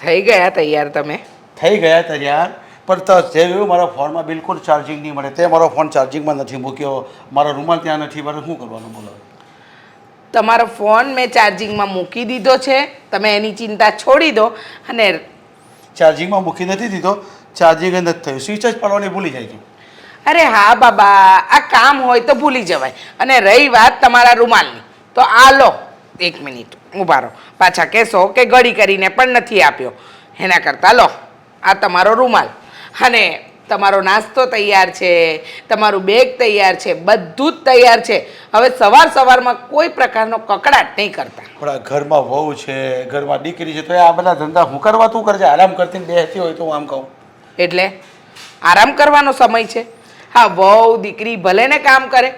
થઈ ગયા તૈયાર તમે? થઈ ગયા તૈયાર, પણ તો જેવું મારા ફોનમાં બિલકુલ ચાર્જિંગ નહીં મળે. તે મારો ફોન ચાર્જિંગમાં નથી મૂક્યો, મારો રૂમાલ ત્યાં નથી, મારે શું કરવાનું બોલો? તમારો ફોન મેં ચાર્જિંગમાં મૂકી દીધો છે, તમે એની ચિંતા છોડી દો. અને ચાર્જિંગમાં મૂકી નથી દીધો, ચાર્જિંગ જ નથી થયું, સ્વિચ જ પાડવાની ભૂલી જાય છે. અરે હા બાબા, આ કામ હોય તો ભૂલી જવાય. અને રહી વાત તમારા રૂમાલની, તો આ લો. 1 મિનિટ ઊભા રહો, પાછા કહેશો કે ઘડી કરીને પણ નથી આપ્યો. એના કરતાં લો, આ તમારો રૂમાલ. અને તમારો નાસ્તો તૈયાર છે, તમારું બેગ તૈયાર છે, બધું જ તૈયાર છે. હવે સવારમાં કોઈ પ્રકારનો કકડાટ નહીં કરતા. પણ આ ઘરમાં વહુ છે, ઘરમાં દીકરી છે, તો આ બધા ધંધા હું કરવા તું કરજે. આરામ કરતી બેસતી હોય તો હું આમ કહું. એટલે આરામ કરવાનો સમય છે? હા, વહુ દીકરી ભલે ને કામ કરે,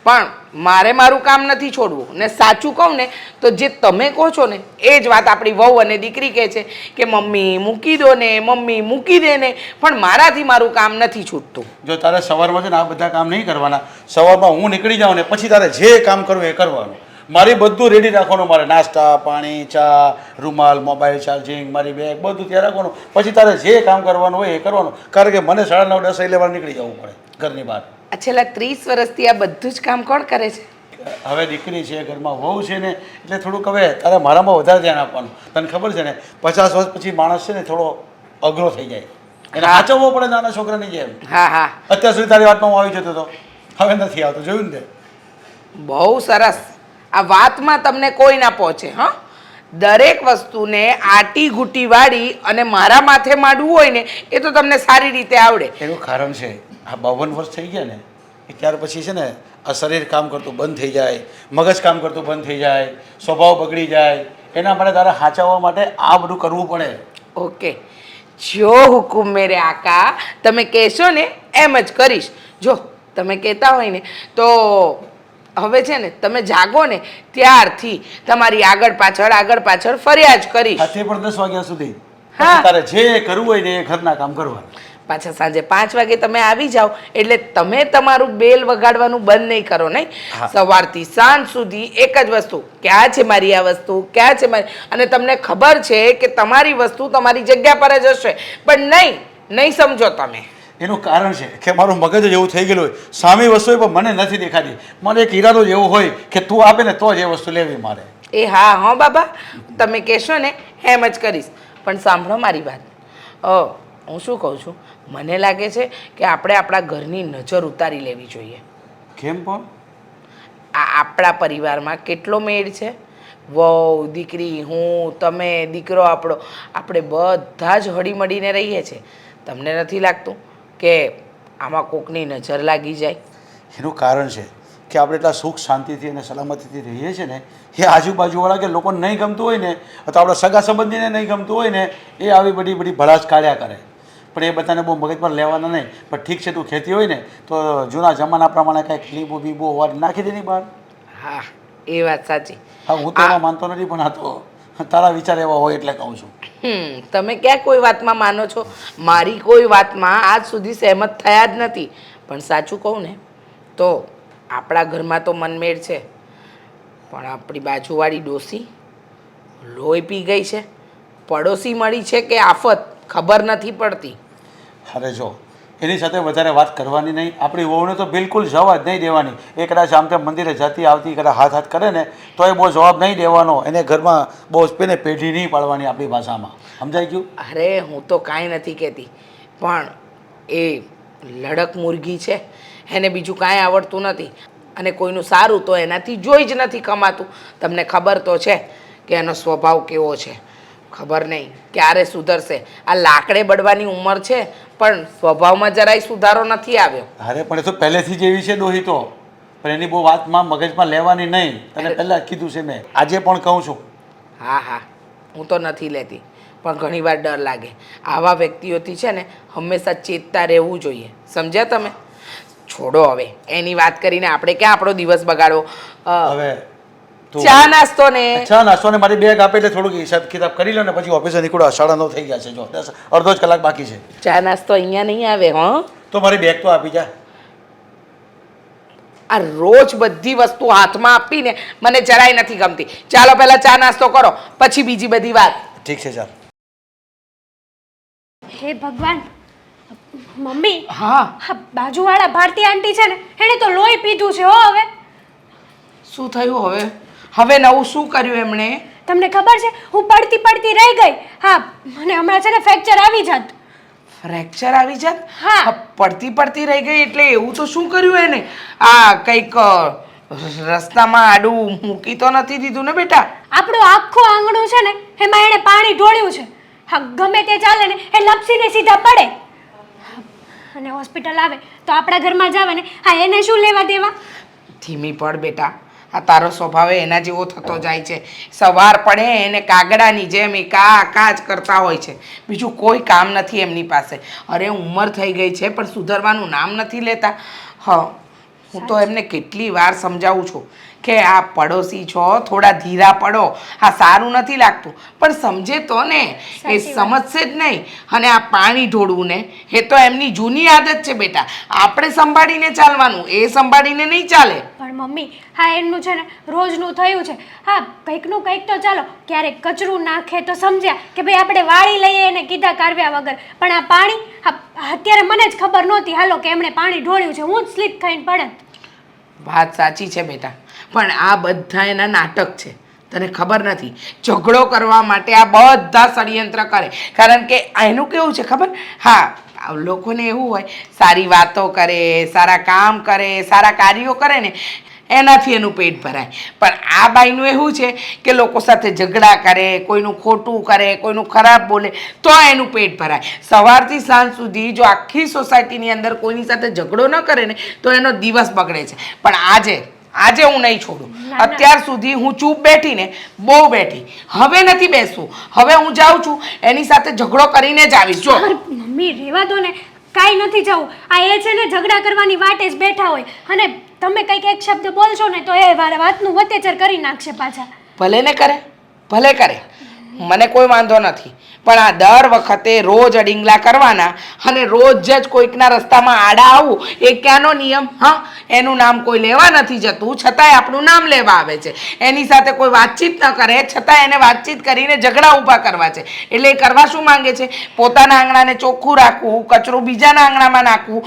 પણ મારે મારું કામ નથી છોડવું. ને સાચું કહું ને તો જે તમે કહો છો ને એ જ વાત આપણી વહુ અને દીકરી કહે છે કે મમ્મી મૂકી દો ને, મમ્મી મૂકી દે ને, પણ મારાથી મારું કામ નથી છૂટતું. જો તારે સવારમાં છે ને આ બધા કામ નહીં કરવાના. સવારમાં હું નીકળી જાઉં ને પછી તારે જે કામ કરવું એ કરવાનું. મારી બધું રેડી રાખવાનું, મારે નાસ્તા પાણી, ચા, રૂમાલ, મોબાઈલ ચાર્જિંગ, મારી બેગ બધું ત્યાં રાખવાનું. પછી તારે જે કામ કરવાનું હોય એ કરવાનું. કારણ કે મને 9:30 10 11 નીકળી જવું પડે ઘરની બહાર. આ છેલ્લા 30 વર્ષથી આ બધું જ કામ કોણ કરે છે? હવે દીકરી છે, ઘરમાં વહુ છે ને, એટલે થોડુંક હવે તારે મારામાં વધારે ધ્યાન આપવાનું. તને ખબર છે ને 50 વર્ષ પછી માણસ છે ને થોડો અઘરો થઈ જાય, એને સાચવવો પડે નાના છોકરાની જેમ. હા હા, અત્યાર સુધી તારી વાતમાં હું આવી જતો હતો, હવે નથી આવતો. જોયું ને? બહુ સરસ. આ વાતમાં તમને કોઈ ના પહોંચે. હા, દરેક વસ્તુને આટી ઘૂંટી વાળી અને મારા માથે માંડવું હોય ને એ તો તમને સારી રીતે આવડે. એનું કારણ છે આ 52 વર્ષ થઈ ગયા ને એ ત્યાર પછી છે ને આ શરીર કામ કરતું બંધ થઈ જાય, મગજ કામ કરતું બંધ થઈ જાય, સ્વભાવ બગડી જાય. એના માટે તારે સાચવવા માટે આ બધું કરવું પડે. ઓકે, જો હુકુમ મેરે આકા, તમે કહેશો ને એમ જ કરીશ. જો તમે કહેતા હોય ને તો હવે છે ને તમે જાગો ને ત્યારથી તમારી આગળ પાછળ ફર્યા જ કરીશ. સાથે પણ 10 વાગ્યા સુધી. હા. પછી તારે જે કરવું હોય ને એ ઘરના કામ કરવા. પાછા સાંજે 5 વાગે તમે આવી જાઓ એટલે તમે તમારું બેલ વગાડવાનું બંધ નહીં કરો. નહીં, સવારથી સાંજ સુધી એક જ વસ્તુ, ક્યાં છે મારી આ વસ્તુ, ક્યાં છે મારી. અને તમને ખબર છે કે તમારી વસ્તુ તમારી જગ્યા પર જ હશે, પણ નહીં સમજો તમે. એનું કારણ છે કે મારું મગજ જ એવું થઈ ગયેલું હોય, સામી વસ્તુ હોય પણ મને નથી દેખાતી. મને એક ઈરાદો જ એવો હોય કે તું આપે ને તો જ એ વસ્તુ લેવી મારે. એ હા બાબા, તમે કહેશો ને એમ જ કરીશ. પણ સાંભળો મારી વાત. હું શું કહું છું, મને લાગે છે કે આપણે આપણા ઘરની નજર ઉતારી લેવી જોઈએ. કેમ પણ? આ આપણા પરિવારમાં કેટલો મેળ છે. વહુ દીકરી, હું, તમે, દીકરો આપણો, આપણે બધા જ હળીમળીને રહીએ છીએ. તમને નથી લાગતું કે આમાં કોકની નજર લાગી જાય? એનું કારણ છે કે આપણે એટલા સુખ શાંતિથી અને સલામતીથી રહીએ છીએ ને, એ આજુબાજુવાળા કે લોકોને નહીં ગમતું હોય ને, અથવા આપણા સગા સંબંધીને નહીં ગમતું હોય ને, એ આવી બધી ભડાશ કાઢ્યા કરે. પણ એ બધાને બહુ મગજ પર લેવાના નહીં. પણ ઠીક છે, તું ખેતી હોય ને તો જૂના જમાના પ્રમાણે કાંઈક લીંબુ બીંબુ હોવા નાખી દેની બહાર. હા, એ વાત સાચી. હા, હું તો એમાં માનતો નથી, પણ આ તો તારા વિચાર એવા હોય એટલે કહું છું. તમે ક્યાં કોઈ વાતમાં માનો છો? મારી કોઈ વાતમાં આજ સુધી સહેમત થયા જ નથી. પણ સાચું કહું ને તો આપણા ઘરમાં તો મનમેળ છે, પણ આપણી બાજુવાળી ડોસી લોહી પી ગઈ છે. પડોશી મળી છે કે આફત, ખબર નથી પડતી. અરે જો, એની સાથે વધારે વાત કરવાની નહીં. આપણી વહુને તો બિલકુલ જવાબ જ નહીં દેવાની. એ કદાચ આમ તેમ મંદિરે જતી આવતી કદાચ હાથ કરે ને તો એ બહુ જવાબ નહીં દેવાનો. એને ઘરમાં બહુ પેને પેઢી નહીં પાડવાની આપણી ભાષામાં. સમજાઈ ગયું? અરે હું તો કાંઈ નથી કહેતી, પણ એ લડક મુરગી છે, એને બીજું કાંઈ આવડતું નથી. અને કોઈનું સારું તો એનાથી જોઈ જ નથી કમાતું. તમને ખબર તો છે કે એનો સ્વભાવ કેવો છે. ખબર નહીં ક્યારે સુધરશે. આ લાકડે બળવાની ઉંમર છે પણ સ્વભાવમાં જરાય સુધારો નથી આવ્યો. અરે પણ એ તો પહેલેથી જ એવી છે ડોહી તો. પણ એની બહુ વાતમાં મગજમાં લેવાની નહીં. તને પહેલાં કીધું છે મેં, આજે પણ કહું છું. હા, હું તો નથી લેતી, પણ ઘણીવાર ડર લાગે. આવા વ્યક્તિઓથી છે ને હંમેશા ચેતતા રહેવું જોઈએ. સમજ્યા તમે? છોડો હવે એની વાત કરીને આપણે ક્યાં આપણો દિવસ બગાડવો. હવે ચા નાસ્તો ને મારી બેગ આપે એટલે થોડુંક હિસાબ કિતાબ કરી લો ને પછી ઓફિસે નીકળો. 9:30 થઈ ગયા છે. જો અડધો જ કલાક બાકી છે. ચા નાસ્તો અહીંયા નહીં આવે. તો મારી બેગ તો આપી જા. આ રોજ બધી વસ્તુ હાથમાં આપીને મને જરાય નથી ગમતી. ચાલો પહેલા ચા નાસ્તો કરો, પછી બીજી બધી વાત. ઠીક છે, ચાલ. હે ભગવાન, મમ્મી હા આ બાજુવાળા ભારતી આંટી છે ને એણે તો લોહી પીધું છે હો. હવે શું થયું હવે? હવે નવું શું કર્યું એમણે? તમને ખબર છે હું પડતી પડતી રહી ગઈ. હા, મને હમણાં છે ને ફ્રેક્ચર આવી જાત. ફ્રેક્ચર આવી જાત? હા. પડતી પડતી રહી ગઈ એટલે એવું તો શું કર્યું એને? આ કંઈક રસ્તામાં આડું મૂકી તો નથી દીધું ને બેટા? આપણું આખું આંગણું છે ને એમાં એણે પાણી ઢોળ્યું છે. હા, ગમે તે ચાલે ને એ લપસીને સીધા પડે. અને હોસ્પિટલ આવે તો આપણા ઘરમાં જ આવે ને. હા, એને શું લેવા દેવા? ધીમી પડ બેટા. આ તારો સ્વભાવ એના જેવો થતો જાય છે. સવાર પડે એને કાગડાની જેમ એ કા જ કરતા હોય છે. બીજું કોઈ કામ નથી એમની પાસે. અરે ઉંમર થઈ ગઈ છે પણ સુધરવાનું નામ નથી લેતા. હા, હું તો એમને કેટલી વાર સમજાવું છું કે આ પડોશી છો, થોડા ધીરા પડો. આ સારું નથી લાગતું પણ સમજે તો ને. એ સમજશે જ નહીં. અને આ પાણી ઢોળવું ને એ તો એમની જૂની આદત છે બેટા. આપણે સંભાળીને ચાલવાનું, એ સંભાળીને નહીં ચાલે. પણ મમ્મી, હા એમનું છે ને રોજનું થયું છે. હા, કંઈકનું કંઈક તો ચાલો ક્યારેક કચરું નાખે તો સમજ્યા કે ભાઈ આપણે વાળી લઈએ એને કીધા કારવ્યા વગર. પણ આ પાણી, હા અત્યારે મને જ ખબર નહોતી હાલો કે એમણે પાણી ઢોળ્યું છે. હું જ સ્લીપ ખાઈને પડત. વાત સાચી છે બેટા, પણ આ બધા એના નાટક છે. તને ખબર નથી, ઝઘડો કરવા માટે આ બધા ષડયંત્ર કરે. કારણ કે એનું કેવું છે ખબર? હા, લોકોને એવું હોય સારી વાતો કરે, સારા કામ કરે, સારા કાર્યો કરે ને એનાથી એનું પેટ ભરાય. પણ આ બાઈનું એવું છે કે લોકો સાથે ઝઘડા કરે, કોઈનું ખોટું કરે, કોઈનું ખરાબ બોલે તો એનું પેટ ભરાય. સવારથી સાંજ સુધી જો આખી સોસાયટીની અંદર કોઈની સાથે ઝઘડો ન કરે ને તો એનો દિવસ બગડે છે. પણ આજે હું નહીં છોડું. અત્યાર સુધી હું ચૂપ બેઠી ને, બહુ બેઠી. હવે નથી બેસવું. હવે હું જાઉં છું, એની સાથે ઝઘડો કરીને જ આવીશ. જો મમ્મી રહેવા દો ને, કાંઈ નથી જવું. આ એ છે ને ઝઘડા કરવાની વાટે જ બેઠા હોય અને તમે કંઈક એક શબ્દ બોલશો ને તો એ વાતનું વતેચર કરી નાખશે પાછા. ભલે ને કરે, ભલે કરે, મને કોઈ વાંધો નથી. પણ આ દર વખતે રોજ અડિંગલા કરવાના અને રોજ જ કોઈકના રસ્તામાં આડા આવવું એ ક્યાંનો નિયમ? હા, એનું નામ કોઈ લેવા નથી જતું છતાંય આપણું નામ લેવા આવે છે. એની સાથે કોઈ વાતચીત ન કરે છતાં એને વાતચીત કરીને ઝઘડા ઊભા કરવા છે. એટલે એ કરવા શું માંગે છે? પોતાના આંગણાને ચોખ્ખું રાખવું, કચરો બીજાના આંગણામાં નાખવું,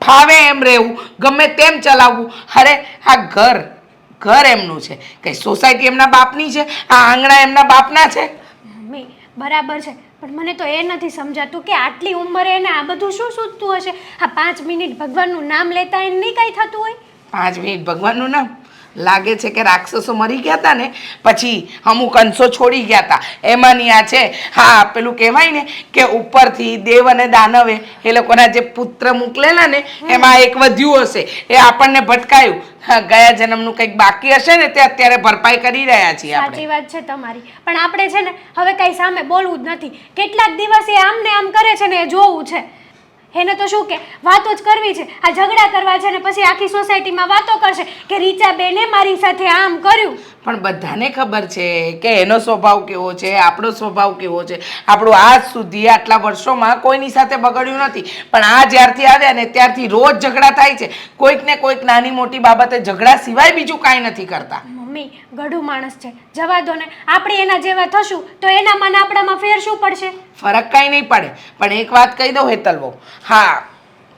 ફાવે એમ રહેવું, ગમે તેમ ચલાવવું. અરે આ ઘર એમનું છે, કઈ સોસાયટી એમના બાપની છે? આ આંગણા એમના બાપના છે? મમ્મી બરાબર છે પણ મને તો એ નથી સમજાતું કે આટલી ઉંમરે એને આ બધું શું સૂચતું હશે. આ 5 મિનિટ ભગવાનનું નામ લેતા એને નહીં કાંઈ થતું હોય? 5 મિનિટ ભગવાનનું નામ? લાગે છે કે રાક્ષસો મરી ગયા હતા ને પછી અમુક અંશો છોડી ગયા હતા એમાંની આ છે. હા, પેલું કહેવાય ને કે ઉપરથી દેવ અને દાનવે એ લોકોના જે પુત્ર મોકલેલા ને એમાં એક વધ્યું હશે. એ આપણને ભટકાયું. હા, ગયા જન્મનું કંઈક બાકી હશે ને તે અત્યારે ભરપાઈ કરી રહ્યા છીએ આપણે. સાચી વાત છે તમારી, પણ આપણે છે ને હવે કઈ સામે બોલવું જ નથી. કેટલાક દિવસ એ આમ ને આમ કરે છે ને એ જોવું છે. એને તો શું કે વાતો જ કરવી છે, આ ઝઘડા કરવા છે ને પછી આખી સોસાયટીમાં વાતો કરશે કે રીચાબેને મારી સાથે આમ કર્યું. પણ બધાને ખબર છે કે એનો સ્વભાવ કેવો છે, આપણો સ્વભાવ કેવો છે. આપણું આજ સુધી આટલા વર્ષોમાં કોઈની સાથે બગડ્યું નથી. પણ આ જ્યારથી આવ્યા ને ત્યારથી રોજ ઝઘડા થાય છે. કોઈક ને કોઈક નાની મોટી બાબતે ઝઘડા સિવાય બીજું કાંઈ નથી કરતા. મમ્મી ગઢું માણસ છે, જવા દો ને. આપણે એના જેવા થશું તો એનામાં ને આપણામાં ફેર શું પડશે? ફરક કાંઈ નહીં પડે. પણ એક વાત કહી દઉં હેતલ બહુ, હા,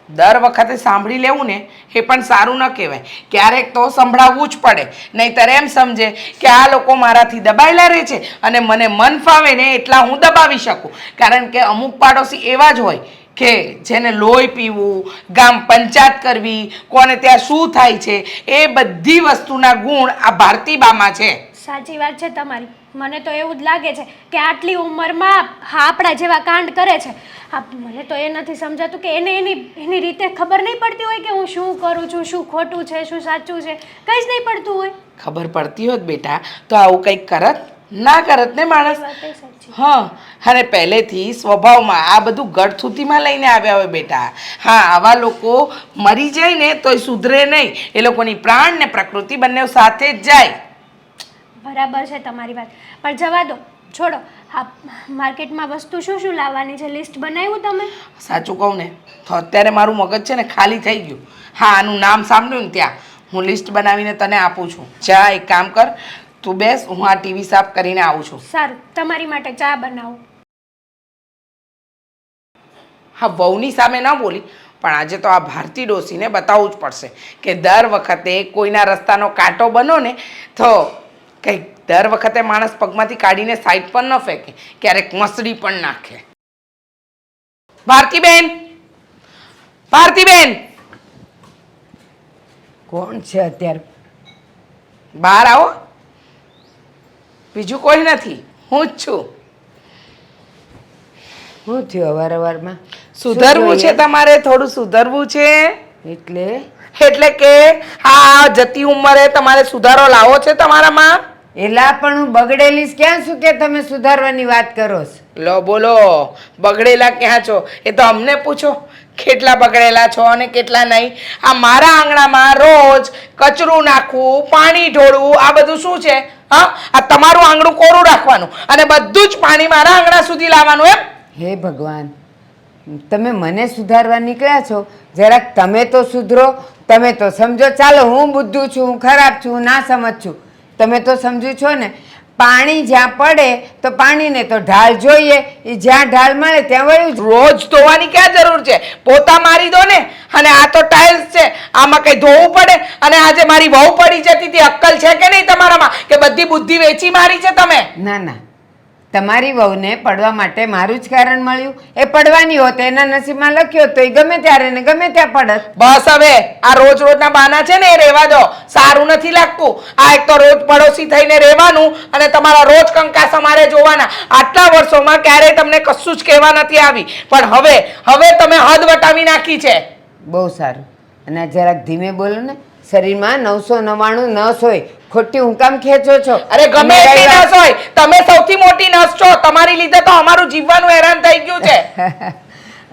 દર વખતે સાંભળી લેવું ને એ પણ સારું ન કહેવાય. ક્યારેક તો સંભળાવવું જ પડે. નહીંતર એમ સમજે કે આ લોકો મારાથી દબાયેલા રહે છે અને મને મન ફાવે ને એટલા હું દબાવી શકું. કારણ કે અમુક પાડોશી એવા જ હોય કે જેને લોહી પીવું, ગામ પંચાયત કરવી, કોને ત્યાં શું થાય છે એ બધી વસ્તુના ગુણ આ ભારતીબામાં છે. સાચી વાત છે તમારી. મને તો એવું જ લાગે છે કે આટલી ઉંમરમાં હા આપણા જેવા કાંડ કરે છે. મને તો એ નથી સમજાતું કે એને એની રીતે ખબર નહીં પડતી હોય કે હું શું કરું છું, શું ખોટું છે, શું સાચું છે, કંઈ જ નહીં પડતું હોય. ખબર પડતી હોત બેટા તો આવું કંઈક કરત ના કરત ને માણસ. હા, અને પહેલેથી સ્વભાવમાં આ બધું ગળથૂતીમાં લઈને આવ્યા હોય બેટા. હા, આવા લોકો મરી જાય ને તોય સુધરે નહીં. એ લોકોની પ્રાણ ને પ્રકૃતિ બંને સાથે જ જાય. બરાબર છે તમારી વાત, પણ જવા દો, છોડો. હા, માર્કેટમાં વસ્તુ શું શું લાવવાની છે લિસ્ટ બનાવ્યું તમે? સાચું કહું ને તો અત્યારે મારું મગજ છે ને ખાલી થઈ ગયું. હા, આનું નામ સાંભળ્યું ને ત્યાં હું લિસ્ટ બનાવીને તને આપું છું. જા એક કામ કર, તું બેસ, હું આ ટીવી સાફ કરીને આવું છું. સારું, તમારી માટે ચા બનાવું. હા વહુની સામે ન બોલી, પણ આજે તો આ ભારતી ડોસીને બતાવવું જ પડશે કે દર વખતે કોઈના રસ્તાનો કાંટો બનો ને તો કંઈક દર વખતે માણસ પગમાંથી કાઢીને સાઈડ પર ન ફેંકે, ક્યારેક મસળી પણ નાખે. ભારતીબેન, ભારતીબેન, કોણ છે અત્યારે? બહાર આવો. બીજું કોઈ નથી, હું જ છું. શું થયું અવારવારમાં? સુધરવું છે તમારે, થોડું સુધરવું છે. એટલે કે હા જતી ઉંમરે તમારે સુધારો લાવવો છે તમારામાં. એલા પણ હું બગડેલી ક્યાં છું કે તમે સુધારવાની વાત કરો છો? લો બોલો, બગડેલા ક્યાં છો એ તો અમને પૂછો. કેટલા બગડેલા છો અને કેટલા નહીં. આ મારા આંગણામાં રોજ કચરું નાખવું, પાણી ઢોળવું, આ બધું શું છે? હા, આ તમારું આંગણું કોરું રાખવાનું અને બધું જ પાણી મારા આંગણા સુધી લાવવાનું એમ? હે ભગવાન, તમે મને સુધારવા નીકળ્યા છો, જરાક તમે તો સુધરો. તમે તો સમજો. ચાલો હું બુદ્ધુ છું, હું ખરાબ છું, હું ના સમજ છું. તમે તો સમજુ છો ને. પાણી જ્યાં પડે તો પાણીને તો ઢાળ જોઈએ, એ જ્યાં ઢાળ મળે ત્યાં વળ્યું જ. રોજ ધોવાની ક્યાં જરૂર છે? પોતા મારી દો ને. અને આ તો ટાઇલ્સ છે, આમાં કઈ ધોવું પડે? અને આજે મારી વહુ પડી જતી હતી, અક્કલ છે કે નહીં તમારામાં કે બધી બુદ્ધિ વેચી મારી છે તમે? ના ના, તમારી વહુને પડવા માટે મારું જ કારણ મળ્યું. એ પડવાની હોત એના નસીબમાં લખ્યો તો એ ગમે ત્યારે ને ગમે ત્યાં પડત. બસ હવે આ રોજ રોજના બાના છે ને એ રહેવા દો, સારું નથી લાગતું. આ એક તો રોજ પડોશી થઈને રહેવાનું અને તમારા રોજ કંકાસ અમારે જોવાના. આટલા વર્ષોમાં ક્યારેય તમને કશું જ કહેવા નથી આવી, પણ હવે તમે હદ વટાવી નાખી છે. બહુ સારું. અને આ જરાક ધીમે બોલો ને. શરીરમાં 999 નસ હોય, ખોટી હું કામ ખેંચો છો? અરે ગમે એટલી નસ હોય, તમે સૌથી મોટી નસ છો. તમારી લીધે તો અમારું જીવવાનું હેરાન થઈ ગયું છે.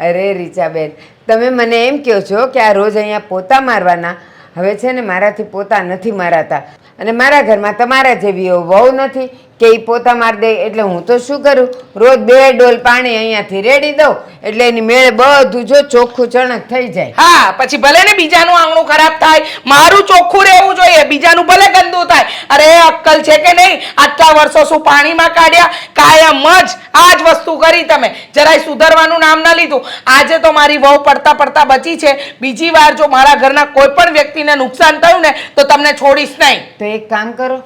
અરે રીચાબેન, તમે મને એમ કહો છો કે આ રોજ અહીંયા પોતા મારવાના? હવે છે ને મારાથી પોતા નથી મારાતા, અને મારા ઘરમાં તમારા જેવી વહુ નથી કે એ પોતા મારી દે. એટલે હું તો શું કરું, રોજ 2 ડોલ પાણી અહીંયાથી રેડી દઉં એટલે એની મેળે બધું જો ચોખ્ખું ચણક થઈ જાય. હા, પછી ભલે ને બીજાનું આંગણું ખરાબ થાય, મારું ચોખ્ખું રહેવું જોઈએ, બીજાનું ભલે ગંદુ થાય. અરે અક્કલ છે કે નહીં? આટલા વર્ષો શું પાણીમાં કાઢ્યા? કાયમ જ આ જ વસ્તુ કરી તમે, જરાય સુધરવાનું નામ ન લીધું. આજે તો મારી વહુ પડતા પડતા બચી છે. બીજી વાર જો મારા ઘરના કોઈ પણ વ્યક્તિને નુકસાન થયું ને તો તમને છોડીશ નહીં. તો એક કામ કરો,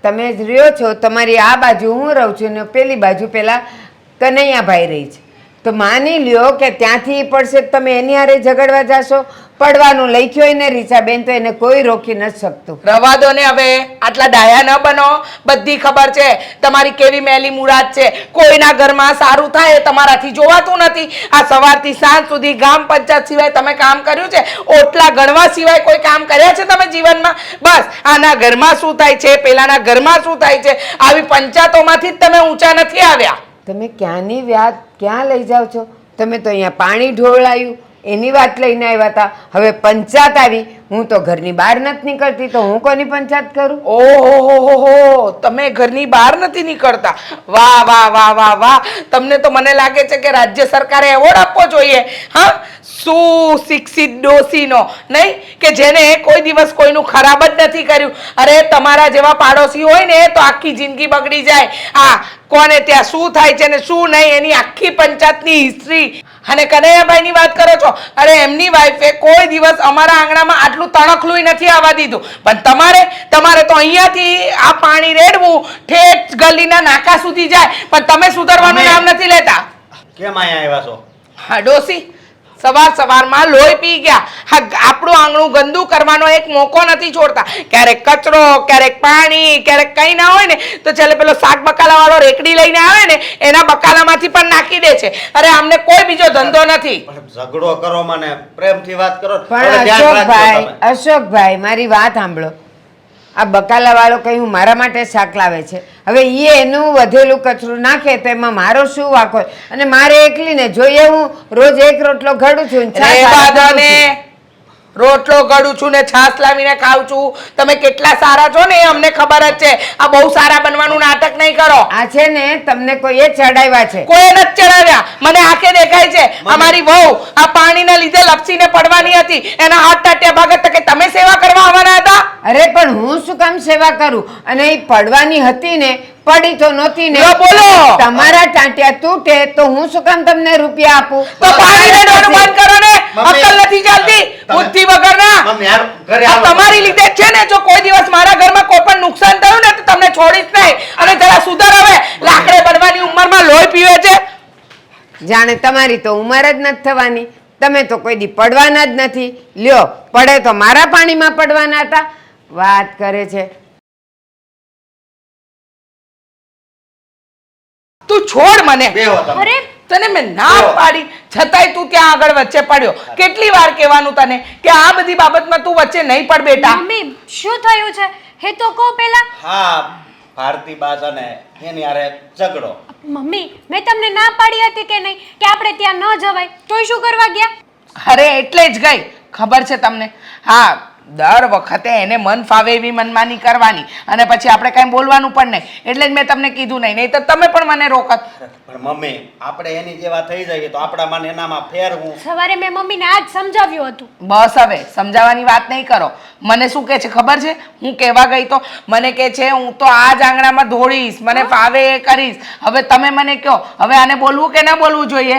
તમે જ રહ્યો છો, તમારી આ બાજુ હું રહું છું ને પેલી બાજુ પેલા કનૈયાભાઈ રહી છે, તો માની લ્યો કે ત્યાંથી પડશે તમે એની હારે ઝઘડવા જાશો. પડવાનું લખ્યું હોય ને રીચાબેન, તો એને કોઈ રોકી નથી શકતું. રવા દો ને હવે, આટલા ડાયા ન બનો. બધી ખબર છે તમારી કેવી મેલી મુરાદ છે. કોઈના ઘરમાં સારું થાય તમારાથી જોવાતું નથી. આ સવારથી સાંજ સુધી ગામ પંચાયત સિવાય તમે કામ કર્યું છે? ઓટલા ગણવા સિવાય કોઈ કામ કર્યા છે તમે જીવનમાં? બસ આના ઘરમાં શું થાય છે, પેલાના ઘરમાં શું થાય છે, આવી પંચાયતોમાંથી જ તમે ઊંચા નથી આવ્યા. તમે ક્યાંની વાત ક્યાં લઈ જાઓ છો? તમે તો અહીંયા પાણી ઢોળાયું એની વાત લઈને આવ્યા હતા, હવે પંચાયત આવી. હું તો ઘરની બહાર નથી નીકળતી, તો હું કોની પંચાયત કરું? ઓહો, તમે ઘરની બહાર નથી નીકળતા? વાહ વાહ વાહ વાહ વાહ, તમને તો મને લાગે છે કે રાજ્ય સરકારે એવોર્ડ આપવો જોઈએ. હા, સુશિક્ષિત ડોસીનો, નહીં કે જેને કોઈ દિવસ કોઈનું ખરાબ જ નથી કર્યું. અરે તમારા જેવા પાડોશી હોય ને તો આખી જિંદગી બગડી જાય. આ કોને ત્યાં શું થાય છે ને શું નહીં એની આખી પંચાયતની હિસ્ટ્રી. અને કનૈયાભાઈની વાત કરો છો, અરે એમની વાઈફે કોઈ દિવસ અમારા આંગણામાં આટલું તણખલું નથી આવવા દીધું. પણ તમારે તો અહીંયાથી આ પાણી રેડવું ઠેઠ ગલીના નાકા સુધી જાય, પણ તમે સુધારવાનું નામ નથી લેતા. કેમ અહીંયા આવ્યા છો? હા ડોસી, સવારમાં લોહી પી ગયા. હા, આપણું આંગણું ગંદુ કરવાનો એક મોકો નથી છોડતા. ક્યારેક કચરો, ક્યારેક પાણી, ક્યારેક કઈ ના હોય ને તો ચાલે પેલો શાક બકાલા વાળો રેકડી લઈને આવે ને એના બકાલામાંથી પણ નાખી દે છે. અરે અમને કોઈ બીજો ધંધો નથી. ઝઘડો કરો, મને પ્રેમથી વાત કરો. પણ અશોકભાઈ મારી વાત સાંભળો. આ બકાલા વાળો કઈ હું મારા માટે શાક લાવે છે? હવે એ એનું વધેલું કચરું નાખે તો એમાં મારો શું વાંક હોય? અને મારે એકલીને જોઈએ હું રોજ એક રોટલો ઘડું છું, રોટલો ઘડું છું ને છાશ લાવીને ખાઉં છું. તમે કેટલા સારા છો ને એ અમને ખબર જ છે. આ બહુ સારા બનવાનું નાટક નહીં કરો. આ છે ને તમને કોઈએ ચડાવ્યા છે? કોઈ નથી ચડાવ્યા, મને આંખે દેખાય છે. અમારી વહુ આ પાણીના લીધે લપસીને પડવાની હતી, એના હાથ ટાટ્યા ભાગત કે તમે સેવા કરવા આવવાના હતા. અરે પણ હું શું કામ સેવા કરું? અને એ પડવાની હતી ને, પડી તો નહોતી ને. લો બોલો. તમારા ટાંટિયા તૂટે તો હું શું કામ તમને રૂપિયા આપું? તો પાણી રેડવાનું બંધ કરો ને. મમ્મી, અક્કલ નથી ચાલતી, તમે- બુદ્ધિ વગરના. મમ્મી યાર ઘરે આ આવો. તમારી લીધે જ છે ને. જો કોઈ દિવસ મારા ઘરમાં કોઈ પણ નુકસાન થયું ને તો તમને છોડીશ નહીં. અને જરા સુધાર હવે. લાકડે બનવાની ઉંમરમાં લોહી પીવે છે. જાણે તમારી તો ઉંમર જ નથી થવાની. તમે તો કોઈ દી પડવાના જ નથી. લ્યો, પડે તો મારા પાણીમાં પડવાના હતા. વાત કરે છે. તું છોડ મને. બેહો તમે. અરે તને મેં ના પાડી છતાંય તું ત્યાં આગળ વચ્ચે પડ્યો. કેટલી વાર કહેવાનું તને કે આ બધી બાબતમાં તું વચ્ચે નહીં પડ બેટા. મમ્મી શું થયું છે હે તો કહો પહેલા. હા ભારતી બા છે ને એની હારે ઝઘડો. મમ્મી મેં તમને ના પાડી હતી કે નહીં કે આપણે ત્યાં ન જવાય, તોય શું કરવા ગયા? અરે એટલે જ ગઈ. ખબર છે તમને? હા, દર વખતે એને મન ફાવે એવી મનમાની કરવાની અને પછી આપણે કાંઈ બોલવાનું પણ નહીં. એટલે જ મેં તમને કીધું નહીં તો તમે પણ મને રોકત. પણ મમ્મી આપણે એની જેવા થઈ જઈએ તો આપણામાં ને એનામાં ફેર હું. સવારે મેં મમ્મીને આજ સમજાવ્યું હતું. બસ હવે સમજાવવાની વાત નહીં કરો. મને શું કહે છે ખબર છે? હું કહેવા ગઈ તો મને કહે છે હું તો આ જ આંગણામાં દોડીશ, મને ફાવે એ કરીશ. હવે તમે મને કહો, હવે આને બોલવું કે ના બોલવું જોઈએ?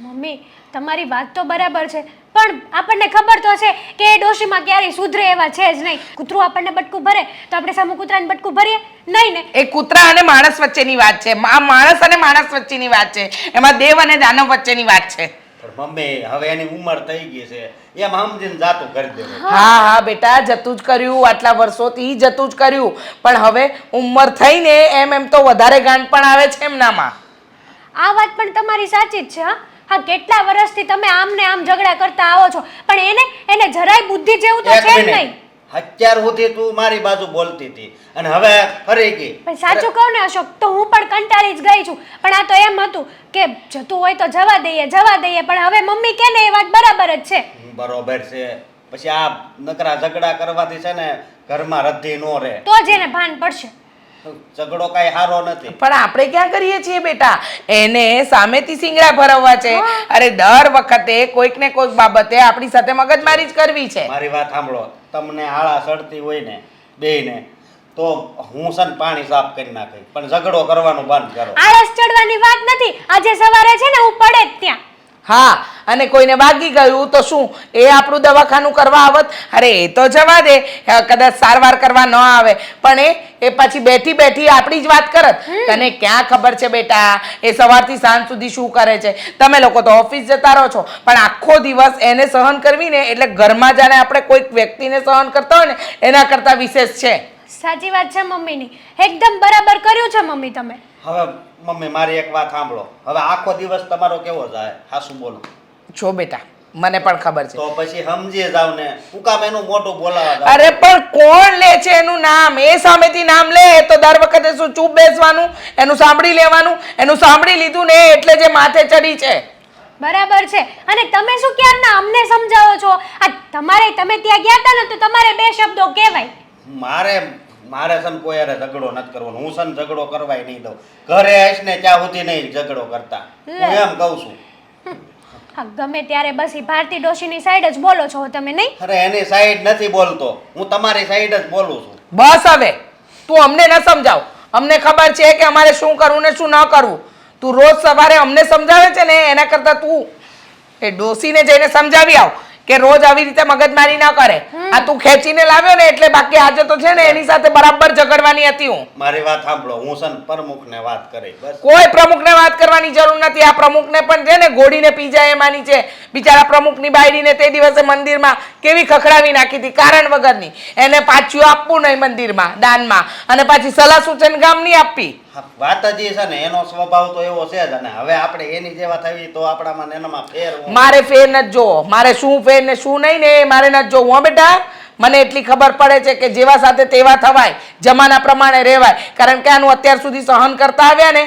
મમ્મી તમારી વાત તો બરાબર છે, પણ આપણને ખબર તો છે કે એ ડોશીમાં ક્યારેય સુધરે એવા છે જ નહીં. કૂતરું આપણને બટકું ભરે તો આપણે સામે કૂતરાને બટકું ભરીએ નહીં ને. એ કૂતરા અને માણસ વચ્ચેની વાત છે. આ માણસ અને માણસ વચ્ચેની વાત છે. એમાં દેવ અને દાનવ વચ્ચેની વાત છે. પણ મમ્મી હવે એની ઉંમર થઈ ગઈ છે એમ સમજીને જાતું કરી દેવું. હા હા બેટા, જતું જ કર્યું. આટલા વર્ષોથી જતું જ કર્યું. પણ હવે ઉંમર થઈને એમ તો વધારે ગાંઠ પણ આવે છે એમનામાં. આ વાત પણ તમારી સાચી જ છે. હા કેટલા વર્ષથી તમે આમ ને આમ ઝઘડા કરતા આવો છો, પણ એને જરાય બુદ્ધિ જેવું તો એક છે જ મિનિટ. નહીં. અત્યાર સુધી તું મારી બાજુ બોલતી હતી અને હવે ફરી ગઈ. પણ સાચું કહું ને અશોક, તો હું પણ કંટાળી જ ગઈ છું. પણ આ તો એમ હતું કે જતું હોય તો જવા દઈએ. પણ હવે મમ્મી કે ને એ વાત બરાબર જ છે. બરોબર છે. પછી આ નકરા ઝઘડા કરવાથી છે ને ઘરમાં રદ્દી નો રહે. તો જ એને ભાન પડશે. ઝઘડો કાંઈ સારો નથી. પણ આપણે ક્યાં કરીએ છીએ બેટા? એને સામેથી સિંગડા ભરવવા છે. અરે દર વખતે કોઈક ને કોઈક બાબતે આપણી સાથે મગજમારી જ કરવી છે. મારી વાત સાંભળો. તમને આળા સડતી હોય ને બેયને તો હું છે ને પાણી સાફ કરી નાખી, પણ ઝઘડો કરવાનું બંધ કરો. આળસ ચડવાની વાત નથી. આજે સવારે છે ને હું પડે જ ત્યાં. હા, અને કોઈને વાગી ગયું તો શું એ આપણું દવાખાનું કરવા આવત? અરે એ તો જવા દે, કદાચ સારવાર કરવા ન આવે પણ એ પછી બેઠી બેઠી આપણી જ વાત કરત. તને ક્યાં ખબર છે બેટા એ સવારથી સાંજ સુધી શું કરે છે? તમે લોકો તો ઓફિસ જતા રહો છો, પણ આખો દિવસ એને સહન કરવી ને એટલે ઘરમાં જાણે આપણે કોઈક વ્યક્તિને સહન કરતા હોય ને એના કરતા વિશેષ છે. સાચી વાત છે મમ્મીની. એકદમ બરાબર કર્યું છે મમ્મી તમે. હવે મમ્મી મારી એક વાત સાંભળો. હવે આખો દિવસ તમારો કેવો જાય? હાસું બોલો. જો બેટા, મને પણ ખબર છે. તો પછી સમજી જાવ ને. હું કામ એનું મોટું બોલાવા? અરે પણ કોણ લે છે એનું નામ? એ સામેથી નામ લે તો દર વખતે શું ચૂપ બેસવાનું? એનું સાંભળી લેવાનું. એનું સાંભળી લીધું ને એટલે જે માથે ચડી છે. બરાબર છે. અને તમે શું ક્યારના અમને સમજાવો છો? આ તમે ત્યાં ગયા હતા ને તો તમારે બે શબ્દો કહેવાય. મારે છે ને કોઈ હારે ઝઘડો નથી કરવાનો. હું છે ને ઝઘડો કરવાય નહીં દઉં. ઘરે આવીશ ને ત્યાં સુધી નહીં ઝઘડો કરતા. હું એમ કહું છું. હા ગમે ત્યારે બસ ઈ ભારતી ડોશીની સાઈડ જ બોલો છો તમે નહીં? અરે એની સાઈડ નથી બોલતો, હું તમારી સાઈડ જ બોલું છું. બસ હવે તું અમને ન સમજાવ. અમને ખબર છે કે અમારે શું કરવું ને શું ન કરવું. તું રોજ સવારે અમને સમજાવે છે ને એના કરતા તું એ ડોસીને જઈને સમજાવી આવ કે રોજ આવી રીતે મગજમારી ન કરે. આ તું ખેંચીને લાવ્યો ને એટલે બાકી આજે તો છે ને એની સાથે બરાબર ઝઘડવાની હતી હું. મારી વાત સાંભળો. હું છે ને પ્રમુખને વાત કરી બસ. કોઈ પ્રમુખને વાત કરવાની જરૂર નથી. આ પ્રમુખને પણ છે ને ગોળીને પી જાય એમાંની છે. બિચારા પ્રમુખની બાયડીને તે દિવસે મંદિરમાં કેવી ખખડાવી નાખી હતી કારણ વગરની. એને પાછું આપવું નહીં મંદિરમાં દાનમાં, અને પાછી સલાહ સૂચન ગામ નહીં આપવી. વાત જ છે ને એનો સ્વભાવ તો એવો છે જ. અને હવે આપણે એની જેવા થવી તો આપણામાં ને એનામાં ફેર મારે ફેર નથી જોવો. મારે શું ફેર ને શું નહીં ને એ મારે નથી જોવું. હો બેટા, મને એટલી ખબર પડે છે કે જેવા સાથે તેવા થવાય, જમાના પ્રમાણે રહેવાય. કારણ કે આનું અત્યાર સુધી સહન કરતા આવ્યા ને.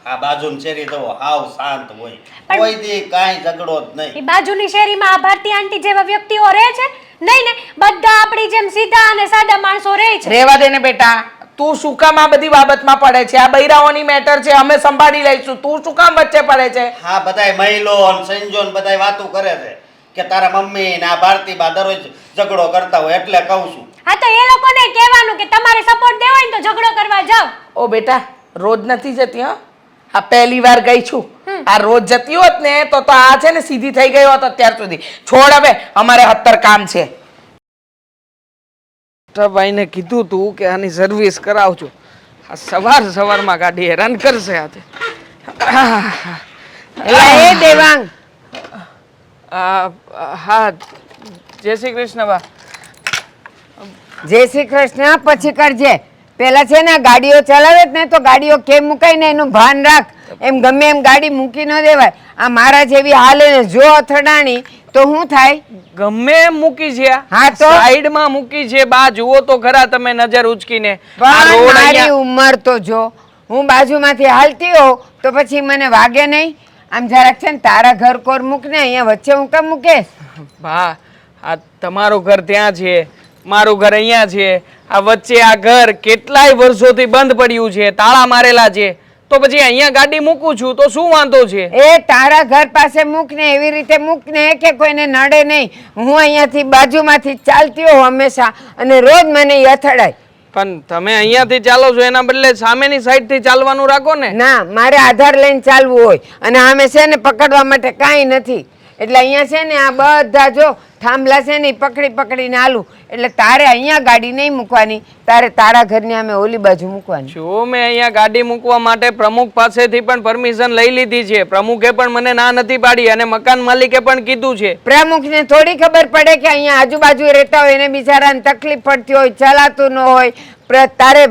આ બાજુની શેરી જવો હાવ શાંત હોય, કોઈ દી કાંઈ ઝઘડો જ નહીં. એ બાજુની શેરીમાં આ ભારતી આંટી જેવા વ્યક્તિઓ રહે છે નહીં ને? બધા આપણી જેમ સીધા અને સાદા માણસો રહે છે. રહેવા દે ને બેટા, તું શું કામ આ બધી બાબતમાં પડે છે? આ બૈરાઓની મેટર છે, અમે સંભાળી લઈશું. તું શું કામ વચ્ચે પડે છે? હા બધાય મહિલો અને સંજો ને બધાય વાતો કરે છે કે તારા મમ્મી ને આ ભારતીબા દરરોજ ઝઘડો કરતા હોય એટલે કહું છું. હા તો એ લોકોને કહેવાનું કે તમારે સપોર્ટ દેવો હોય ને તો ઝઘડો કરવા જાઓ. ઓ બેટા, રોજ નથી જતી હા? આ પહેલી વાર ગઈ છું. આ રોજ જતી હોત ને તો આ છે ને સીધી થઈ ગઈ હોત અત્યાર સુધી. છોડ હવે, અમારે 70 કામ છે. ભાઈને કીધું તું કે આની સર્વિસ કરાવજો. આ સવારમાં ગાડી હેરાન કરશે આજે. એલા એ દેવાંગ, હા જય શ્રી કૃષ્ણ બા. જય શ્રી કૃષ્ણ પછી કરજે. પેલા છે ને ગાડીઓ ચલાવે જ ને તો ગાડીઓ કેમ મુકાય ને એનું ભાન રાખ. એમ ગમે એમ ગાડી મૂકી ન દેવાય. આ મારા જેવી હાલે ને જો અથડાણી તો શું થાય? ગમે એમ મૂકી છે હા તો? સાઈડમાં મૂકી છે બા, જુઓ તો ખરા તમે નજર ઉચકીને. આ પણ રોડ મારી અહીંયા- ઉંમર તો જો, હું બાજુમાંથી હાલતી હોઉં તો પછી મને વાગે નહીં? આમ જરાક છે ને તારા ઘર કોર મૂક ને, અહીંયા વચ્ચે હું કેમ મૂકે? બા આ તમારું ઘર ત્યાં છે, મારું ઘર અહીંયા છે. આ વચ્ચે આ ઘર કેટલાય વર્ષોથી બંધ પડ્યું છે, તાળા મારેલા છે. તો પછી અહીંયા ગાડી મૂકું છું તો શું વાંધો છે? એ તારા ઘર પાસે મૂક ને, એવી રીતે મૂક ને કે કોઈને નડે નહીં. હું અહીંયાથી બાજુમાંથી ચાલતી હોઉં હંમેશા અને રોજ મને ઈ અથડાય. પણ તમે અહીંયાથી ચાલો છો એના બદલે સામેની સાઈડથી ચાલવાનું રાખો ને. ના, મારે આધાર લઈને ચાલવું હોય અને આમે છે ને પકડવા માટે કાંઈ નથી. એટલે અહીંયા છે ને આ બધા જો થાંભલા છે ને ઈ પકડીને હાલું. એટલે તારે અહીંયા ગાડી નહીં મૂકવાની, તારે તારા ઘરની આમે ઓલી બાજુ મૂકવાની. જો મેં અહીંયા ગાડી મૂકવા માટે પ્રમુખ પાસેથી પણ પરમિશન લઈ લીધી છે. પ્રમુખે પણ મને ના નથી પાડી અને મકાન માલિકે પણ કીધું છે. પ્રમુખને થોડી ખબર પડે કે અહીંયા આજુબાજુ રહેતા હોય એને બિચારાને તકલીફ પડતી હોય, ચલાતું ન હોય. તારે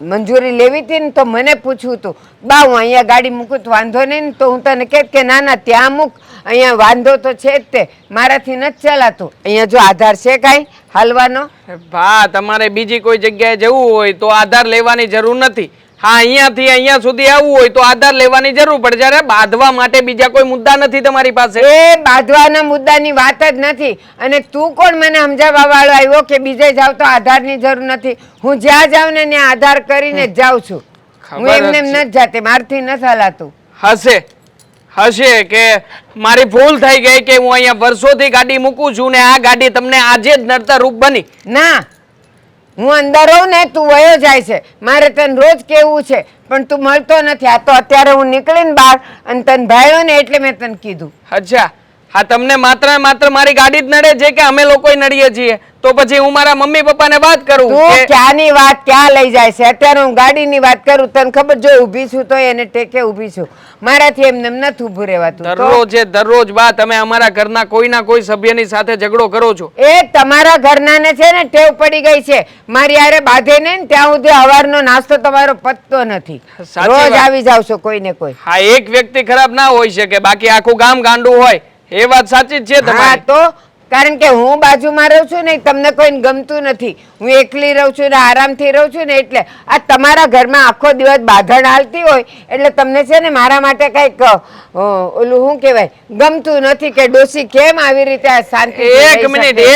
મંજૂરી લેવી હતી ને તો મને પૂછવું હતું, બા હું અહીંયા ગાડી મૂકું તો વાંધો નહીં ને? તો હું તને કહેત કે ના ના ત્યાં મૂક, અહીંયા વાંધો તો છે જ તે, મારાથી નથી ચલાતું. અહીંયા જો આધાર છે કાંઈ હાલવાનો? ભા તમારે બીજી કોઈ જગ્યાએ જવું હોય તો આધાર લેવાની જરૂર નથી. હા અહીંયાથી અહીંયા સુધી આવવું હોય તો આધાર લેવાની જરૂર પડે. જ્યારે બાંધવા માટે બીજા કોઈ મુદ્દા નથી તમારી પાસે. એ બાંધવાના મુદ્દાની વાત જ નથી. અને તું કોણ મને સમજાવવા વાળો આવ્યો કે બીજે જાવ તો આધારની જરૂર નથી? હું જ્યાં જાઉં ને ત્યાં આધાર કરીને જ જાઉં છું. હું એમને એમ નથી જાતી, મારથી નથી હલાતું. હશે કે મારી ભૂલ થઈ ગઈ કે હું અહીંયા વર્ષોથી ગાડી મૂકું છું ને આ ગાડી તમને આજે જ નડતર રૂપ બની. ના, હું અંદર રહું ને તું વયો જાય છે. મારે તને રોજ કેવું છે પણ તું મળતો નથી. આ તો અત્યારે હું નીકળીને બહાર અને તને ભાળ્યો ને એટલે મેં તને કીધું. અચ્છા, હા તમને માત્ર ને માત્ર મારી ગાડી જ નડે છે કે અમે લોકો નડીએ છીએ? તો પછી હું મારા મમ્મી પપ્પાને વાત કરું. તું ક્યાંની વાત ક્યાં લઈ જાય છે? અત્યારે હું ગાડીની વાત કરું. તને ખબર, જો ઊભી છું તો એને ટેકે ઊભી છું. મારાથી એમને એમ નથી ઊભું રહેવાતું. દરરોજ બા તમે અમારા ઘરના કોઈના કોઈ સભ્યની સાથે ઝઘડો કરો છો. એ તમારા ઘરનાને છે ને ટેવ પડી ગઈ છે. મારી હારે બાંધે ને ત્યાં સુધી હવારનો નાસ્તો તમારો પતતો નથી. સાચી રોજ વાત. આવી જાવ છો કોઈ ને કોઈ. હા એક વ્યક્તિ ખરાબ ના હોઈ શકે, બાકી આખું ગામ ગાંડું હોય. એ વાત સાચી જ છે હા તમારી. તો કારણ કે હું બાજુમાં રહું છું ને તમને કોઈને ગમતું નથી. હું એકલી રહું છું ને આરામથી રહું છું ને એટલે આ તમારા ઘરમાં આખો દિવસ બાંધણ હાલતી હોય એટલે તમને છે ને મારા માટે કંઈક ઓલું શું કહેવાય ગમતું નથી કે ડોસી કેમ આવી રીતે આ શાંતિ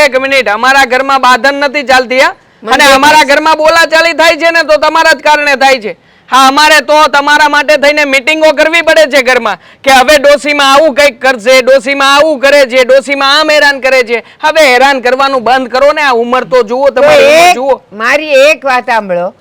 એક મિનિટ અમારા ઘરમાં બાંધન નથી ચાલતી હા. અને અમારા ઘરમાં બોલાચાલી થાય છે ને તો તમારા જ કારણે થાય છે. હા અમારે તો તમારા માટે થઈને મીટિંગો કરવી પડે છે ઘરમાં કે હવે ડોસીમાં આવું કંઈક કરશે, ડોસીમાં આવું કરે છે, ડોસીમાં આમ હેરાન કરે છે. હવે હેરાન કરવાનું બંધ કરો ને. આ ઉંમર તો જુઓ તમારી ઉંમર જુઓ. મારી એક વાત સાંભળો,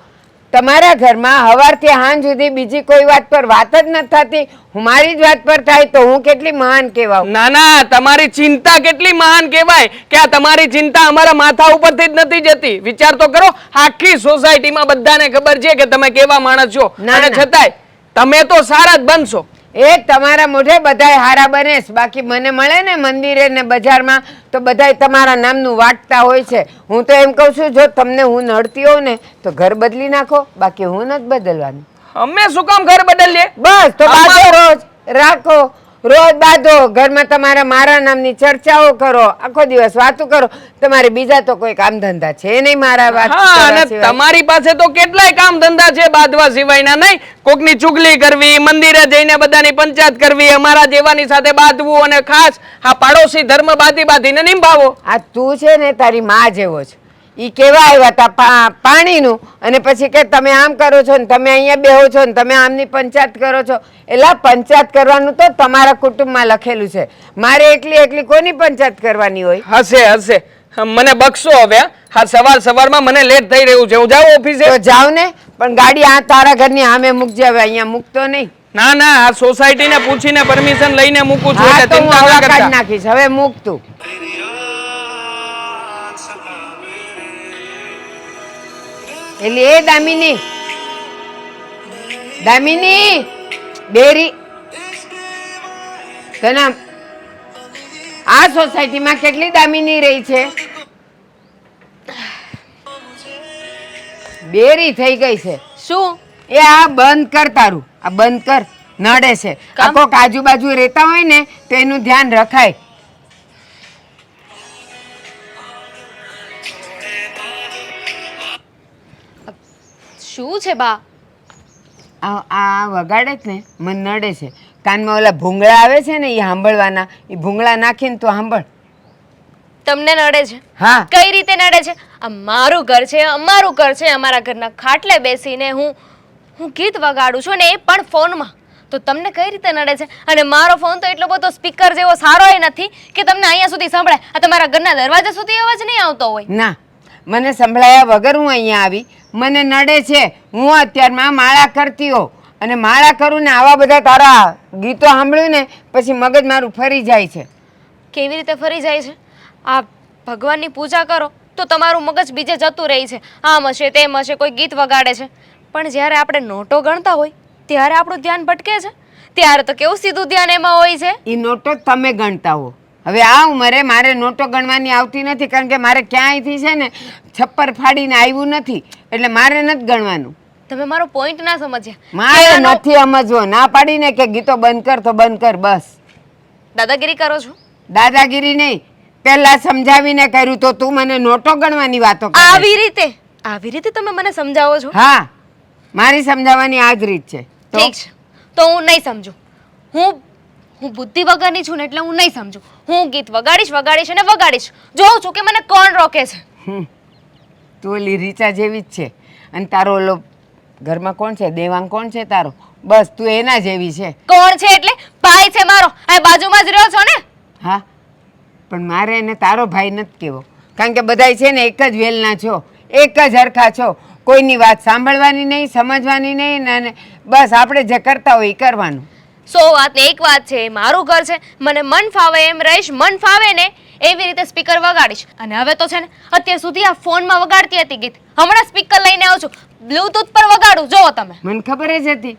તમારા ઘરમાં હવારથી સાંજ સુધી બીજી કોઈ વાત પર વાત જ નથી થતી. હું મારી જ વાત પર થાય તો હું કેટલી મહાન કહેવાઉં. ના ના તમારી ચિંતા કેટલી મહાન કહેવાય કે આ તમારી ચિંતા અમારા માથા ઉપરથી જ નથી જતી. વિચાર તો કરો, આખી સોસાયટીમાં બધાને ખબર છે કે તમે કેવા માણસ છો અને છતાંય તમે તો સારા જ બનશો. એ તમારા મોઢે બધાય હારા બને છે. બાકી મને મળે ને મંદિરે ને બજારમાં તો બધાય તમારા નામનું વાટતા હોય છે. હું તો એમ કહું છું જો તમને હું નડતી હોઉં ને તો ઘર બદલી નાખો, બાકી હું નથી બદલવાનું. અમે શું કામ ઘર બદલીએ? બસ તો બાંધો રોજ રાખો, રોજ બાંધો ઘરમાં. તમારા મારા નામની ચર્ચાઓ કરો, આખો દિવસ વાતો કરો. તમારે બીજા તો કોઈ કામ ધંધા છે નહીં મારા વાત. હા અને તમારી પાસે તો કેટલાય કામ ધંધા છે બાંધવા સિવાયના નહીં? કોકની ચુગલી કરવી, મંદિરે જઈને બધાની પંચાયત કરવી, અમારા જેવાની સાથે બાંધવું અને ખાસ આ પાડોશી ધર્મ બાંધીને નિભાવો. આ તું છે ને તારી માં જેવો છે. એ કેવા આવ્યા હતા પાણીનું, અને પછી કે તમે આમ કરો છો ને તમે અહીંયા બેહો છો ને તમે આમની પંચાયત કરો છો. એટલે પંચાયત કરવાનું તો તમારા કુટુંબમાં લખેલું છે. મારે એકલી કોની પંચાયત કરવાની હોય? હશે મને બક્ષો હવે. હા, સવારમાં મને લેટ થઈ રહ્યું છે, હું જાઉં ઓફિસે. તો જાવ ને, પણ ગાડી આ તારા ઘરની સામે મૂકજે, હવે અહીંયા મૂકતો નહીં. ના આ સોસાયટીને પૂછીને પરમિશન લઈને મૂકું છું, હા, એટલે તો હું ચિંતા હવા ના કાઢી કરતા. નાખીશ, હવે મૂક તું. એટલે એ દામિની બેરી, તને આ સોસાયટીમાં કેટલી દામિની રહી છે? બેરી થઈ ગઈ છે. શું? એ આ બંધ કર તારું, આ બંધ કર, નડે છે. આ કોક આજુબાજુ રહેતા હોય ને તો એનું ધ્યાન રખાય. શું છે બા? આ વગાડે જ ને મને નડે છે. કાનમાં ઓલા ભૂંગળા આવે છે ને એ સાંભળવાના, એ ભૂંગળા નાખીને તો સાંભળ. તમને નડે છે? હા. કઈ રીતે નડે છે? આ મારું ઘર છે, અમારું ઘર છે, અમારા ઘરના ખાટલે બેસીને હું ગીત વગાડું છું ને એ પણ ફોનમાં, તો તમને કઈ રીતે નડે છે? અને મારો ફોન તો એટલો બધો સ્પીકર જેવો સારોય નથી કે તમને અહીંયા સુધી સંભળાય. આ તમારા ઘરના દરવાજા સુધી અવાજ નહીં આવતો હોય? ના, મને સંભળાયા વગર હું અહીંયા આવી. મને નડે છે. હું અત્યારમાં માળા કરતી હોઉં અને માળા કરું ને આવા બધા તારા ગીતો સાંભળ્યું ને પછી મગજ મારું ફરી જાય છે. કેવી રીતે ફરી જાય છે? આ ભગવાનની પૂજા કરો તો તમારું મગજ બીજે જતું રહે છે, આમ હશે તેમ હશે, કોઈ ગીત વગાડે છે. પણ જ્યારે આપણે નોટો ગણતા હોય ત્યારે આપણું ધ્યાન ભટકે છે. ત્યારે તો કેવું સીધું ધ્યાન એમાં હોય છે. એ નોટો તમે ગણતા હો. હવે આ ઉંમરે મારે નોટો ગણવાની આવતી નથી, કારણ કે મારે ક્યાંયથી છે ને છપ્પર ફાડીને આવ્યું નથી, એટલે મારે નથી ગણવાનું. તમે મારો પોઈન્ટ ના સમજ્યા. મારે નથી સમજવો. ના પાડીને કે ગીતો બંધ કર તો બંધ કર, બસ. દાદાગીરી કરો છો? દાદાગીરી નહીં, પહેલા સમજાવીને કર્યું તો તું મને નોટો ગણવાની વાતો કરે. આવી રીતે તમે મને સમજાવો છો? હા, મારી સમજાવવાની આ જ રીત છે. તો ઠીક છે, તો હું નહીં સમજુ. હું બુદ્ધિ વગરની છું ને એટલે હું નહીં સમજુ. હું ગીત વગાડીશ અને વગાડીશ. જોઉં છું કે મને કોણ રોકે છે. તું ઓલી રીચા જેવી જ છે. અને તારો ઓલો ઘરમાં કોણ છે? દેવાંગ કોણ છે તારો? બસ તું એના જેવી છે. કોણ છે એટલે? ભાઈ છે મારો, આ બાજુમાં જ રહ્યો છો ને. હા, પણ મારે એને તારો ભાઈ નથી કહેવો, કારણ કે બધાય છે ને એક જ વેલના છો, એક જ હરખા છો. કોઈની વાત સાંભળવાની નહીં, સમજવાની નહીં, અને બસ આપણે જે કરતા હોય એ કરવાનું. 100 વાત ને એક વાત છે, મારું ઘર છે, મને મન ફાવે એમ રહીશ, મન ફાવે ને એવી રીતે સ્પીકર વગાડીશ. અને હવે તો છે ને અત્યાર સુધી આ ફોનમાં વગાડતી હતી ગીત, હમણાં સ્પીકર લઈને આવું છું, બ્લૂટૂથ પર વગાડું. જોવો તમે. મને ખબર જ હતી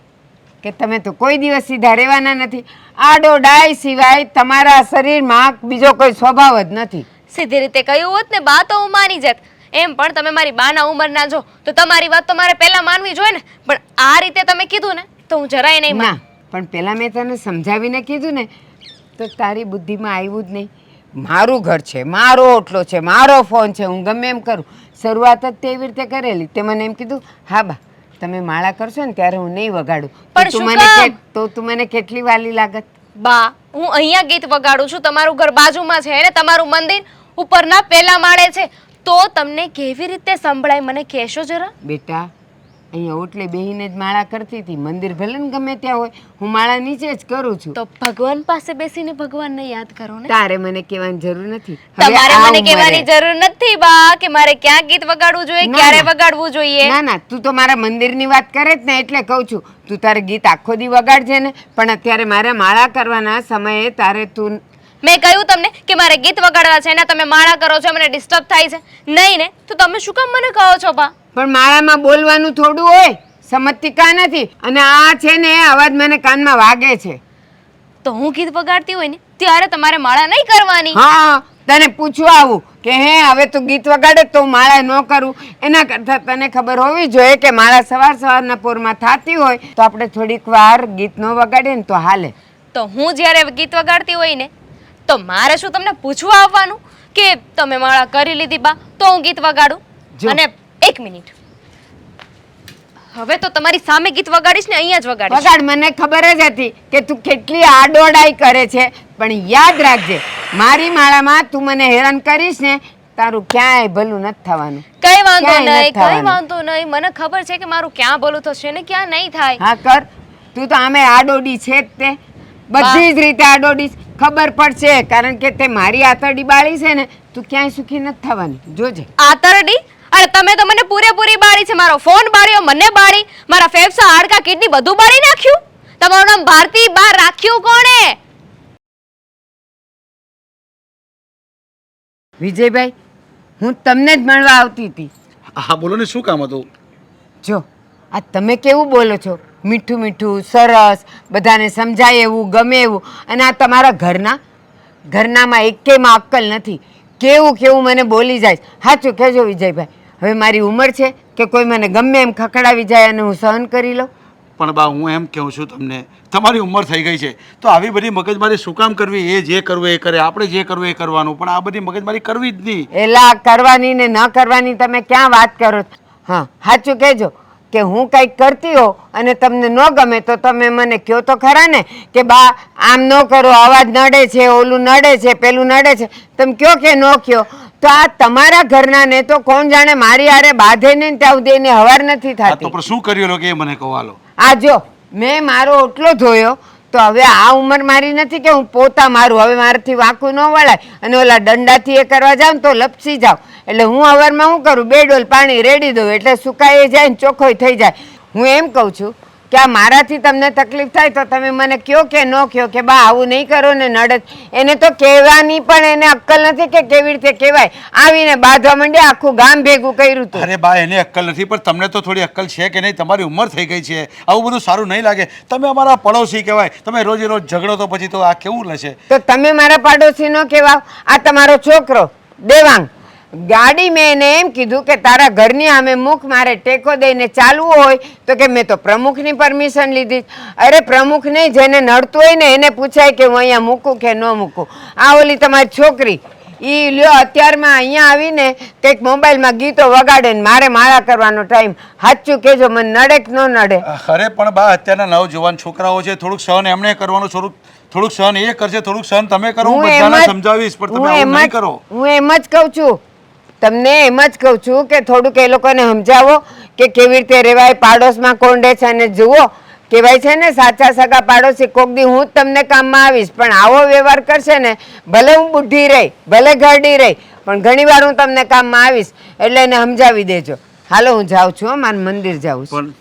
કે તમે તો કોઈ દિવસ સીધા રહેવાના નથી. આડો ડાય સિવાય તમારા શરીરમાં બીજો કોઈ સ્વભાવ જ નથી. સીધી રીતે કહ્યું હોત ને બા તો હું માની જાત. એમ પણ તમે મારી બાના ઉંમરના છો તો તમારી વાત તો મારે પહેલા માનવી જોઈએ ને. પણ આ રીતે તમે કીધું ને તો હું જરાય નહીં ના, પણ પેલા મેં તને સમજાવીને કીધું ને તો તારી બુદ્ધિમાં આવ્યું જ નહીં. મારું ઘર છે, મારો ઓટલો છે, મારો ફોન છે, હું ગમે એમ કરું. શરૂઆત જ તેવી રીતે કરેલી. તે મને એમ કીધું, હા બા તમે માળા કરશો ને ત્યારે હું નહીં વગાડું. પણ શું કામ? તો તું મને કેટલી વાલી લાગત. બા હું અહીંયા ગીત વગાડું છું, તમારું ઘર બાજુમાં છે ને તમારું મંદિર ઉપરના પહેલા માળે છે, તો તમને કેવી રીતે સંભળાય મને કહેશો જરા? બેટા અહીંયા ઓટલે બેહીને જ માળા કરતી હતી. મંદિર ભલે ને ગમે ત્યાં હોય, હું માળા નીચે જ કરું છું. તો ભગવાન પાસે બેસીને ભગવાનને યાદ કરો ને. તારે મને કહેવાની જરૂર નથી. હવે તમારે આ મને કહેવાની ઉંમરે- જરૂર નથી બા કે મારે ક્યાં ગીત વગાડવું જોઈએ, ના, ક્યારે ના. વગાડવું જોઈએ. ના ના, તું તો મારા મંદિરની વાત કરે જ ને, એટલે કહું છું તું તારે ગીત આખો દી વગાડજે ને, પણ અત્યારે મારે માળા કરવાના સમયે તારે તું. મેં કહ્યું તમને કે મારે ગીત વગાડવા છે ને તમે માળા કરો છો, મને ડિસ્ટર્બ થાય છે. નહીં ને તો તમે શું કામ મને કહો છો બા? પણ માળામાં બોલવાનું થોડું હોય, સમજતી કા નથી. અને આ છે ને અવાજ મને કાનમાં વાગે છે. તો હું ગીત વગાડતી હોય ને ત્યારે તમારે માળા નહીં કરવાની. હા, તને પૂછવા આવું કે હે હવે તું ગીત વગાડે તો હું માળા ન કરું. એના કરતાં તને ખબર હોવી જોઈએ કે માળા સવારના પોરમાં થતી હોય તો આપણે થોડીક વાર ગીત ન વગાડીએ ને તો હાલે. તો હું જ્યારે ગીત વગાડતી હોય ને તો મારે શું તમને પૂછવા આવવાનું કે તમે માળા કરી લીધી બા તો હું ગીત વગાડું? જો. અને એક મિનિટ, હવે તો તમારી સામે ગીત વગાડીશ ને અહીંયા જ વગાડીશ. વગાડ. મને ખબર જ હતી કે તું કેટલી આડોડાઈ કરે છે, પણ યાદ રાખજે મારી માળામાં તું મને હેરાન કરીશ ને તારું ક્યાંય ભલું નથી થવાનું. કઈ વાંધો ક્યાંય નહીં, નથી કઈ થવાનું. વાંધો નહીં. મને ખબર છે કે મારું ક્યાં ભલું થશે ને ક્યાં નહીં થાય. હા કર, તું તો આમે આડોડી છે જ તે, બધી જ રીતે આડોડી છે. ખબર પડશે, કારણ કે તે મારી આતરડી બાળી છે ને, તું ક્યાંય સુખી નથી થવાની, જોજે. આતરડી? અરે તમે તો મને પૂરેપૂરી બાળી છે. મારો ફોન બાળ્યો, મને બાળી, મારા ફેફસા, હાડકા, કિડની બધું બાળી નાખ્યું. તમારું નામ ભારતી બહાર રાખ્યું કોણે? વિજયભાઈ, હું તમને જ મળવા આવતી હતી. હા બોલો ને, શું કામ હતું? જો આ તમે કેવું બોલો છો, મીઠું મીઠું, સરસ, બધાને સમજાય એવું, ગમે એવું, અને આ તમારા ઘરનામાં એકેયમાં અક્કલ નથી. કેવું કેવું મને બોલી જાય. સાચું કહેજો વિજયભાઈ, હવે મારી ઉંમર છે કે કોઈ મને ગમે એમ ખખડાવી જાય અને હું સહન કરી લઉં? પણ બા, હું એમ કહું છું તમને, તમારી ઉંમર થઈ ગઈ છે તો આવી બધી મગજમારી શું કામ કરવી? એ જે કરવું એ કરે, આપણે જે કરવું એ કરવાનું, પણ આ બધી મગજમારી કરવી જ નહીં. એલા કરવાની ને ન કરવાની તમે ક્યાં વાત કરો છો? હા સાચું કહેજો કે હું કંઈક કરતી હો અને તમને ન ગમે તો તમે મને કહો તો ખરા ને કે બા આમ ન કરો, અવાજ નડે છે, ઓલું નડે છે, પેલું નડે છે. તમે કહો કે ન કહો? તો આ તમારા ઘરના ને તો કોણ જાણે મારી હારે બાંધે ને ત્યાં સુધી એને હવાર નથી આ તો થતી. પણ શું કર્યું લો કે એ મને કહો હાલો. આ જો મેં મારો ઓટલો ધોયો તો હવે આ ઉંમર મારી નથી કે હું પોતા મારું, હવે મારાથી વાંકું ન વળાય, અને ઓલા દંડાથી એ કરવા જાઉં તો લપસી જાઉં. એટલે હું હવારમાં શું કરું, 2 ડોલ પાણી રેડી દઉં એટલે સુકાઈ જાય ને ચોખ્ખોય થઈ જાય. હું એમ કહું છું કે આ મારાથી તમને તકલીફ થાય તો તમે મને કહો કે ન કહો કે બા આવું નહીં કરો ને નડે. એને તો કહેવાની પણ એને અક્કલ નથી કે કેવી રીતે કહેવાય. આવીને બાંધવા માંડ્યા, આખું ગામ ભેગું કર્યું હતું. અરે બા, એને અક્કલ નથી, પણ તમને તો થોડી અક્કલ છે કે નહીં? તમારી ઉંમર થઈ ગઈ છે, આવું બધું સારું નહીં લાગે. તમે અમારા પડોશી કહેવાય, તમે રોજે રોજ ઝઘડો તો પછી તો આ કેવું લેશે? તો તમે મારા પાડોશી નો કહેવાવ. આ તમારો છોકરો દેવાંગ, ગાડી મેં એને એમ કીધું કે તારા ઘરની સામે મુખ, મારે ટેકો દઈને ચાલવું હોય તો કે મેં તો પ્રમુખની પરમિશન લીધી. અરે પ્રમુખ નહીં, જેને નડતું હોય ને એને પૂછાય કે હું અહીંયા મૂકું કે ન મૂકું. આ ઓલી તમારી છોકરી એ લ્યો અત્યારમાં અહીંયા આવીને કંઈક મોબાઈલમાં ગીતો વગાડે ને મારે માળા કરવાનો ટાઈમ. સાચું કહેજો, મને નડે કે ન નડે? અરે પણ બા, અત્યારના નવજુવાન છોકરાઓ છે, થોડુંક સહન એમણે કરવાનું, થોડુંક સહન એ કરશે, થોડુંક સહન તમે કરો. હું બધાને સમજાવીશ, પણ તમે આવું નહીં કરો. હું એમ જ કહું છું તમને, એમ જ કહું છું કે થોડુંક એ લોકોને સમજાવો કે કેવી રીતે રહેવાય, પાડોશમાં કોણ રહે છે. અને જુઓ, કહેવાય છે ને સાચા સગા પાડોશી. કોક દી હું જ તમને કામમાં આવીશ, પણ આવો વ્યવહાર કરશે ને, ભલે હું બુઢી રહી, ભલે ઘરડી રહી, પણ ઘણી વાર હું તમને કામમાં આવીશ, એટલે એને સમજાવી દેજો. હાલો હું જાઉં છું, હો, મારે મંદિર જાઉં છું.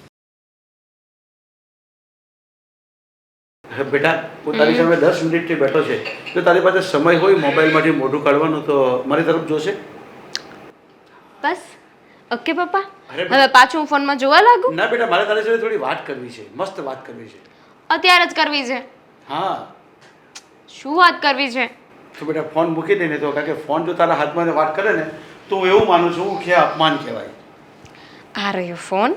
પણ બેટા, હું તારી સામે 10 મિનિટથી બેઠો છે, જો તારી પાસે સમય હોય મોબાઈલમાંથી મોઢું કાઢવાનું તો મારી તરફ જોશે. બસ ઓકે પપ્પા. હવે પાછું હું ફોનમાં જોવા લાગુ? ના બેટા, મારે તારી સાથે થોડી વાત કરવી છે, મસ્ત વાત કરવી છે. અત્યારે જ કરવી છે? હા. શું વાત કરવી છે? તો બેટા ફોન મૂકી દે ને, તો કારણ કે ફોન જો તારા હાથમાં વાત કરે ને તો હું એવું માનું છું કે અપમાન કહેવાય. આ રહ્યો ફોન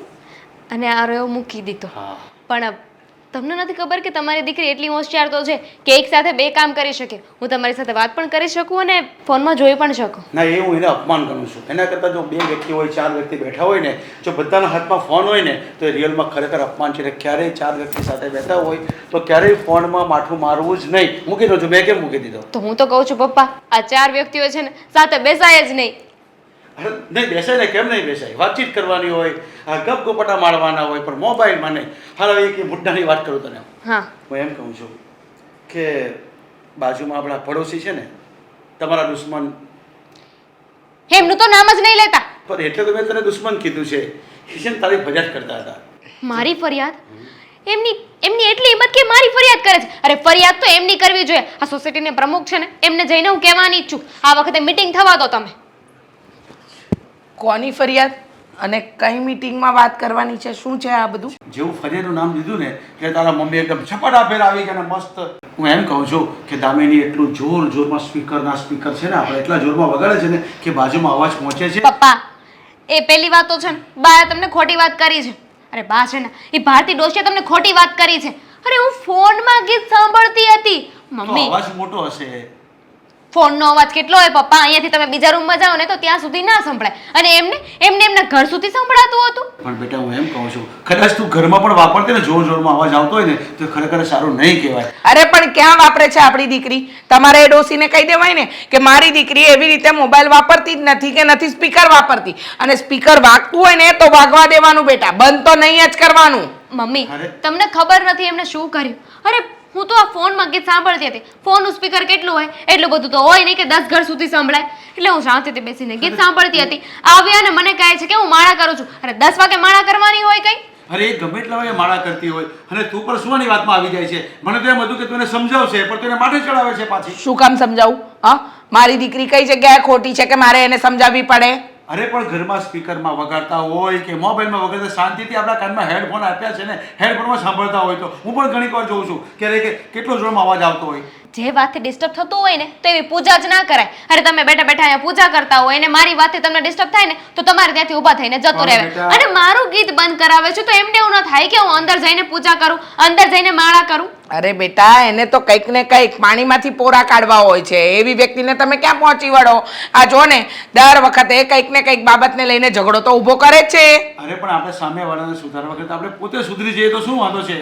અને આ રહ્યો મૂકી દીધો. હા. પણ તમને નથી ખબર કે તમારી દીકરી એટલી હોશિયાર તો છે કે એક સાથે 2 કામ કરી શકે. હું તમારી સાથે વાત પણ કરી શકું અને ફોનમાં જોઈ પણ શકું. ના, એ હું એને અપમાન કરું છું. એના કરતાં જો 2 વ્યક્તિ હોય, 4 વ્યક્તિ બેઠા હોય ને, જો બધાના હાથમાં ફોન હોય ને તો એ રિયલમાં ખરેખર અપમાન છે. ક્યારેય 4 વ્યક્તિ સાથે બેઠા હોય તો ક્યારેય ફોનમાં માથું મારવું જ નહીં. મૂકી દો છો. મેં કેમ મૂકી દીધો? તો હું તો કહું છું પપ્પા, આ 4 વ્યક્તિઓ છે ને સાથે બેસાય જ નહીં. અરે નહીં બેસાય ને, કેમ નહીં બેસાય? વાતચીત કરવાની હોય, ગપ ગોપટા મારવાના હોય, પણ મોબાઈલમાં નહીં. હાલ હવે એક મુદ્દાની વાત કરું તને. હા. હું એમ કહું છું કે બાજુમાં આપણા પડોશી છે ને, તમારા દુશ્મન, એમનું તો નામ જ નહીં લેતા. પણ એટલે તો મેં તને દુશ્મન કીધું છે. એ છે ને તારી ફરિયાદ કરતા હતા. મારી ફરિયાદ? એમની એટલી હિંમત કે મારી ફરિયાદ કરે છે? અરે ફરિયાદ તો એમની કરવી જોઈએ. આ સોસાયટીના પ્રમુખ છે ને, એમને જઈને હું કહેવાની જ છું. આ વખતે મીટિંગ થવા દો તમે. કોની ફરિયાદ અને કઈ મીટિંગમાં વાત કરવાની છે? શું છે આ બધું? જેવું ફરિયાદનું નામ લીધું ને કે તારા મમ્મી એકદમ છપાડાભેર આવી ગયા ને મસ્ત. હું એમ કહું છું કે દામિની એટલું જોરમાં સ્પીકર છે ને, આપણે એટલા જોરમાં વગાડે છે ને કે બાજુમાં અવાજ પહોંચે છે. પપ્પા, એ પહેલી વાત તો છે ને, બાએ તમને ખોટી વાત કરી છે. અરે બા છે ને, એ ભારતી ડોશીએ તમને ખોટી વાત કરી છે. અરે હું ફોનમાં ગીત સાંભળતી હતી. તો મમ્મી, અવાજ મોટો હશે. ફોનનો અવાજ કેટલો હોય પપ્પા, અહીંયાથી તમે બીજા રૂમમાં જાઓ ને તો ત્યાં સુધી ના સંભળાય, અને એમને એમના ઘર સુધી સંભળાતું હતું. પણ બેટા હું એમ કહું છું, કદાચ તું ઘરમાં પણ વાપરતી ને જોર જોરમાં અવાજ આવતો હોય ને તો ખરેખર સારું નહીં કહેવાય. અરે પણ ક્યાં વાપરે છે આપણી દીકરી? તમારે એ ડોસીને કહી દેવાય ને કે મારી દીકરી એવી રીતે મોબાઈલ વાપરતી જ નથી કે નથી સ્પીકર વાપરતી, અને સ્પીકર વાગતું હોય ને તો વાગવા દેવાનું બેટા, બંધ તો નહીં જ કરવાનું. મમ્મી અરે. તમને ખબર નથી એમને શું કર્યું? અરે હું તો આ ફોનમાં ગીત સાંભળતી હતી. ફોનનું સ્પીકર કેટલું હોય? એટલું બધું તો હોય નહીં કે 10 ઘર સુધી સંભળાય. એટલે હું શાંતિથી બેસીને ગીત સાંભળતી હતી. આવ્યા ને મને કહે છે કે હું માળા કરું છું. અરે 10 વાગે માળા કરવાની હોય કઈ? અરે એ ગમે એટલા વાગે માળા કરતી હોય અને તું પણ સુવાની વાતમાં આવી જાય છે. મને તો એમ હતું કે તું એને સમજાવશે પણ તું એને માથે ચડાવે છે પાછી. શું કામ સમજાવું? હા, મારી દીકરી કઈ જગ્યાએ ખોટી છે કે મારે એને સમજાવવી પડે? અરે પણ ઘરમાં સ્પીકરમાં વગાડતા હોય કે મોબાઈલમાં વગાડતા શાંતિથી આપણા કાનમાં હેડફોન આપ્યા છે ને, હેડફોનમાં સાંભળતા હોય તો હું પણ ઘણી વાર જોઉં છું કે કેટલો જોરમાં અવાજ આવતો હોય. જે વાતથી ડિસ્ટર્બ થતું હોય ને તો એવી પૂજા જ ના કરાય. અરે તમે બેઠા બેઠા અહીંયા પૂજા કરતા હોય ને મારી વાતથી તમને ડિસ્ટર્બ થાય ને તો તમારે ત્યાંથી ઊભા થઈને જતો પણ રહેવાય. બેટા. અને મારું ગીત બંધ કરાવે છે તો એમને એવું ન થાય કે હું અંદર જઈને પૂજા કરું, અંદર જઈને માળા કરું? અરે બેટા, એને તો કંઈક ને કંઈક પાણીમાંથી પોરા કાઢવા હોય છે. એવી વ્યક્તિને તમે ક્યાં પહોંચી વળો? આ જો ને દર વખતે કંઈક ને કંઈક બાબતને લઈને ઝઘડો તો ઊભો કરે જ છે. અરે પણ આપણે સામેવાળાને સુધારવા વખતે આપણે પોતે સુધરી જઈએ તો શું વાંધો છે?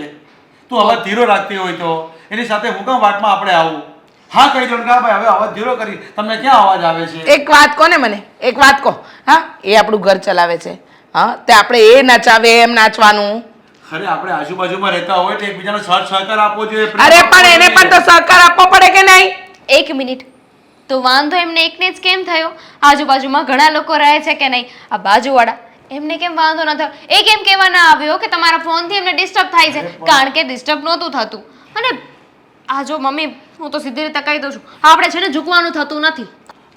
તું અવાજ ધીરો રાખતી હોય તો એની સાથે હું કામ વાતમાં આપણે આવું? હા કહી દો કે હા ભાઈ હવે અવાજ ધીરો કરી, તમને ક્યાં અવાજ આવે છે? એક વાત કહો ને મને, એક વાત કહો. હા, એ આપણું ઘર ચલાવે છે, હા, તે આપણે એ નચાવે એમ નાચવાનું? અરે આપણે આજુબાજુમાં રહેતા હોય તો એકબીજાનો સાથ સહકાર આપવો જોઈએ. અરે પણ એને પણ તો સહકાર આપવો પડે કે નહીં? એક મિનિટ, તો વાંધો એમને એકને જ કેમ થયો? આજુબાજુમાં ઘણા લોકો રહે છે કે નહીં? આ બાજુવાળા એમને કેમ વાંધો ન થયો? એ કેમ કહેવા ના આવ્યો કે તમારા ફોનથી એમને ડિસ્ટર્બ થાય છે? કારણ કે ડિસ્ટર્બ નહોતું થતું. અને આ જો મમ્મી, હું તો સીધી રીતે કહી દઉં છું, આપણે છે ને ઝૂકવાનું થતું નથી.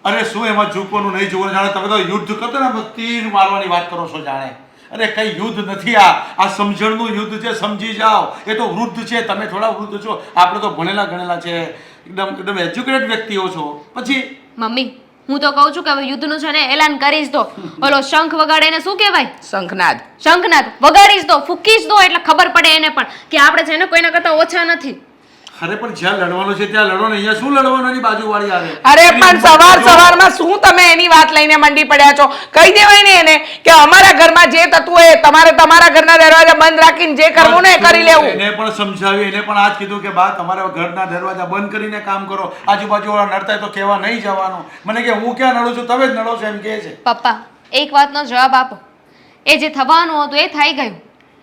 અરે શું એમાં ઝૂકવાનું નહીં ઝૂકવાનું? જાણે તમે તો યુદ્ધ કરતો ને તીર મારવાની વાત કરો છો જાણે. અરે કઈ યુદ્ધ નથી, આ સમજણનું યુદ્ધ છે, સમજી જાઓ. એ તો વૃદ્ધ છે, તમે થોડા વૃદ્ધ છો, આપણે તો ભણેલા ગણેલા છે, એકદમ એજ્યુકેટેડ વ્યક્તિઓ છો. પછી મમ્મી હું તો કહું છું કે હવે યુદ્ધનું છે ને એલાન કરી જ દો. ઓલો શંખ વગાડે એને શું કહેવાય? શંખનાદ. શંખનાદ વગાડી જ દો, ફૂંકી જ દો, એટલે ખબર પડે એને પણ કે આપણે છે ને કોઈના કરતા ઓછા નથી. અરે પણ જ્યાં લડવાનું છે ત્યાં લડો ને, અહીંયા શું લડવાનું? એની બાજુવાળી આવે. અરે પણ સવારમાં શું તમે એની વાત લઈને મંડી પડ્યા છો? કહી દેવાય ને એને કે અમારા ઘરમાં જે થતું હોય તમારે તમારા ઘરના દરવાજા બંધ રાખીને જે કરવું ને એ કરી લેવું. એને પણ સમજાવી, એને પણ આજ કીધું કે બા તમારા ઘરના દરવાજા બંધ કરીને કામ કરો, આજુબાજુવાળા નડતા હોય તો કહેવા નહીં જવાનું. મને કે હું ક્યાં નડું છું, તમે જ નડો છો એમ કહે છે. પપ્પા એક વાતનો જવાબ આપો. એ જે થવાનું હતું એ થઈ ગયું,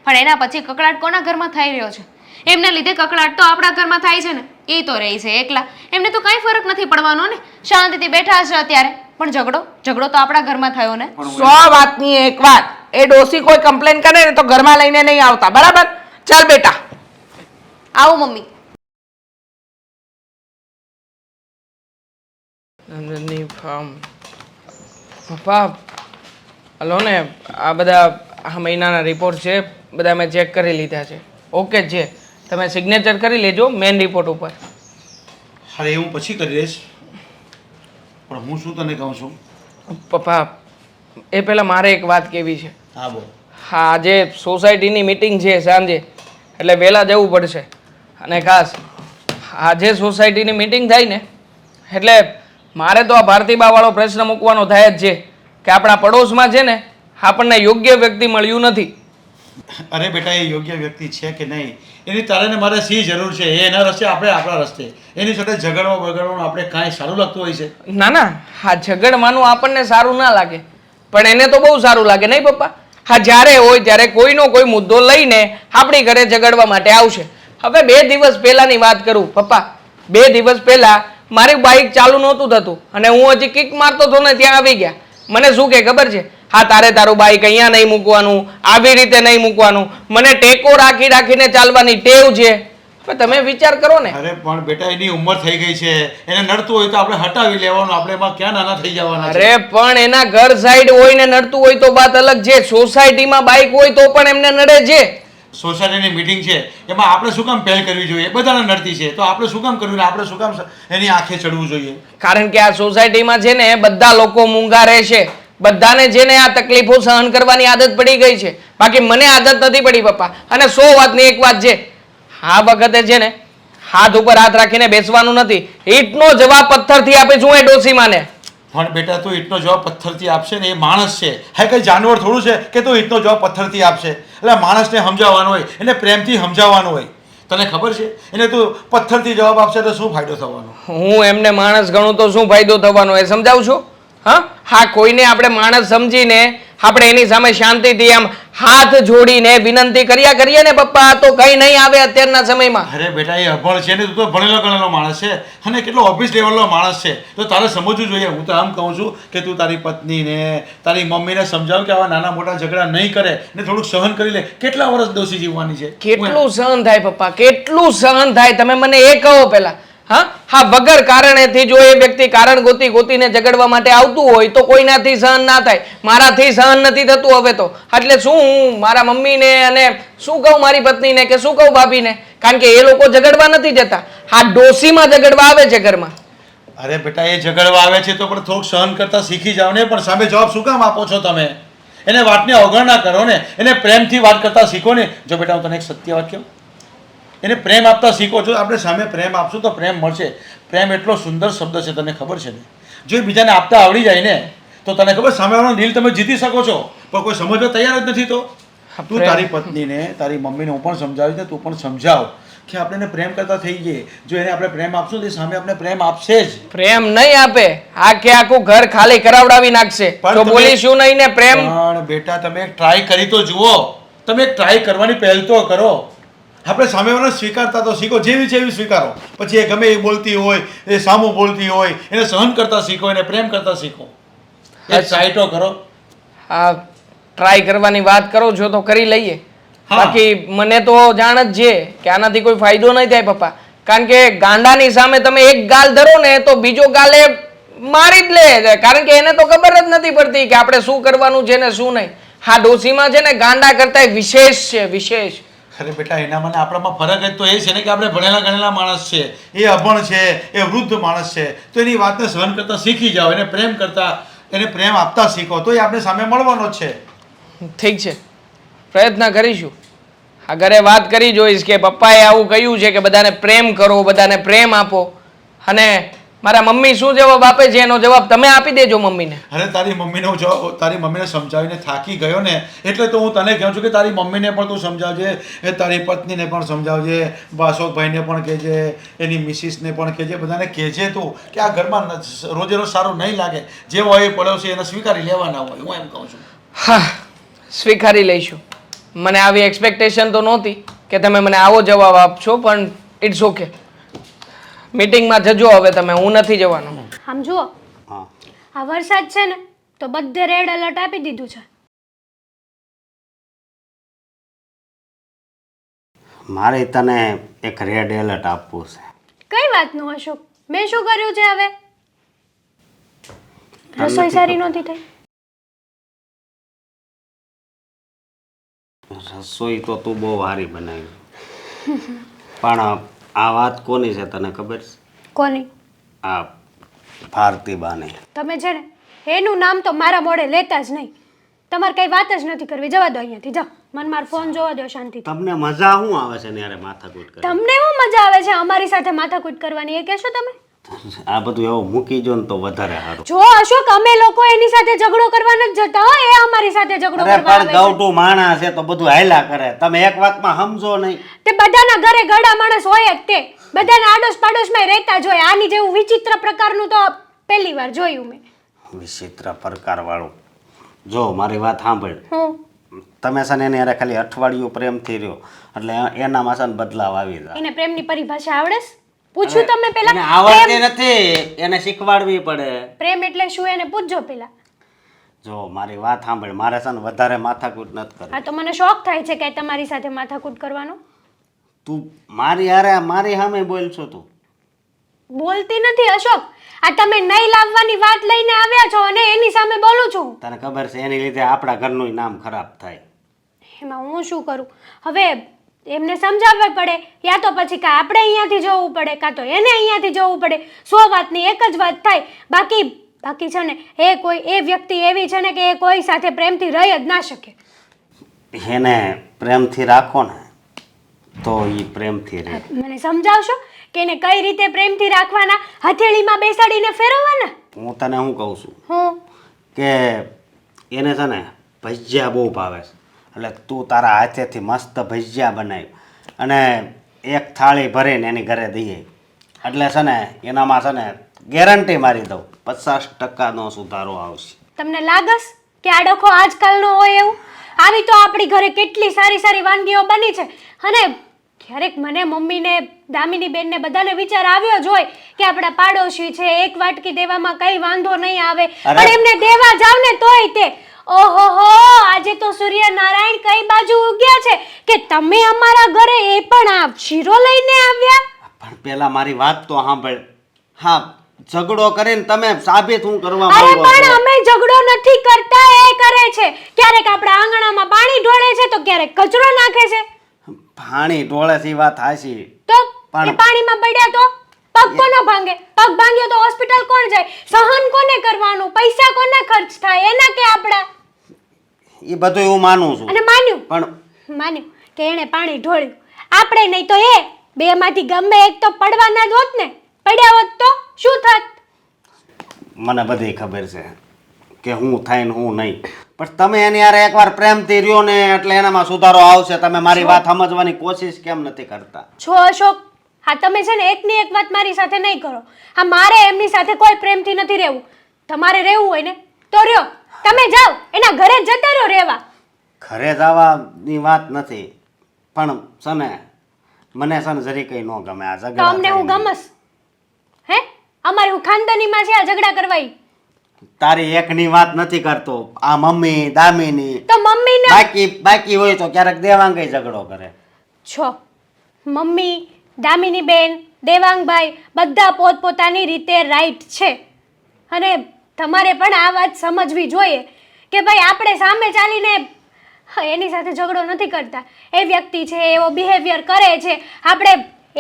પણ એના પછી કકડાટ કોના ઘરમાં થઈ રહ્યો છે? એમને લીધે કકડાટ તો આપણા ઘરમાં થાય છે ને. એ તો રહી છે એકલા, એમને તો કાંઈ ફરક નથી પડવાનો ને, શાંતિથી બેઠા છે અત્યારે. પણ ઝઘડો તો આપણા ઘરમાં થયો ને. 100 વાતની એક વાત, એ ડોસી કોઈ કમ્પ્લેન કરે ને તો ઘરમાં લઈને નહીં આવતા, બરાબર? ચાલ બેટા, આવો મમ્મી. નંદની ફાર્મ. પપ્પા હલો ને, આ બધા આ મહિનાના રિપોર્ટ છે, બધા મેં ચેક કરી લીધા છે, ઓકે છે. તમે સિગ્નેચર કરી લેજો મેન રિપોર્ટ ઉપર. અરે હું પછી કરી દઈશ, પણ હું શું તને કહું છું? પપ્પા એ પહેલાં મારે એક વાત કહેવી છે. હા બોલ. હા, આજે સોસાયટીની મિટિંગ છે સાંજે, એટલે વહેલા જવું પડશે. અને ખાસ આજે સોસાયટીની મિટિંગ થાય ને એટલે મારે તો આ ભારતીબાવાળો પ્રશ્ન મૂકવાનો થાય જ છે કે આપણા પડોશમાં છે ને આપણને યોગ્ય વ્યક્તિ મળ્યું નથી. અરે બેટા, એ યોગ્ય વ્યક્તિ છે કે નહીં એની તારે ને મારે શી જરૂર છે? એ એના રસ્તે, આપણે આપણા રસ્તે. એની સાથે ઝઘડવા બગડવાનું આપણે કાંઈ સારું લાગતું હોય છે? ના ના, હા ઝઘડવાનું આપણને સારું ના લાગે, પણ એને તો બહુ સારું લાગે નહીં પપ્પા? હા, જ્યારે હોય ત્યારે કોઈનો કોઈ મુદ્દો લઈને આપણી ઘરે ઝઘડવા માટે આવશે. હવે 2 દિવસ પહેલાની વાત કરું પપ્પા, 2 દિવસ પહેલા મારી બાઇક ચાલુ નહોતું થતું અને હું હજી કિક મારતો હતો ને ત્યાં આવી ગયા. મને શું કે ખબર છે? હા, તારે તારું બાઇક અહીંયા નહીં મૂકવાનું, આવી રીતે નહીં મૂકવાનું, મને ટેકો રાખી રાખીને ચાલવાની ટેવ છે. હવે તમે વિચાર કરો ને. અરે પણ બેટા, એની ઉંમર થઈ ગઈ છે, એને નડતું હોય તો આપણે હટાવી લેવાનું, આપણે એમાં ક્યાં નાના થઈ જવાના છે? અરે પણ એના ઘર સાઈડ હોય ને નડતું હોય તો વાત અલગ છે, સોસાયટીમાં બાઇક હોય તો પણ એમને નડે છે. સોસાયટીની મીટિંગ છે એમાં આપણે શું કામ પહેલ કરવી જોઈએ? બધાને નડતી છે તો આપણે શું કામ કરવું? આપણે શું કામ એની આંખે ચડવું જોઈએ? કારણ કે આ સોસાયટીમાં છે ને બધા લોકો મૂંગા રહેશે, બધાને છે ને આ તકલીફો સહન કરવાની આદત પડી ગઈ છે, બાકી મને આદત નથી પડી પપ્પા. અને 100 વાતની એક વાત છે, આ વખતે છે ને હાથ ઉપર હાથ રાખીને બેસવાનું નથી. ઈંટનો જવાબ પથ્થરથી આપીશું એ ડોસીમાને. પણ બેટા તું ઈંટનો જવાબ પથ્થરથી આપશે ને, એ માણસ છે. હા, કઈ જાનવર થોડું છે કે તું ઈંટનો જવાબ પથ્થરથી આપશે. એટલે માણસને સમજાવવાનું હોય, એને પ્રેમથી સમજાવવાનું હોય. તને ખબર છે એને તું પથ્થરથી જવાબ આપશે તો શું ફાયદો થવાનો? હું એમને માણસ ગણું તો શું ફાયદો થવાનો એ સમજાવું છું. હા, કોઈને આપણે માણસ સમજીને આપણે એની સામે શાંતિથી આમ હાથ જોડીને વિનંતી કર્યા કરીએ ને પપ્પા, તો કઈ નહીં આવે અત્યારના સમયમાં. અરે બેટા, એ અભણ છે ને, તું તો ભણેલો ગણેલો માણસ છે અને કેટલો ઓફિસ લેવલનો માણસ છે. તો તારે સમજવું જોઈએ. હું તો આમ કહું છું કે તું તારી પત્નીને તારી મમ્મીને સમજાવ કે આવા નાના મોટા ઝઘડા નહીં કરે ને થોડુંક સહન કરી લે. કેટલા વર્ષ દોષી જીવવાની છે? કેટલું સહન થાય પપ્પા, કેટલું સહન થાય? તમે મને એ કહો પેલા. હા, વગર કારણેથી જો એ વ્યક્તિ કારણ ગોતીને ઝઘડવા માટે આવતું હોય તો કોઈનાથી સહન ના થાય. મારાથી સહન નથી થતું હવે તો. એટલે શું હું મારા મમ્મીને અને શું કહું મારી પત્નીને કે શું કહું ભાભીને? કારણ કે એ લોકો ઝઘડવા નથી જતા, હા ડોસીમાં ઝઘડવા આવે છે ઘરમાં. અરે બેટા, એ ઝઘડવા આવે છે તો પણ થોડુંક સહન કરતા શીખી જાવ ને. પણ સામે જવાબ શું કામ આપો છો તમે? એને વાતને અવગણના કરો ને, એને પ્રેમથી વાત કરતા શીખો ને. જો બેટા, હું તને એક સત્ય વાત કહું, એને પ્રેમ આપતા શીખો. જો આપણે સામે પ્રેમ આપશું તો પ્રેમ મળશે. પ્રેમ એટલો સુંદર શબ્દ છે, તને ખબર છે ને? જો એ બીજાને આપતા આવડી જાય ને તો તને ખબર, સામેવાળાનું દિલ તમે જીતી શકો છો. પણ કોઈ સમજવા તૈયાર જ નથી. તો તું તારી પત્નીને તારી મમ્મીને હું પણ સમજાવીશ ને તું પણ સમજાવ કે આપણે એને પ્રેમ કરતા થઈ જઈએ. જો એને આપણે પ્રેમ આપશું તો એ સામે આપણે પ્રેમ આપશે જ. પ્રેમ નહીં આપે, આખે આખું ઘર ખાલી કરાવડાવી નાખશે. તો બોલીશું નહીં ને પ્રેમ. પણ બેટા, તમે એક ટ્રાય કરી તો જુઓ. તમે એક ટ્રાય કરવાની પહેલ તો કરો. આપણે સામેવાળાને સ્વીકારતા તો શીખો, જેવી છે એવી સ્વીકારો. પછી એ ગમે એ બોલતી હોય, એ સામું બોલતી હોય, એને સહન કરતા શીખો, એને પ્રેમ કરતા શીખો. એ ટ્રાય તો કરો. હા, ટ્રાય કરવાની વાત કરો છો તો કરી લઈએ. હા. બાકી મને તો જાણ જ છે કે આનાથી કોઈ ફાયદો નહીં થાય પપ્પા. કારણ કે ગાંડાની સામે તમે એક ગાલ ધરો ને તો બીજો ગાલ એ મારી જ લે. કારણ કે એને તો ખબર જ નથી પડતી કે આપણે શું કરવાનું છે ને શું નહીં. હા, ડોસીમાં છે ને ગાંડા કરતા વિશેષ છે, વિશેષ. અરે બેટા, એના મને આપણામાં ફરક જ તો એ છે ને કે આપણે ભણેલા ગણેલા માણસ છે, એ અભણ છે, એ વૃદ્ધ માણસ છે. તો એની વાતને સહન કરતા શીખી જાઓ, એને પ્રેમ કરતા, એને પ્રેમ આપતા શીખો, તો એ આપણે સામે મળવાનો જ છે. ઠીક છે, પ્રયત્ન કરીશું. આ ઘરે વાત કરી જોઈશ કે પપ્પાએ આવું કહ્યું છે કે બધાને પ્રેમ કરો, બધાને પ્રેમ આપો. અને મારા મમ્મી શું જવાબ આપે છે એનો જવાબ તમે આપી દેજો મમ્મીને. અરે તારી મમ્મીને સમજાવીને થાકી ગયો ને, એટલે તો હું તને કહું છું કે તારી મમ્મીને પણ તું સમજાવજે, એ તારી પત્નીને પણ સમજાવજે, અશોકભાઈને પણ કહેજે, એની મિસિસને પણ કહેજે, બધાને કહેજે તું કે આ ઘરમાં રોજે રોજ સારું નહીં લાગે. જે હોય એ પડોશી એને સ્વીકારી લેવાના હોય, હું એમ કહું છું. હા, સ્વીકારી લઈશું. મને આવી એક્સપેક્ટેશન તો નહોતી કે તમે મને આવો જવાબ આપશો, પણ ઇટ્સ ઓકે. મીટિંગમાં જજો હવે તમે, હું નથી જવાનો. આમ જુઓ, હા, આ વરસાદ છે ને તો બધે રેડ એલર્ટ આપી દીધું છે. મારે તને એક રેડ એલર્ટ આપવું છે. કઈ વાતનું અશોક? મેં શું કર્યું છે હવે? રસોઈ સારી નહોતી થઈ? રસોઈ તો તું બહુ સારી બનાવી, પણ આ વાત કોની છે તને ખબર છે? કોની? આ ભારતીબાની. તમે છે ને એનું નામ તો મારા મોઢે લેતા જ નહીં. તમારે કઈ વાત જ નથી કરવી. જવા દો અહીંયાથી, જાઓ. મન માર ફોન જોવા દો શાંતિથી. તમને મજા શું આવે છે ને યારે માથાકૂટ કરે? તમને શું મજા આવે છે અમારી સાથે માથાકૂટ કરવાની, એ કહેશો તમે? આ બધું એવું મૂકી જો ને તો વધારે સારું. જો અશોક, અમે લોકો એની સાથે ઝઘડો કરવા નથી જતા હો, એ અમારી સાથે ઝઘડો અરે કરવા પણ આવે છે. ગૌટું માણસ છે તો બધું હાયલા કરે. તમે એક વાતમાં સમજો નહીં. તે બધાના ઘરે ગડા માણસ હોય જ તે. બધાના આડોશ પાડોશમાં રહેતા જ હોય. આની જેવું વિચિત્ર પ્રકારનું તો પહેલી વાર જોયું મેં. વિચિત્ર પ્રકાર વાળું. જો મારી વાત સાંભળ. હું તમે છે ને એને યારે ખાલી અઠવાડિયું પ્રેમથી રહ્યો એટલે એનામાં છે ને બદલાવ આવી જાય. એને પ્રેમની પરિભાષા આવડે છે? પૂછ્યું તમે એને પેલા? આવડતી નથી, એને શીખવાડવી પડે. પ્રેમ એટલે શું એને પૂછજો પેલા. જો મારી વાત સાંભળ, મારે છે ને વધારે માથાકૂટ નથી કરવી. આ તો મને શોખ થાય છે કે તમારી સાથે માથાકૂટ કરવાનો. તું મારી હારે મારી સામે બોલ છો તું. બોલતી નથી અશોક. આ તમે નહીં લાવવાની વાત લઈને આવ્યા છો અને એની સામે બોલું છું. તને ખબર છે એની લીધે આપણા ઘરનું નામ ખરાબ થાય. એમાં હું શું કરું હવે? એમને સમજાવવા પડે, યા તો પછી કાં આપણે અહીંયાથી જવું પડે, કાં તો એને અહીંયાથી જવું પડે. 100 વાતની એક જ વાત થાય. બાકી છે ને એ વ્યક્તિ એવી છે ને કે એ કોઈ સાથે પ્રેમથી રહી જ ના શકે. એને પ્રેમથી રાખો ને તો એ પ્રેમથી રહે. મને સમજાવશો કે એને કઈ રીતે પ્રેમથી રાખવાના, હથેળીમાં બેસાડીને ફેરવવાના? હું તને શું કહું છું હું કે એને છે ને ભજીયા બહુ ભાવે છે, એટલે તું તારા હાથેથી મસ્ત ભજીયા બનાવી અને એક થાળી ભરીને એની ઘરે દઈએ, એટલે છે ને એનામાં છે ને ગેરંટી મારી દઉં 50% સુધારો આવશે. તમને લાગસ કે આ ડખો આજકાલનો હોય એવું? આવી તો આપણી ઘરે કેટલી સારી સારી વાનગીઓ બની છે, અને ક્યારેક મને મમ્મીને દામિની બેનને બધાને વિચાર આવ્યો જ હોય કે આપણા પાડોશી છે, એક વાટકી દેવામાં કઈ વાંધો નહીં આવે, અરે! પણ એમને દેવા જાવ ને તોય તે ઓહોહો, આજે તો સૂર્યનારાયણ કઈ બાજુ ઉગ્યા છે કે તમે અમારા ઘરે એ પણ આ શીરો લઈને આવ્યા? પણ પેલા મારી વાત તો સાંભળ. હા, ઝઘડો કરીને તમે સાબિત હું કરવા અરે માંગો પણ છો? અમે ઝઘડો નથી કરતા, એ કરે છે. ક્યારેક આપણા આંગણામાં પાણી ઢોળે છે તો ક્યારેક કચરો નાખે છે. પાણી ઢોળે છે ઈ વાત હાચી, તો પણ- એ પાણીમાં પડ્યા તો પગ કોનો ભાંગે? પગ ભાંગ્યો તો હોસ્પિટલ કોણ જાય? સહન કોને કરવાનું? પૈસા કોને ખર્ચ થાય? એના કે આપણા? એ બધું હું માનું છું, અને માન્યું પણ કે એણે પાણી ઢોળ્યું, આપણે નહીં તો એ બેમાંથી ગમે એક તો પડવાના જ હોત ને. પડ્યા હોત તો શું થાત? મને બધી ખબર છે કે હું થાય ને હું નહીં, પણ તમે એની હારે એકવાર પ્રેમથી રહ્યો ને એટલે એનામાં સુધારો આવશે. તમે મારી વાત સમજવાની કોશિશ કેમ નથી કરતા? છો અશોક, હા તમે છે ને એકની એક વાત મારી સાથે નહીં કરો. હા, મારે એમની સાથે કોઈ પ્રેમથી નથી રહેવું. તમારે રહેવું હોય ને તો રહ્યો, તમે જાઓ એના ઘરે જ જતા રહ્યો રહેવા. ઘરે જવાની વાત નથી, પણ છે ને મને છે ને જરી કઈ ન ગમે આ તો ઝઘડા અમને હું થઈને. ગમસ? હે, અમારી હું ખાનદાનીમાં છે આ ઝઘડા કરવાય? તારી એકની વાત નથી કરતો, આ મમ્મી દામીની તો મમ્મીને બાકી હોય તો ક્યારેક દેવાંગઈ ઝઘડો કરે. છો મમ્મી, દામિની બેન, દેવાંગભાઈ બધા પોતપોતાની રીતે રાઈટ છે, અને તમારે પણ આ વાત સમજવી જોઈએ કે ભાઈ આપણે સામે ચાલીને એની સાથે ઝઘડો નથી કરતા. એ વ્યક્તિ છે, એવો બિહેવિયર કરે છે, આપણે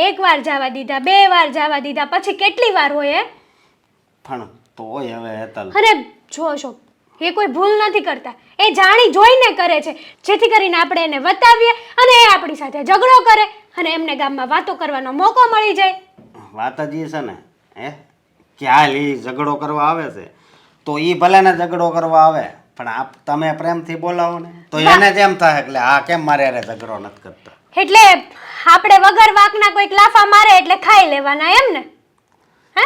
એકવાર જવા દીધા, 2 વાર જવા દીધા, પછી કેટલી વાર હોય? પણ તોય હવે હેતલ, અને જો અશોક, એ કોઈ ભૂલ નથી કરતા, એ જાણી જોઈને કરે છે, જેથી કરીને આપણે એને વતાવીએ અને એ આપણી સાથે ઝઘડો કરે અને એમને ગામમાં વાતો કરવાનો મોકો મળી જાય. વાત જ ઈ છે ને કે હાલ ઈ ઝઘડો કરવા આવે છે તો ઈ ભલે ને ઝઘડો કરવા આવે, પણ આપ તમે પ્રેમથી બોલાવો ને તો એને જ એમ થાય એટલે આ કેમ મારે હારે ઝઘડો નથી કરતા. એટલે આપણે વગર વાકના કોઈક લાફા મારે એટલે ખાઈ લેવાના એમ ને? હે,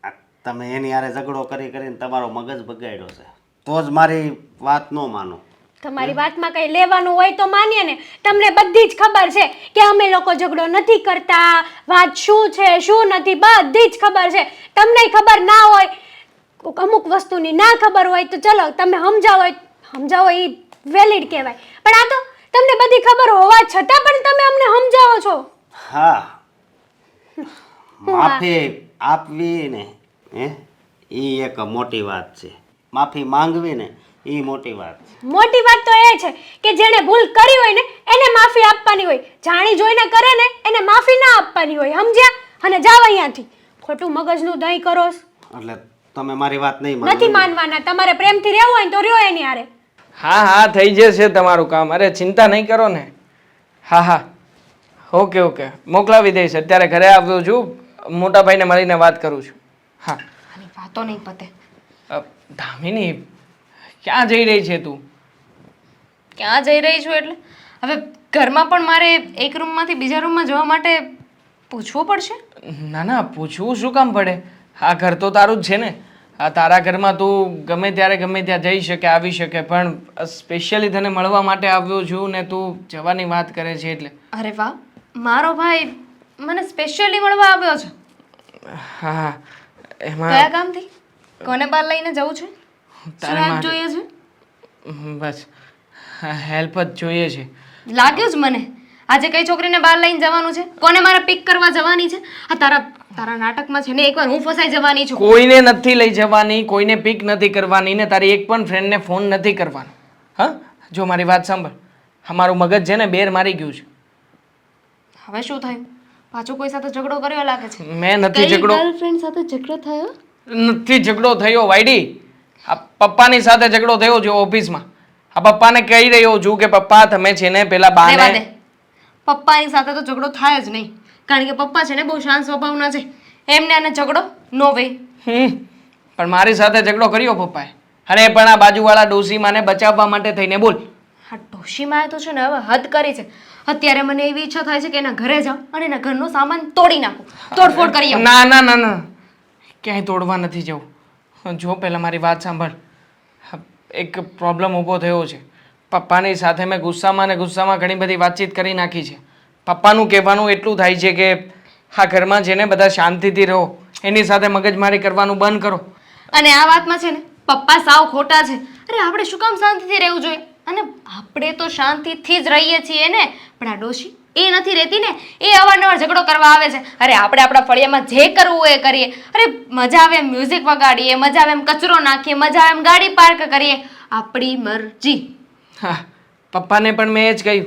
આ તમે એની હારે ઝઘડો કરીને તમારો મગજ બગાડ્યો છે, તો જ મારી વાત ન માનો. તમારી વાતમાં કઈ લેવાનું હોય તો માનીએ ને. તમને બધી જ ખબર છે કે અમે લોકો ઝઘડો નથી કરતા, વાત શું છે શું નથી બધી જ ખબર છે. તમને ખબર ના હોય, અમુક વસ્તુની ના ખબર હોય તો ચલો તમે સમજાવો એ વેલિડ કહેવાય, પણ આ તો તમને બધી ખબર હોવા છતાં પણ તમે અમને સમજાવો છો. હા, માફી આપવી ને ઈ એક મોટી વાત છે, માફી માંગવી ને ઈ મોટી વાત છે. મોટી વાત તો એ છે કે જેણે ભૂલ કરી હોય ને એને માફી આપવાની હોય, જાણી જોઈને કરે ને એને માફી ના આપવાની હોય, સમજ્યા? અને જાવ અહીંયાથી, ખોટું મગજનું દહીં કરો. એટલે તમે મારી વાત નહીં માનો? નથી માનવાના. તમારે પ્રેમથી રહેવું હોય ને તો રહ્યો એની હારે. હા હા થઈ જશે તમારું કામ. અરે ચિંતા નહીં કરો ને. હા હા ઓકે ઓકે મોકલાવી દઈશ. અત્યારે ઘરે આવ્યો છું, મોટા ભાઈને મળીને વાત કરું છું. હા આની વાતો નહીં પતે. ધામિની ક્યાં જઈ રહી છે તું? ક્યાં જઈ રહી છું એટલે હવે ઘરમાં પણ મારે એક રૂમમાંથી બીજા રૂમમાં જવા માટે પૂછવું પડશે? ના ના પૂછવું શું કામ પડે? આ ઘર તો તારું જ છે ને. આ તારા ઘરમાં તું ગમે ત્યારે ગમે ત્યાં જઈ શકે, આવી શકે, પણ સ્પેશિયલી તને મળવા માટે આવ્યો છું ને તું જવાની વાત કરે છે એટલે. અરે વાહ, મારો ભાઈ મને સ્પેશિયલી મળવા આવ્યો છે. હા હા એમાં કયા કામથી? કોને બહાર લઈને જવું છે? શું તારે હેલ્પ મારે- જોઈએ છે? બસ હેલ્પ જ જોઈએ છે. લાગ્યું જ મને. આજે કઈ છોકરીને બહાર લઈને જવાનું છે? કોને મારે પિક કરવા જવાની છે? આ તારા નાટકમાં છે ને એકવાર હું ફસાઈ જવાની છું. કોઈને નથી લઈ જવાની, કોઈને પિક નથી કરવાની ને તારી એક પણ ફ્રેન્ડને ફોન નથી કરવાનો. હા જો મારી વાત સાંભળ, અમારું મગજ છે ને બેર મારી ગયું છે. હવે શું થયું? પાછો કોઈ સાથે ઝઘડો કર્યો લાગે છે. મેં નથી ઝઘડો ગર્લફ્રેન્ડ સાથે ઝઘડો થયો? નથી ઝઘડો થયો વાયડી. આ પપ્પાની સાથે ઝઘડો થયો છે ઓફિસમાં. આ પપ્પાને કહી રહ્યો છું કે પપ્પા તમે છે ને પેલા રહેવા દે. બાને પપ્પાની સાથે તો ઝઘડો થાય જ નહીં, કારણ કે પપ્પા છે ને બહુ શાંત સ્વભાવના છે, એમને આને ઝઘડો નો વે. પણ મારી સાથે ઝઘડો કર્યો પપ્પાએ, અને એ પણ આ બાજુવાળા ડોશીમાને બચાવવા માટે થઈને. બોલ. હા, ડોશીમાએ તો છે ને હવે હદ કરી છે. અત્યારે મને એવી ઈચ્છા થાય છે કે એના ઘરે જાઉં અને એના ઘરનો સામાન તોડી નાખું, તોડફોડ કરી આવું. ના ના ના ના, ક્યાંય તોડવા નથી જવું. જો પહેલાં મારી વાત સાંભળ. એક પ્રોબ્લેમ ઊભો થયો છે. પપ્પાની સાથે મેં ગુસ્સામાં ઘણી બધી વાતચીત કરી નાખી છે. પપ્પાનું કહેવાનું એટલું થાય છે કે આ ઘરમાં છે ને બધા શાંતિથી રહો, એની સાથે મગજમારી કરવાનું બંધ કરો. અને આ વાતમાં છે ને પપ્પા સાવ ખોટા છે. અરે આપણે શું કામ શાંતિથી રહેવું જોઈએ? અને આપણે તો શાંતિથી જ રહીએ છીએ ને, પણ આ ડોશી એ નથી રહેતી ને, એ અવારનવાર ઝઘડો કરવા આવે છે. અરે આપણે આપણા ફળિયામાં જે કરવું હોય એ કરીએ. અરે મજા આવે એમ મ્યુઝિક વગાડીએ, મજા આવે એમ કચરો નાખીએ, મજા આવે એમ ગાડી પાર્ક કરીએ, આપણી મરજી. હા, પપ્પાને પણ મેં એ જ કહ્યું.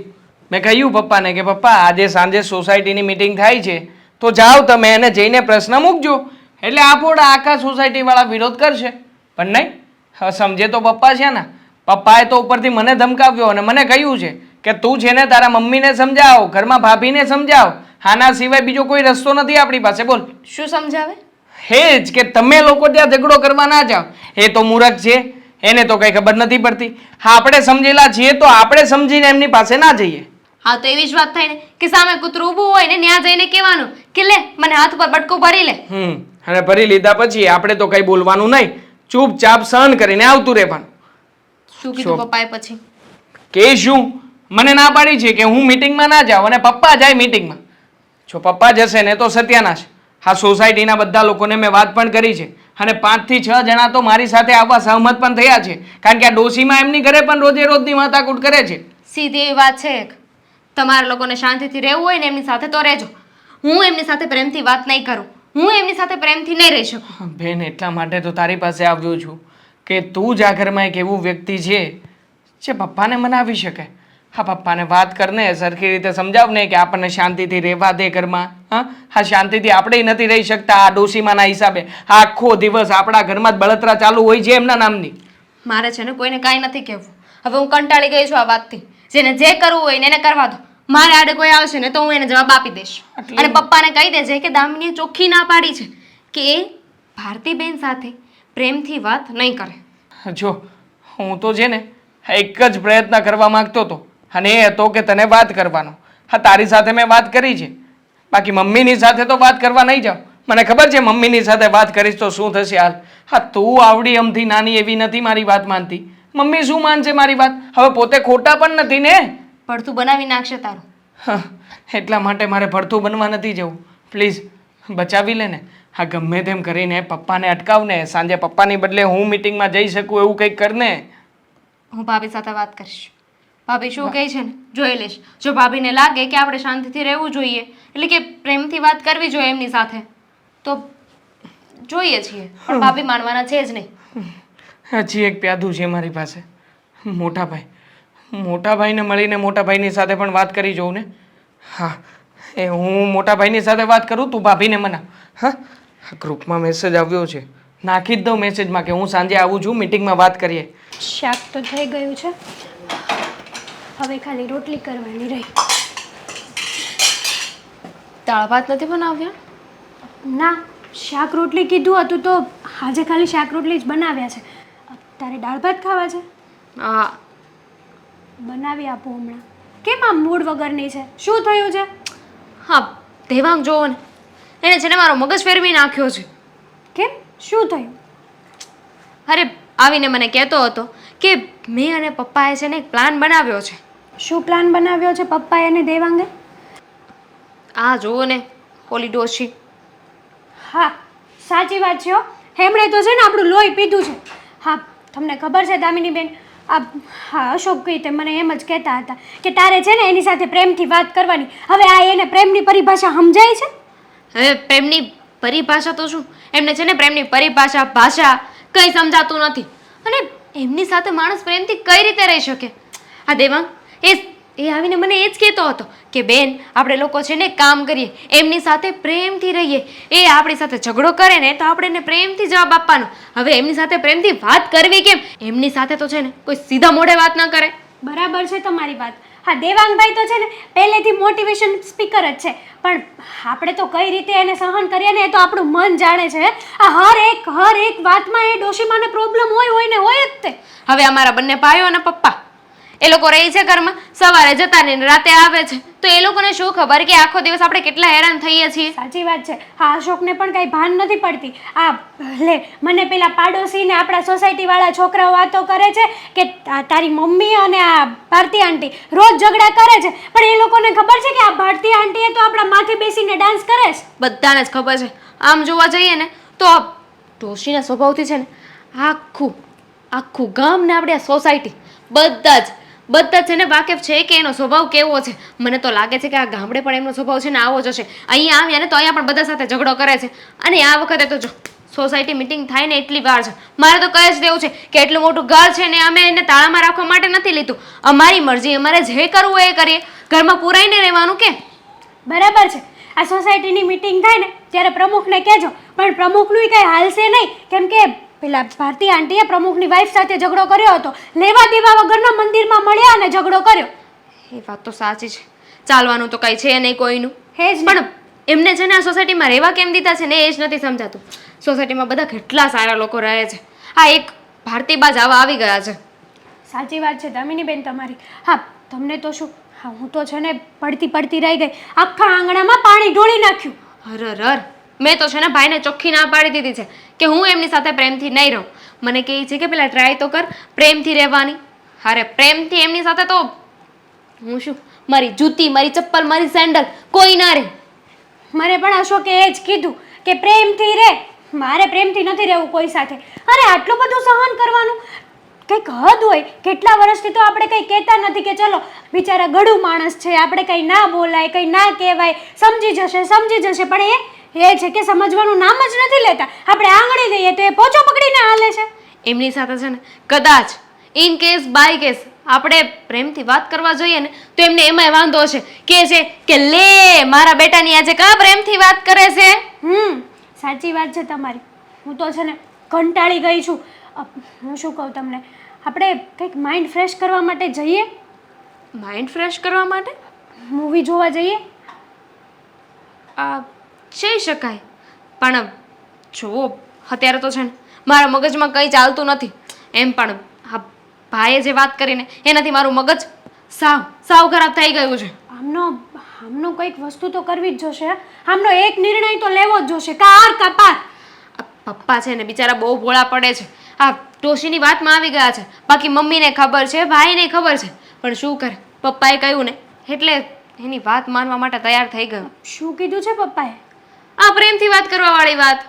મેં કહ્યું પપ્પાને કે પપ્પા આજે સાંજે સોસાયટીની મિટિંગ થાય છે તો જાઓ તમે એને જઈને પ્રશ્ન મૂકજો. એટલે આપોડા આખા સોસાયટીવાળા વિરોધ કરશે. પણ નહીં, હવે સમજે તો પપ્પા છે ને. પપ્પાએ તો ઉપરથી મને ધમકાવ્યો અને મને કહ્યું છે કે તું છે ને તારા મમ્મીને સમજાવ, ઘરમાં ભાભીને સમજાવ, આના સિવાય બીજો કોઈ રસ્તો નથી આપણી પાસે. બોલ. શું સમજાવે? હે જ કે તમે લોકો ત્યાં ઝઘડો કરવા ના જાઓ. એ તો મૂર્ખ છે, એને તો કંઈ ખબર નથી પડતી. હા, આપણે સમજેલા છીએ તો આપણે સમજીને એમની પાસે ના જઈએ. હા, તો એવી જ વાત થાય ને કે સામે કૂતરું ઊભું હોય ને ત્યાં જઈને કહેવાનું કે લે મને હાથ પર બટકું ભરી લે. અને ભરી લીધા પછી આપણે તો કંઈ બોલવાનું નહીં, ચૂપચાપ સહન કરીને આવતું રહેવાનું. શું કીધું પપ્પાએ પછી? કે શું મને ના પાડી છે કે હું મીટિંગમાં ના જાઉં અને પપ્પા જાય મીટિંગમાં. જો પપ્પા જશે ને તો સત્યાનાશ. હા, સોસાયટીના બધા લોકોને મેં વાત પણ કરી છે અને 5 થી 6 જણા તો મારી સાથે આવવા સહમત પણ થયા છે. કારણ કે આ ડોશીમાં એમની ઘરે પણ રોજે રોજની માથાકૂટ કરે છે. સીધી એવી વાત છે. તમારા લોકોને શાંતિથી રહેવું હોય ને એમની સાથે તો રહેજો. હું એમની સાથે પ્રેમથી વાત નહીં કરું, હું એમની સાથે પ્રેમથી નહીં રહી શકું. બેન, એટલા માટે તો તારી પાસે આવ્યો છું કે તું જ આ ઘરમાં એક એવું વ્યક્તિ છે જે પપ્પાને મનાવી શકે. હા, પપ્પાને વાત કરને, સરખી રીતે સમજાવને કે આપણને શાંતિથી રહેવા દે ઘરમાં. હા, શાંતિથી આપણે નથી રહી શકતા આ ડોશીમાના હિસાબે. આખો દિવસ આપણા ઘરમાં જ બળતરા ચાલુ હોય છે એમના નામની. મારે છે ને કોઈને કાંઈ નથી કહેવું. હવે હું કંટાળી ગઈ છું આ વાતથી. જેને જે કરવું હોય ને એને કરવા દો. મારે આડે કોઈ આવશે ને તો હું એને જવાબ આપી દઈશ. અને પપ્પાને કહી દેજે કે દામિનીએ ચોખ્ખી ના પાડી છે કે એ ભારતીબેન સાથે પ્રેમથી વાત નહીં કરે. જો હું તો છે ને એક જ પ્રયત્ન કરવા માંગતો હતો અને એ હતો કે તને વાત કરવાનો. હા, તારી સાથે મેં વાત કરી છે, બાકી મમ્મીની સાથે તો વાત કરવા નહીં જાઉં. મને ખબર છે મમ્મીની સાથે વાત કરીશ તો શું થશે હાલ. હા, તું આવડી અમથી નાની એવી નથી મારી વાત માનતી. મમ્મી શું માનશે મારી વાત? હવે પોતે ખોટા પણ નથી ને. પડતું બનાવી નાખશે તારું. હા, એટલા માટે મારે ભડથું બનવા નથી જવું. પ્લીઝ બચાવી લે ને. હા, ગમે તેમ કરીને પપ્પાને અટકાવને. સાંજે પપ્પાની બદલે હું મીટિંગમાં જઈ શકું એવું કંઈક કરને. હું ભાભી સાથે વાત કરીશ. ભાભી શું કહે છે ને જોઈ લઈશ. જો ભાભીને લાગે કે આપણે શાંતિથી રહેવું જોઈએ, એટલે કે પ્રેમથી વાત કરવી જોઈએ એમની સાથે, તો જોઈએ છીએ. પણ ભાભી માનવાના છે જ નહીં. હજી એક પ્યાદું છે મારી પાસે. મોટા ભાઈને મળીને મોટા ભાઈની સાથે પણ વાત કરી જોઉં ને. હા, એ હું મોટા ભાઈની સાથે વાત કરું, તું ભાભીને મનાવ. હા, ગ્રુપમાં મેસેજ આવ્યો છે, નાખી જ દઉં મેસેજમાં કે હું સાંજે આવું છું, મીટિંગમાં વાત કરીએ. શાક તો થઈ ગયું છે, હવે ખાલી રોટલી કરવાની રહી. દાળ ભાત નથી બનાવ્યા? ના, શાક રોટલી કીધું હતું તો આજે ખાલી શાક રોટલી જ બનાવ્યા છે. તારે દાળ ભાત ખાવા છે? હા, બનાવી આપું હમણાં. કેમ આમ મૂડ વગરની છે? શું થયું છે? હા, દેવાંગ જોવો ને, એને છે ને મારો મગજ ફેરવી નાખ્યો છે. કેમ? શું થયું? અરે આવીને મને કહેતો હતો કે મેં અને પપ્પાએ છે ને એક પ્લાન બનાવ્યો છે. શું પ્લાન બનાવ્યો છે પપ્પાએ અને દેવાંગે? આ જોવો ને ઓલી ડોશી. હા, સાચી વાત છે હો. એમણે તો છે ને આપણું લોહી પીધું છે. હા, તમને ખબર છે દામિનીબેન, હા અશોક કહી તે મને એમ જ કહેતા હતા કે તારે છે ને એની સાથે પ્રેમથી વાત કરવાની. હવે આ એને પ્રેમની પરિભાષા સમજાય છે? હવે પ્રેમની પરિભાષા તો શું, એમને છે ને પ્રેમની પરિભાષા ભાષા કંઈ સમજાતું નથી. અને એમની સાથે માણસ પ્રેમથી કઈ રીતે રહી શકે? આ દેવાંગ એ આવીને મને એ જ કહેતો હતો કે બેન આપણે લોકો છે ને કામ કરીએ, એમની સાથે પ્રેમથી રહીએ. એ આપણી સાથે ઝઘડો કરે ને તો આપણે એને પ્રેમથી જવાબ આપવાનો. હવે એમની સાથે પ્રેમથી વાત કરવી કેમ? એમની સાથે તો છે ને કોઈ સીધા મોઢે વાત ન કરે. બરાબર છે તમારી વાત. હા દેવાંગભાઈ તો છે ને પહેલેથી મોટિવેશન સ્પીકર જ છે, પણ આપણે તો કઈ રીતે એને સહન કરીએ ને એ તો આપણું મન જાણે છે. આ હર એક વાતમાં એ ડોશીમાને પ્રોબ્લેમ હોય ને હોય જ તે. હવે અમારા બંને ભાઈઓ અને પપ્પા એ લોકો રહે છે ઘરમાં, સવારે જતા ને રાતે આવે છે, તો એ લોકોને શું ખબર કે આખો દિવસ આપણે કેટલા હેરાન થઈએ છીએ. સાચી વાત છે. હા અશોકને પણ કાંઈ ભાન નથી પડતી. આ લે મને પેલા પાડોશી ને આપણા સોસાયટી વાળા છોકરાઓ વાતો કરે છે કે તારી મમ્મી અને આ ભારતી આંટી રોજ ઝઘડા કરે છે, પણ એ લોકોને ખબર છે કે આ ભારતી આંટી એ તો આપણા માથે બેસીને ડાન્સ કરે છે. બધાને જ ખબર છે. આમ જોવા જઈએ ને તો આ ડોશીના સ્વભાવથી છે ને આખું ગામ ને આપણી આ સોસાયટી બધા છે ને વાકેફ છે કે એનો સ્વભાવ કેવો છે. મને તો લાગે છે કે આ ગામડે પણ એમનો સ્વભાવ છે ને આવો જ હશે. અહીંયા આવ્યા ને તો અહીંયા પણ બધા સાથે ઝઘડો કરે છે. અને આ વખતે તો જો સોસાયટી મિટિંગ થાય ને એટલી વાર છે. મારે તો કહે જ દેવું છે કે એટલું મોટું ઘર છે ને અમે એને તાળામાં રાખવા માટે નથી લીધું. અમારી મરજી, અમારે જે કરવું એ કરીએ, ઘરમાં પુરાઈને રહેવાનું કે. બરાબર છે. આ સોસાયટીની મિટિંગ થાય ને ત્યારે પ્રમુખને કહેજો, પણ પ્રમુખનું કંઈ હાલશે નહીં, કેમ કે પેલા ભારતી આંટીએ પ્રમુખની વાઈફ સાથે ઝઘડો કર્યો હતો. લેવા દેવા વગરના મંદિરમાં મળ્યા અને ઝઘડો કર્યો. એ વાત તો સાચી છે. ચાલવાનું તો કઈ છે નહીં કોઈનું. હે જ ને. પણ એમને છે ને આ સોસાયટીમાં રહેવા કેમ દીધા છે ને એ જ નથી સમજાતું. સોસાયટીમાં બધા કેટલા સારા લોકો રહે છે. આ એક ભારતીબા જવા આવી ગયા છે. સાચી વાત છે દામિની બેન તમારી. હા તમને તો શું, હા હું તો છે ને પડતી રહી ગઈ. આખા આંગણામાં પાણી ઢોળી નાખ્યું. હર મેં તો છે ને ભાઈને ચોખ્ખી ના પાડી દીધી છે કે હું એમની સાથે પ્રેમથી નહીં રહું. મને કહે છે કે પેલા ટ્રાય તો કર પ્રેમથી રહેવાની. અરે પ્રેમથી એમની સાથે તો હું શું, મારી જૂતી, મારી ચપ્પલ, મારી સેન્ડલ કોઈ ના રહે. મને પણ અશોકે એ જ કીધું કે પ્રેમથી રહે. મારે પ્રેમથી નથી રહેવું કોઈ સાથે. અરે આટલું બધું સહન કરવાનું કંઈક હદ હોય. કેટલા વર્ષથી તો આપણે કંઈ કહેતા નથી કે ચલો બિચારા ગળું માણસ છે, આપણે કંઈ ના બોલાય, કંઈ ના કહેવાય, સમજી જશે. પણ એ છે કે સમજવાનું નામ જ નથી લેતા. આપણે આંગળી દઈએ તો એ પોચો પકડીને હાલે છે. એમની સાથે છે ને કદાચ ઇન કેસ બાય કેસ આપણે પ્રેમથી વાત કરવા જોઈએ ને તો એમને એમાંય વાંધો હશે. કે છે કે લે મારા બેટાની આજે કા પ્રેમથી વાત કરે છે. સાચી વાત છે તમારી. હું તો છે ને કંટાળી ગઈ છું. હું શું કહું તમને, આપણે કંઈક માઇન્ડ ફ્રેશ કરવા માટે જઈએ. માઇન્ડ ફ્રેશ કરવા માટે મૂવી જોવા જઈએ. જઈ શકાય, પણ જુઓ અત્યારે તો છે ને મારા મગજમાં કંઈ ચાલતું નથી. એમ પણ આ ભાઈએ જે વાત કરીને એનાથી મારું મગજ સાવ ખરાબ થઈ ગયું છે. આમનો કંઈક વસ્તુ તો કરવી જ જોશે. આમનો એક નિર્ણય તો લેવો જ જોશે. કાર કા પાર. પપ્પા છે ને બિચારા બહુ ભોળા પડે છે. આ ડોશીની વાતમાં આવી ગયા છે. બાકી મમ્મીને ખબર છે, ભાઈને ખબર છે, પણ શું કરે, પપ્પાએ કહ્યું ને એટલે એની વાત માનવા માટે તૈયાર થઈ ગયો. શું કીધું છે પપ્પાએ? આ પ્રેમથી વાત કરવા વાળી વાત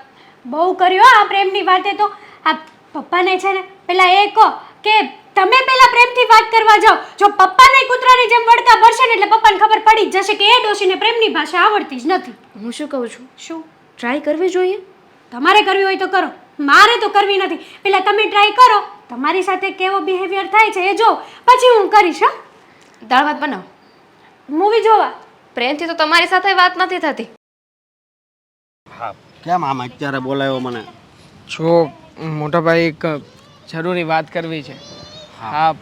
બહુ કર્યો. આ પ્રેમની વાતે તો આ પપ્પાને છે ને પેલા એ કહો કે તમે પેલા પ્રેમથી વાત કરવા જાઓ. જો પપ્પાને કૂતરાની જેમ વળતા ભરશે ને એટલે પપ્પાને ખબર પડી જ જશે કે એ ડોશીને પ્રેમની ભાષા આવડતી જ નથી. હું શું કહું છું, શું ટ્રાય કરવી જોઈએ? તમારે કરવી હોય તો કરો, મારે તો કરવી નથી. પેલા તમે ટ્રાય કરો, તમારી સાથે કેવો બિહેવિયર થાય છે એ જો, પછી હું કરીશ. હા દાળ ભાત બનાવો, મૂવી જોવા. પ્રેમથી તો તમારી સાથે વાત નથી થતી. હા કેમ આમ અત્યારે બોલાયો મને? જો મોટા ભાઈ એક જરૂરી વાત કરવી છે. હા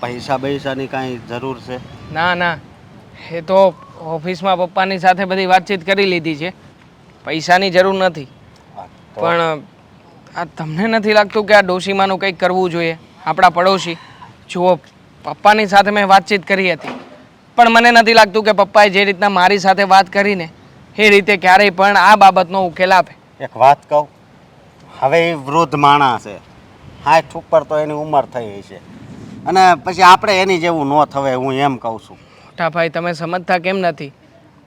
પૈસાની કાંઈ જરૂર છે? ના એ તો ઓફિસમાં પપ્પાની સાથે બધી વાતચીત કરી લીધી છે. પૈસાની જરૂર નથી. પણ આ તમને નથી લાગતું કે આ ડોશીમાનું કંઈક કરવું જોઈએ? આપણા પડોશી જુઓ, પપ્પાની સાથે મેં વાતચીત કરી હતી, પણ મને નથી લાગતું કે પપ્પાએ જે રીતના મારી સાથે વાત કરીને એ રીતે ક્યારેય પણ આ બાબતનો ઉકેલ આપે. એક વાત કહું, હવે એ વૃદ્ધ માણસ છે, 60 ઉપર તો એની ઉંમર થઈ છે, અને પછી આપણે એની જેવું ન થવાય. હું એમ કહું છું. મોટા ભાઈ તમે સમજતા કેમ નથી?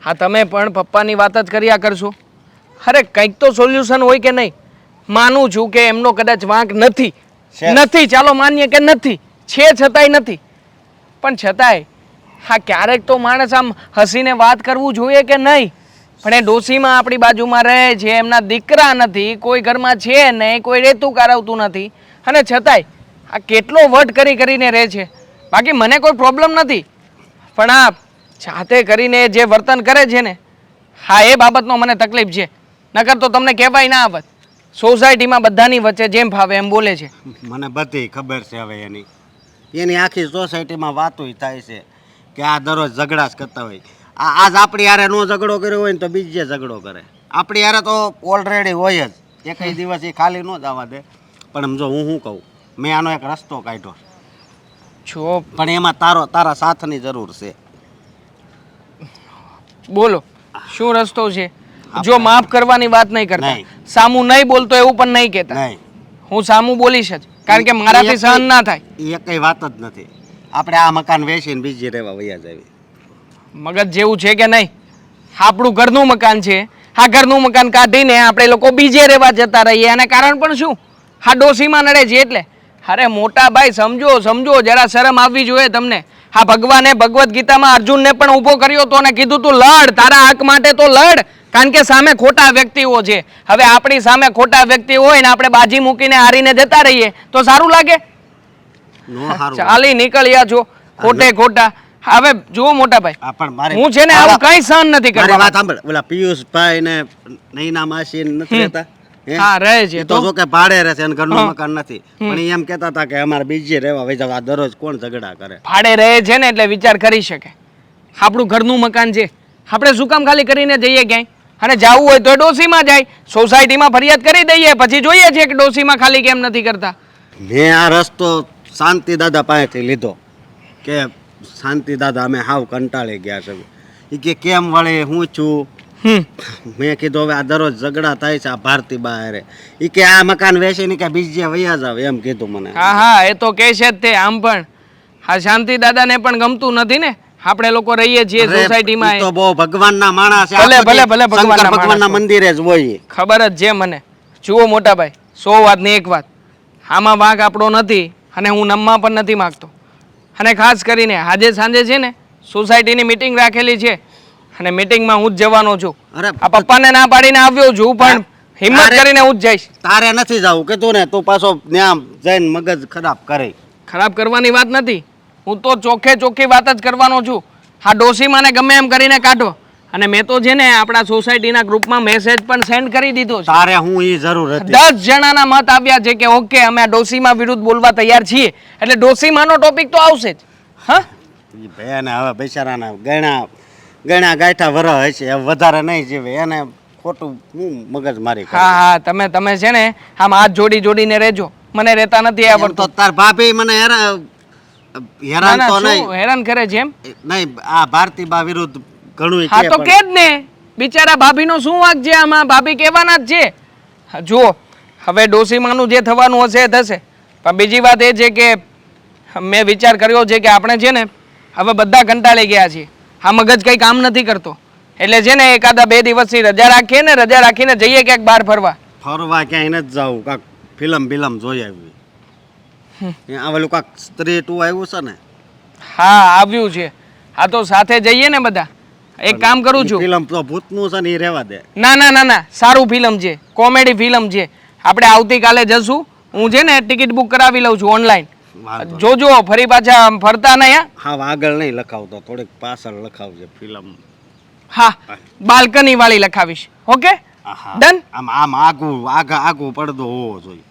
હા તમે પણ પપ્પાની વાત જ કર્યા કરશો. અરે કંઈક તો સોલ્યુશન હોય કે નહીં? માનું છું કે એમનો કદાચ વાંક નથી, ચાલો માનીએ કે નથી, છે છતાંય નથી, પણ છતાંય હા ક્યારેક તો માણસ આમ હસીને વાત કરવું જોઈએ કે નહીં? પણ એ ડોશીમાં આપણી બાજુમાં રહે છે, એમના દીકરા નથી, કોઈ ઘરમાં છે નહીં, કોઈ રેતું કારવતું નથી, અને છતાંય આ કેટલો વટ કરીને રહે છે. બાકી મને કોઈ પ્રોબ્લેમ નથી, પણ આ જાતે કરીને જે વર્તન કરે છે ને, હા એ બાબતનો મને તકલીફ છે. નકર તો તમને કહેવાય ના આવત. સોસાયટીમાં બધાની વચ્ચે જેમ ફાવે એમ બોલે છે. મને બધી ખબર છે હવે એની. એની આખી સોસાયટીમાં વાતો થાય છે કે આ દરરોજ ઝઘડા જ કરતા હોય. આજ આપણી હારે નો ઝઘડો કર્યો હોય ને તો બીજે ઝઘડો કરે. આપણી હારે તો ઓલરેડી હોય જ, એકઈ દિવસ એ ખાલી ન જવા દે. પણ જો હું શું કહું, મેં આનો એક રસ્તો કાઢ્યો, જો પણ એમાં તારા સાથની જરૂર છે. બોલો શું રસ્તો છે? જો માફ કરવાની વાત નહીં કરતા, નહીં. સામું નહીં બોલતો એવું પણ નહીં કહેતા. નહીં, હું સામું બોલીશ જ, કારણ કે મારાથી સહન ના થાય. એ કઈ વાત જ નથી. આપણે આ મકાન વેચીને બીજી રહેવા વયા જાવી. મગજ જેવું છે કે નહીં? આપણું ઘરનું મકાન છે, આ ઘરનું મકાન કાઢીને આપણે લોકો બીજે રહેવા જતા રહીએ. અને કારણ પણ શું? હા ડોસીમાં નડે છે એટલે. અરે મોટા ભાઈ સમજો સમજો, જરા શરમ આવવી જોઈએ તમને. હા ભગવાને ભગવદ્ ગીતામાં અર્જુનને પણ ઊભો કર્યો હતો અને કીધું તું લડ, તારા હક માટે તો લડ, કારણ કે સામે ખોટા વ્યક્તિઓ છે. હવે આપણી સામે ખોટા વ્યક્તિઓ હોય ને આપણે બાજી મૂકીને હારીને જતા રહીએ તો સારું લાગે? નો હારું. ચાલી નીકળ્યા છો ખોટે ખોટા. હવે જુઓ મોટા ભાઈ, આ પણ મારે હું છે ને આવું કઈ સહન નથી મારી કરવાનો. વાત સાંભળ. ઓલા પિયુષભાઈ ને નૈના માસી નથી રહેતા? હે? હા રહે છે એ તો જો કે ભાડે રહે છે અને ઘરનું મકાન નથી, પણ ઈ એમ કહેતા હતા કે અમારે બીજે રહેવા વઈ જાવ. આ દરરોજ કોણ ઝઘડા કરે? ભાડે રહે છે ને એટલે વિચાર કરી શકે. આપણું ઘરનું મકાન છે, આપણે શું કામ ખાલી કરીને જઈએ ક્યાંય? અને જવું હોય તો ડોસીમાં જાય, સોસાયટીમાં ફરિયાદ કરી દઈએ, પછી જોઈએ છીએ કે ડોસીમાં ખાલી કેમ નથી કરતા. મેં આ રસ્તો શાંતિ દાદા પાસેથી લીધો કે શાંતિ દાદા અમે હાવ કંટાળી ગયા છે. એ કે કેમ વળે હું છું? મેં કીધું હવે આ દરરોજ ઝઘડા થાય છે આ ભારતી બહારે. એ કે આ મકાન વેચીને કે બીજે વયા જાવ એમ કીધું મને. હા હા એ તો કહે છે જ તે. આમ પણ હા શાંતિ દાદાને પણ ગમતું નથી ને આપણે લોકો રહીએ છીએ અરે, સોસાયટીમાં. ઈ તો બહુ ભગવાનના માણસ છે. ભલે, આખો ભલે, દી ભલે ભગવાનના શંકર ભગવાનના માણસ મંદિરે જ હોય. ખબર જ છે મને. જુઓ મોટા ભાઈ, 100 વાતની એક વાત, આમાં વાંક આપણો નથી અને હું નમવા પણ નથી માગતો. અને ખાસ કરીને આજે સાંજે છે ને સોસાયટીની મીટિંગ રાખેલી છે અને મીટિંગમાં હું જ જવાનો છું. અરે આ પપ્પાને ના પાડીને આવ્યો છું, પણ હિંમત તારે- કરીને હું જ જઈશ. તારે નથી જવું કીધું ને, તું પાછો ત્યાં જઈને મગજ ખરાબ કરે. ખરાબ કરવાની વાત નથી, હું તો ચોખ્ખે ચોખ્ખી વાત જ કરવાનો છું. હા ડોસીમાને ગમે એમ કરીને કાઢો. અને મેં તો છે ને આપણા સોસાયટીના ગ્રુપમાં મેસેજ પણ સેન્ડ કરી દીધો છે. તારે હું એ જરૂર હતી. 10 જણાના મત આવ્યા છે કે ઓકે અમે આ ડોસીમા વિરુદ્ધ બોલવા તૈયાર છીએ. એટલે ડોસીમાનો ટોપિક તો આવશે જ. હા ઈ ભાઈને હવે બિચારાના ગણા ગાંઠા વરહ હશે, હવે વધારે નહીં જીવે. એને ખોટું હું મગજ મારી કરું. હા હા તમે છે ને આમ હાથ જોડીને રહેજો. મને રહેતા નથી એમ આવડતું. તો તાર ભાભી મને હેરાન ના, તો શું નહીં હેરાન કરે છે એમ? નહીં આ ભારતીબા વિરુદ્ધ ઘણું હા તો કે જ ને, બિચારા ભાભીનો શું વાંક છે આમાં? ભાભી કહેવાના જ છે. હા, જુઓ હવે ડોસીમાનું જે થવાનું હશે એ થશે, પણ બીજી વાત એ છે કે મેં વિચાર કર્યો છે કે આપણે છે ને હવે બધા કંટાળી ગયા છીએ. આ મગજ કંઈ કામ નથી કરતો, એટલે છે ને એકાદા 2 દિવસની રજા રાખીએ ને, રજા રાખીને જઈએ ક્યાંક બહાર ફરવા. ફરવા ક્યાંય નથી જવું. કાંક ફિલ્મ જોઈ આવી. ત્યાં આવેલું કાંક સ્ત્રી 2 આવ્યું છે ને? હા આવ્યું છે. હા તો સાથે જઈએ ને બધા. એક કામ કરું છું, ફિલ્મ તો ભૂતનું છે ને એ રહેવા દે. ના સારું ફિલ્મ છે, કોમેડી ફિલ્મ છે. આપણે આવતીકાલે જશું. હું છે ને ટિકિટ બુક કરાવી લઉં છું ઓનલાઈન. વાંધો જોજો ફરી પાછા ફરતા નહીં. હા આગળ નહીં લખાવતો, થોડીક પાછળ લખાવજે ફિલ્મ. હા બાલ્કની વાળી લખાવીશ. ઓકે આહા. ડન. આમ આગું પડદો હોવો જોઈએ.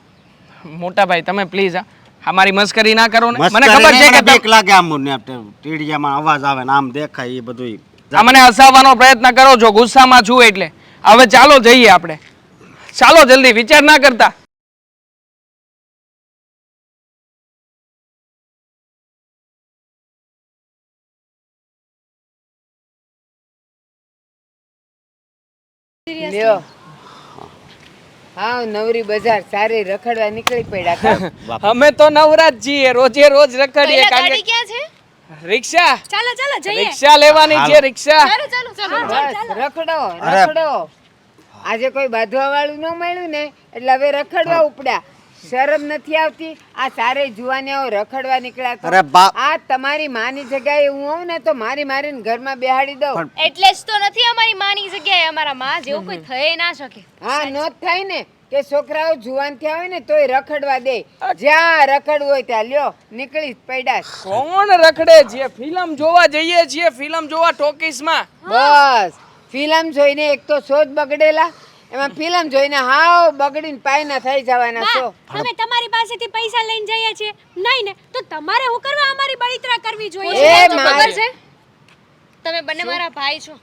મોટા ભાઈ તમે પ્લીઝ અમારી મસ્કરી ના કરો ને. મને મસ્કરી ખબર છે નહીં, કે મને બીક લાગે આમ ને ટીડિયામાં અવાજ આવે ને આમ દેખાય એ બધું. આ મને હસાવવાનો પ્રયત્ન કરો છો, ગુસ્સામાં છું એટલે. હવે ચાલો જઈએ આપણે. ચાલો જલ્દી, વિચાર ના કરતા. લ્યો હા નવરી બજાર સારી રખડવા નીકળી પડ્યા કાં? અમે તો નવરાજ છીએ, રોજે રોજ રખડીએ. પહેલા કારણ ગાડી કે ક્યાં છે? રિક્ષા ચાલો ચાલો જઈએ. રિક્ષા લેવાની છે, રિક્ષા. બસ રખડો. આજે કોઈ બાંધવા વાળું ન મળ્યું ને એટલે હવે રખડવા ઉપડ્યા. શરમ નથી આવતી? આ સારે જુવાનીઓ રખડવા નીકળ્યા તો. અરે બાપ. આ તમારી માની જગ્યાએ હું હોઉં ને તો મારીને ઘરમાં બેહાડી દઉં. એટલે જ તો નથી અમારી માની જગ્યાએ અમારા માં જેવું કોઈ થઈ ના શકે. હા નો જ થાય ને કે છોકરાઓ જુવાન થયા હોય ને તોય રખડવા દે. જ્યાં રખડવું હોય ત્યાં લ્યો નીકળી જ પડ્યા. કોણ રખડે છે? ફિલ્મ જોવા જઈએ છીએ, ફિલ્મ જોવા ટોકીસમાં. બસ ફિલ્મ જોઈને એક તો સોચ બગડેલા, એમાં ફિલ્મ જોઈને હાવ બગડીને પાયના થઈ જવાના છો. બા અમે તમારી પાસેથી પૈસા લઈને જઈએ છીએ નહીં ને તો તમારે હું કરવા અમારી બળતરા કરવી જોઈએ એ તો મારે- ખબર છે તમે બંને મારા ભાઈ છો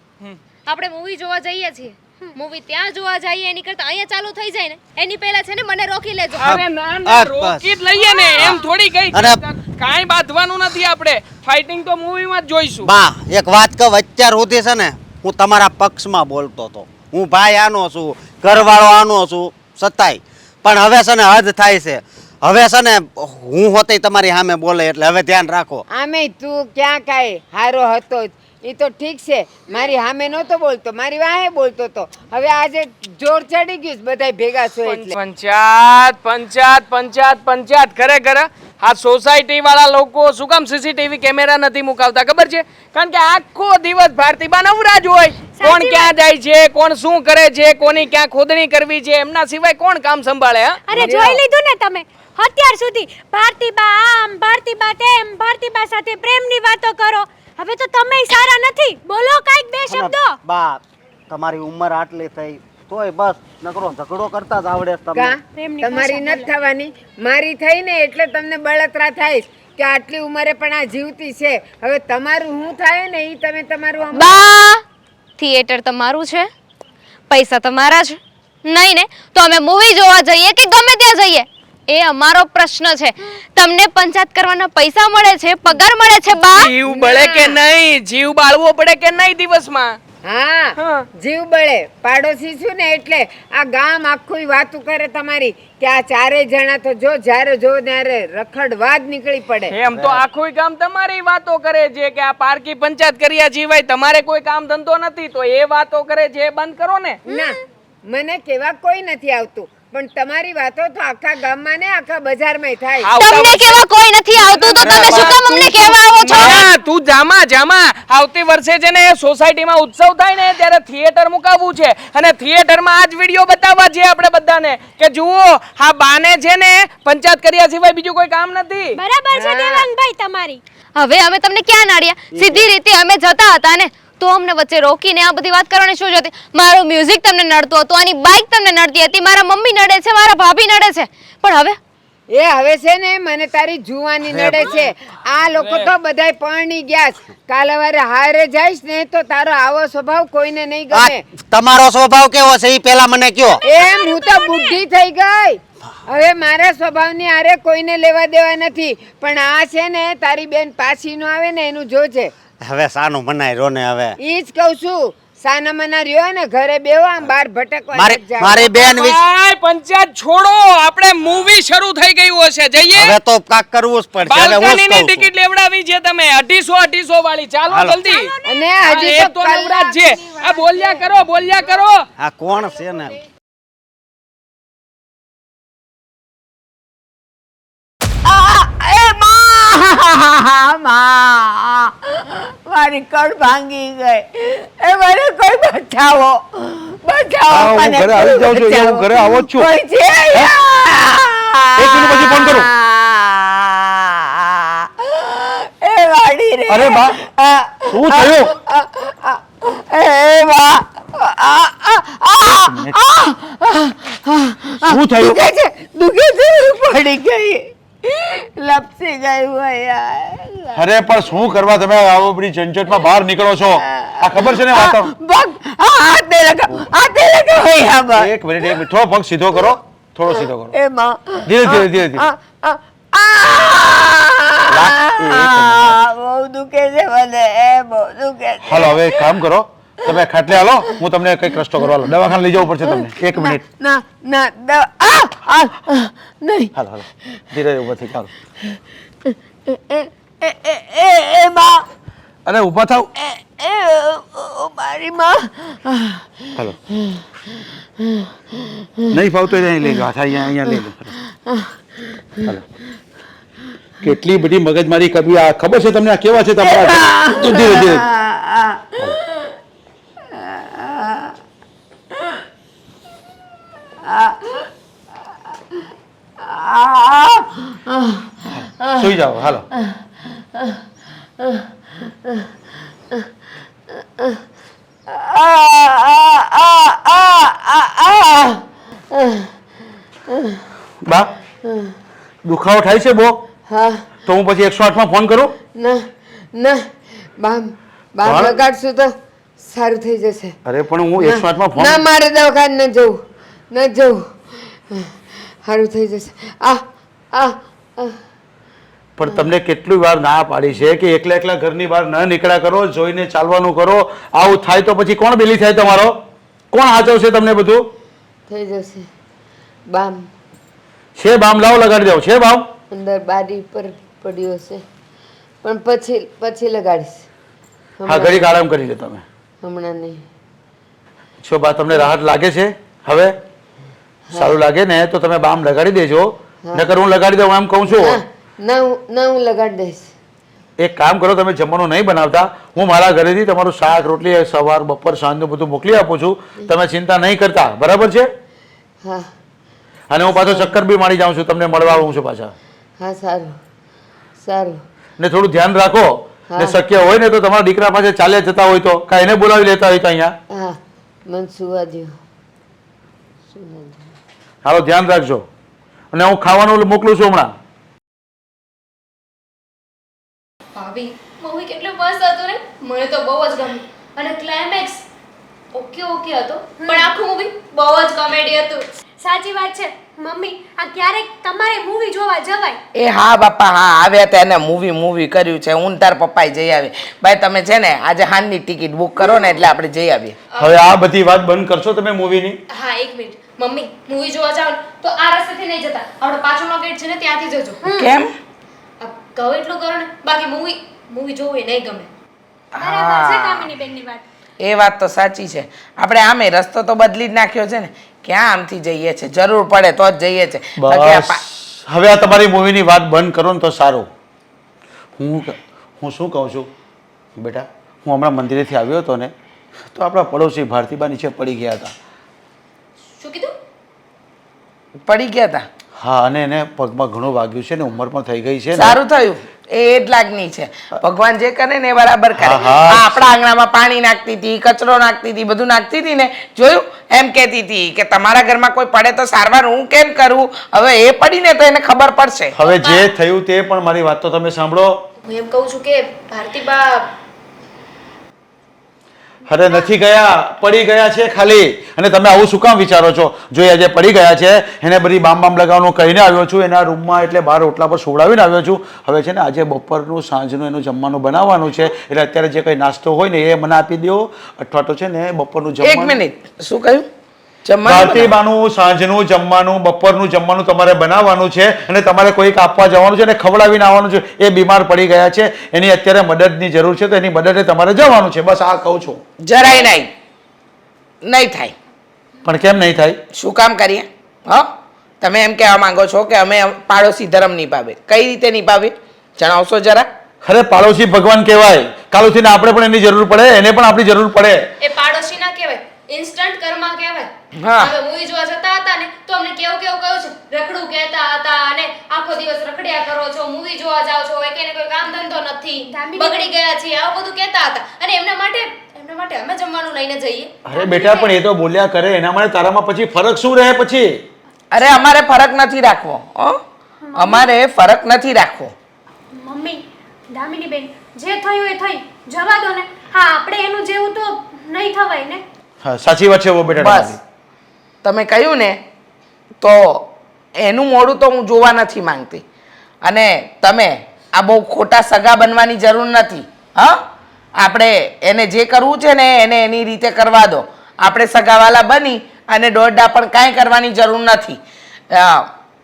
આપણે મૂવી જોવા જઈએ છીએ મૂવી ત્યાં જોવા જઈએ એની કરતા અહીંયા ચાલુ થઈ જાય ને એની પહેલા છે ને મને રોકી લેજો અરે ના ના બસ. રોકી જ લઈએ ને એમ થોડી કઈ અરે- કાંઈ બાંધવાનું નથી આપણે ફાઇટિંગ તો મૂવીમાં જ જોઈશું બા એક વાત કહું અત્યાર સુધી છે ને હું તમારા પક્ષમાં બોલતો હતો હું ભાઈ આનો છું ઘરવાળો આનો છું છતાંય પણ હવે છે ને હદ થાય છે હવે છે ને હું હોતે તમારી સામે બોલે એટલે હવે ધ્યાન રાખો. આમે તું ક્યાં કાંઈ હારો હતો જ. એ તો ઠીક છે મારી સામે નહોતો બોલતો મારી વાહે બોલતો તો હવે આજે જોર ચડી ગયું છે બધાય ભેગા છો એટલે પંચાયત પંચાયત પંચાયત પંચાયત ખરેખર આ સોસાયટી વાળા લોકો શું કામ સીસીટીવી કેમેરા નથી મુકાવતા ખબર છે કારણ કે આખો દિવસ ભારતીબા નવરા જ હોય કોણ ક્યાં જાય છે કોણ શું કરે છે કોની ક્યાં ખોદણી કરવી છે એમના સિવાય કોણ કામ સંભાળે હા અરે જોઈ લીધું ને તમે અત્યાર સુધી ભારતીબા આમ ભારતીબા તેમ ભારતીબા સાથે પ્રેમની વાતો કરો હવે તો તમે સારા નથી બોલો કાઈક બે શબ્દો બા તમારી ઉંમર આટલી થઈ તોય બસ નકરો ઝઘડો કરતા જ આવડે છે તમને. કા પ્રેમની તમારી નથી થવાની મારી થઈ ને એટલે તમને બળતરા થાય કે આટલી ઉંમરે પણ આ જીવતી છે હવે તમારું હું થાય ને એ તમે તમારું આમ- બા થિયેટર તમારું છે પૈસા તમારા છે નહીં ને તો અમે મૂવી જોવા જઈએ કે ગમે ત્યાં જઈએ એ અમારો પ્રશ્ન છે તમને પંચાયત કરવાના પૈસા મળે છે પગાર મળે છે બા જીવ બળે કે નહીં જીવ બાળવો પડે કે નહીં દિવસમાં હા જીવ બળે પાડોશી છું ને એટલે આ ગામ આખું વાતું કરે તમારી કે આ ચારેય જણા તો જો જ્યારે જો ત્યારે રખડવા જ નીકળી પડે એમ તો આખું ગામ તમારી વાતો કરે છે કે આ પારકી પંચાયત કર્યા જીવાય તમારે કોઈ કામ ધંધો નથી તો એ વાતો કરે છે એ બંધ કરો ને ના મને કેવા કોઈ નથી આવતું પણ તમારી વાતો તો આખા ગામમાં ને આખા બજારમાં થાય તમને કેવા કોઈ નથી આવતું તો તમે શું કામ અમને કહેવા આવો છો ના, તું જામા જામા આવતી વર્ષે છે ને સોસાયટીમાં ઉત્સવ થાય ને ત્યારે થિયેટર મુકાવવું છે અને થિયેટરમાં આજ વિડિયો બતાવવા છે આપણે બધાને કે જુઓ આ બાને છે ને પંચાયત કર્યા સિવાય બીજું કોઈ કામ નથી બરાબર છે દેવાંગભાઈ તમારી હવે અમે તમને ક્યાં નાડ્યા સીધી રીતે અમે જતા હતા ને તો અમને વચ્ચે રોકીને આ બધી વાત કરવાની શું જોતી મારું મ્યુઝિક તમને નડતું હતું આની બાઇક તમને નડતી હતી મારા મમ્મી નડે છે મારા ભાભી નડે છે પણ હવે હવે છે ને મને તારી જુવાની નડે છે આ લોકો તો બધાય પરણી ગયા છે કાલ સવારે હારે જઈશ ને તો તારો આવો સ્વભાવ કોઈને નહીં ગમે તમારો સ્વભાવ કેવો છે એ પેલા મને કયો. એમ હું તો બુઢી થઈ ગઈ હવે મારા સ્વભાવની આરે કોઈને લેવા દેવા નથી પણ આ છે ને તારી બેન પાછી નો આવે ને એનું જોજે હવે સાનું મનાય રો ને હવે ઈ જ કહું છું સાના મના રહ્યો ને ઘરે બેહો આમ બહાર ભટકવા મારી નથી જવાનું. મારી બેન ભાઈ પંચાયત છોડો આપણે મૂવી શરૂ થઈ ગયું હશે જઈએ હવે તો કાક કરવું જ પડશે હવે હું જ બાલ્કનીની કહું છું. ટિકિટ લેવડાવી છે તમે 250 વાળી ચાલો હાલો. જલ્દી અને હા, હજી એ તો તો નવરાત છે કલાકની આ બોલ્યા કરો આ કોણ છે ને મારી કળ ભાંગી ગઈ એ મને કોઈ બચાવો હા, હું ઘરે આવી જાઉં છું. હું ઘરે આવો જ છું. કોઈ છે એક મિનિટ પછી ફોન કરું. એ વાડી રે અરે બા શું થયું એ બા શું થયું દુખે છે પડી ગઈ લપસી ગઈ હોય યાર અરે પણ શું કરવા તમે આવો બધી ઝંઝટમાં બહાર નીકળો છો આ ખબર છે ને વાતો બગ હાથે લગા હોય હા બસ એક મિનિટ થોડો પગ સીધો કરો થોડો સીધો કરો એ માં ધીરે ધીરે બહુ દુખે છે મને એ બહુ દુખે છે હાલો હવે એક કામ કરો તમે ખાટલે હાલો હું તમને કઈક રસ્તો કરવા હાલો દવાખાને લઈ જવું પડશે તમને એક મિનિટ ના નહીં હાલો હાલો ધીરે ઊભા થઈ હાલો એ માં અરે ઊભા થાવ મારી માં હાલો નહીં ફાવતો હોય લઈ લો અહીંયા લઈ લો હાલો કેટલી બધી મગજમારી કરવી આ ખબર છે તમને આ કેવા છે તમારા ધીરે ધીરે સુઈ જાઓ હાલો બા દુખાવો થાય છે બહુ? હા તો હું પછી 108માં ફોન કરું? ના ના બામ બામ પણ? લગાડશું તો સારું થઈ જશે. અરે પણ હું 108માં ફોન ના મારે દવાખાને ન જવું ન જવું. સારું થઈ જશે. આ આ આ. પણ તમને કેટલી વાર ના પાડી છે કે એકલા એકલા ઘરની બહાર ન નીકળ્યા કરો, જોઈને ચાલવાનું કરો. આવું થાય તો પછી કોણ બેલી થાય તમારો? કોણ હાચવશે તમને બધું? થઈ જશે. બામ છે બામ? લાવો લગાડી દો. છે બામ? અંદર બારી પર પડ્યો છે પણ પછી લગાડીશ. હા ઘડીક આરામ કરી લો તમે. હમણાં નહીં. છો બા તમને રાહત લાગે છે હવે? સારું લાગે ને તો તમે બામ લગાડી દેજો. નકર હું લગાડી દઉં એમ કહું છું. ના હું લગાડી દઈશ. એક કામ કરો, તમે જમવાનું નહીં બનાવતા, હું મારા ઘરેથી તમારું શાક રોટલી સવાર બપોર સાંજનું બધું મોકલી આપું છું. તમે ચિંતા નહીં કરતા, બરાબર છે? હા અને હું પાછો ચક્કર બી મારી જાઉં છું, તમને મળવા આવું છું પાછા. હા સારું સારું. ને થોડું ધ્યાન રાખો. ને શક્ય હોય ને તો તમારા દીકરા પાસે ચાલ્યા જતા હોય તો કાંઈ એને બોલાવી લેતા હોય તો અહીંયા. હા મને સુવા દો. હાલો ધ્યાન રાખજો. અને હું ખાવાનું મોકલું છું હમણાં. ભાભી મૂવી કેટલું મસ્ત હતું ને, મને તો બહુ જ ગમ્યું. અને ક્લાઇમેક્સ ઓકે હતો, પણ આખું મૂવી બહુ જ કોમેડી હતું. સાચી વાત છે મમ્મી, આ ક્યારેક તમારે મૂવી જોવા જવાય. એ હા બાપા હા, આવ્યા હતા એને મૂવી કર્યું છે. હું ને તાર પપ્પાએ જઈ આવી. ભાઈ તમે છે ને આજે હાનની ટિકિટ બુક કરો ને એટલે આપણે જઈ આવીએ. હવે આ બધી વાત બંધ કરશો તમે મૂવીની? હા એક મિનિટ મમ્મી, મૂવી જોવા જાવ તો આ રસ્તેથી નહીં જતા, આપણો પાછળનો ગેટ છે ને ત્યાંથી જજો. કેમ? કહો એટલું કરો ને, બાકી મૂવી જોવું એ નહીં ગમે. બરાબર છે કામિની બેનની વાત. એ વાત તો સાચી છે. આપણે આમે રસ્તો તો બદલી જ નાખ્યો છે ને, ક્યાં આમથી જઈએ છે, જરૂર પડે તો જ જઈએ છે. બાકી આ બસ હવે આ તમારી મૂવીની વાત બંધ કરો ને તો સારું. હું શું કહું છું બેટા, હું હમણાં મંદિરેથી આવ્યો હતો ને તો આપણા પડોશી ભારતીબા નીચે પડી ગયા હતા. શું કીધું? પડી ગયા હતા? હા, અને એને પગમાં ઘણું વાગ્યું છે ને ઉંમર પણ થઈ ગઈ છે ને. સારું થયું. એ જ લાગણી છે. ભગવાન જે કરે ને એ બરાબર કરે. હા. આ આપણા આંગણામાં પાણી નાખતી હતી, કચરો નાખતી હતી, બધું નાખતી હતી ને, જોયું? એમ કહેતી હતી કે તમારા ઘરમાં કોઈ પડે તો સારવાર હું કેમ કરું. હવે એ પડીને તો એને ખબર પડશે. હવે જે થયું તે પણ મારી વાત તો તમે સાંભળો. હું એમ કહું છું કે ભારતીબા અરે નથી ગયા, પડી ગયા છે ખાલી. અને તમે આવું શું કામ વિચારો છો? જો એ આજે પડી ગયા છે એને બધી બામ લગાવવાનું કહીને આવ્યો છું એના રૂમમાં, એટલે બહાર ઓટલા પર સુવડાવીને આવ્યો છું. હવે છે ને આજે બપોરનું સાંજનું એનું જમવાનું બનાવવાનું છે, એટલે અત્યારે જે કંઈ નાસ્તો હોય ને એ મને આપી દો, અથવા તો છે ને બપોરનું એક જમવાનું. મિનિટ, શું કહ્યું? જમવાનું ભારતીબાનું સાંજનું જમવાનું બપોરનું જમવાનું તમારે બનાવવાનું છે અને તમારે કોઈક આપવા જવાનું છે અને ખવડાવીને આવવાનું છે. એ બીમાર પડી ગયા છે, એની અત્યારે મદદની જરૂર છે, તો એની મદદે તમારે જવાનું છે. બસ આ કહું છું. જરાય નહીં થાય. પણ કેમ નહીં થાય? શું કામ કરીએ? હા, તમે એમ કહેવા માંગો છો કે અમે પાડોશી ધર્મ નિભાવે? કઈ રીતે નિભાવે જણાવશો જરા? અરે પાડોશી ભગવાન કહેવાય. કાલુથીને આપણે પણ એની જરૂર પડે, એને પણ આપણી જરૂર પડે. એ પાડોશી ના કહેવાય, ઇન્સ્ટન્ટ કર્મા કહેવાય. હા. હવે મૂવી જોવા જતા હતા ને તો અમને કેવું કહ્યું છે, રખડું કહેતા હતા અને આખો દિવસ રખડ્યા કરો છો, મૂવી જોવા જાઓ છો, એક એને કોઈ કામ ધંધો નથી, બગડી ગયા છે, આવું બધું કહેતા હતા. અને એમના માટે અમે જમવાનું લઈને જઈએ. અરે બેટા પણ એ તો બોલ્યા કરે, એના માટે તારામાં પછી ફરક શું રહે પછી? અરે અમારે ફરક નથી રાખવો. અમારે ફરક નથી રાખવો. મમ્મી, દામિની બેન, જે થયું એ થઈ જવા દો ને. હા, આપણે એનું જેવું તો નહીં થવાય ને. હા સાચી વાત છે વો બેટા બસ તમારી. તમે કહ્યું ને તો એનું મોઢું તો હું જોવા નથી માંગતી. અને તમે આ બહુ ખોટા સગા બનવાની જરૂર નથી. હા, આપણે એને જે કરવું છે ને એને એની રીતે કરવા દો. આપણે સગાવાલા બની અને દોડડા પણ કાંઈ કરવાની જરૂર નથી.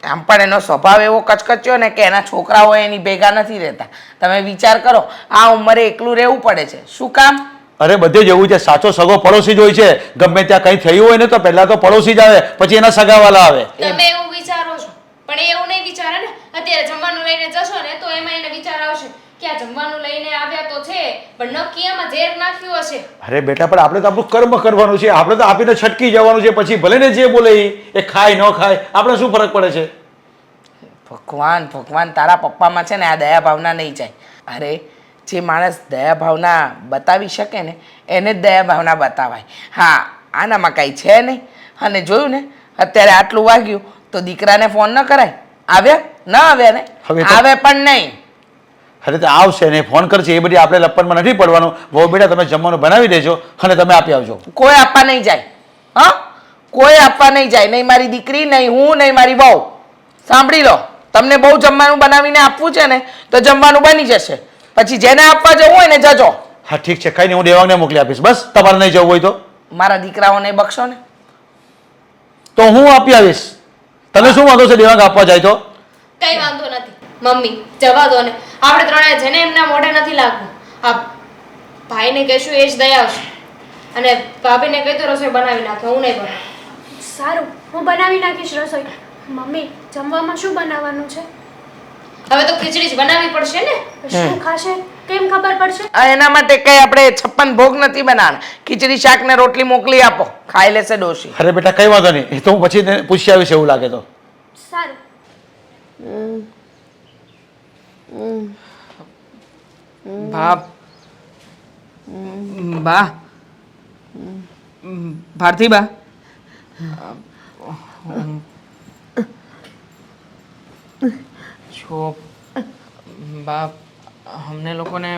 આમ પણ એનો સ્વભાવ એવો કચકચ્યો ને કે એના છોકરાઓ એની ભેગા નથી રહેતા. તમે વિચાર કરો, આ ઉંમરે એકલું રહેવું પડે છે. શું કામ? અરે બધે જ એવું છે. સાચો સગો પડોશી જ હોય છે. ગમે ત્યાં કંઈ થયું હોય ને તો પહેલા તો પડોશી જ આવે, પછી એના સગાવાલા આવે. તમે એવું વિચારો છો, પણ એ એવું નહીં વિચારે ને. અત્યારે જમવાનું લઈને જશો ને તો એમાં એને વિચાર આવશે કે આ જમવાનું લઈને આવ્યા તો છે પણ નક્કી એમાં ઝેર નાખ્યું હશે. અરે બેટા પણ આપણે તો આપણું કર્મ કરવાનું છે, આપણે તો આપીને છટકી જવાનું છે. પછી ભલે ને જે બોલે એ ખાય ન ખાય, આપણે શું ફરક પડે છે? ભગવાન તારા પપ્પામાં છે ને આ દયા ભાવના નહીં જાય. અરે જે માણસ દયા ભાવના બતાવી શકે ને એને જ દયા ભાવના બતાવાય. હા, આનામાં કાંઈ છે નહીં. અને જોયું ને અત્યારે આટલું વાગ્યું તો દીકરાને ફોન ન કરાય? આવ્યા ન આવ્યા ને? હવે તો- આવે પણ નહીં. અરે તો આવશે ને ફોન કરશે એ બધી આપણે લપનમાં નથી પડવાનું. બહુ બેટા તમે જમવાનું બનાવી દેજો અને તમે આપી આવજો. કોઈ આપવા નહીં જાય. હા, કોઈ આપવા નહીં જાય. નહીં મારી દીકરી, નહીં હું, નહીં મારી બહુ. સાંભળી લો, તમને બહુ જમવાનું બનાવીને આપવું છે ને તો જમવાનું બની જશે. પછી જેને આપવા જવું હોય ને જજો. હા ઠીક છે, કઈ નહીં, હું દેવાંગને મોકલી આપીશ. બસ તમારે નહીં જવું હોય તો મારા દીકરાઓને બક્ષો ને. તો હું આપી આવીશ. તને શું વાંધો છે દેવાંગ આપવા જાય તો? કઈ વાંધો નથી મમ્મી, જવા દો ને. આપણે ત્રણેય જેને એમના મોઢે નથી લાગવું. આ ભાઈને કહેશું એ જ દયા આવશે. અને ભાભીને કહી તો રસોઈ બનાવી નાખે, હું નહીં બનાવું. સારું, હું બનાવી નાખીશ રસોઈ. મમ્મી, જમવામાં શું બનાવવાનું છે? હવે તો ખીચડી જ બનાવવી પડશે ને. શું ખાશે કેમ ખબર પડશે? એના માટે કઈ આપણે 56 ભોગ નથી બનાવવાના. ખીચડી શાક ને રોટલી મોકલી આપો, ખાઈ લેશે ડોશી. અરે બેટા કઈ વાંધો નહીં, એ તો હું પછી પૂછી આવીશ એવું લાગે તો. સારું. બા ભારતી બા, જો બા, અમને લોકોને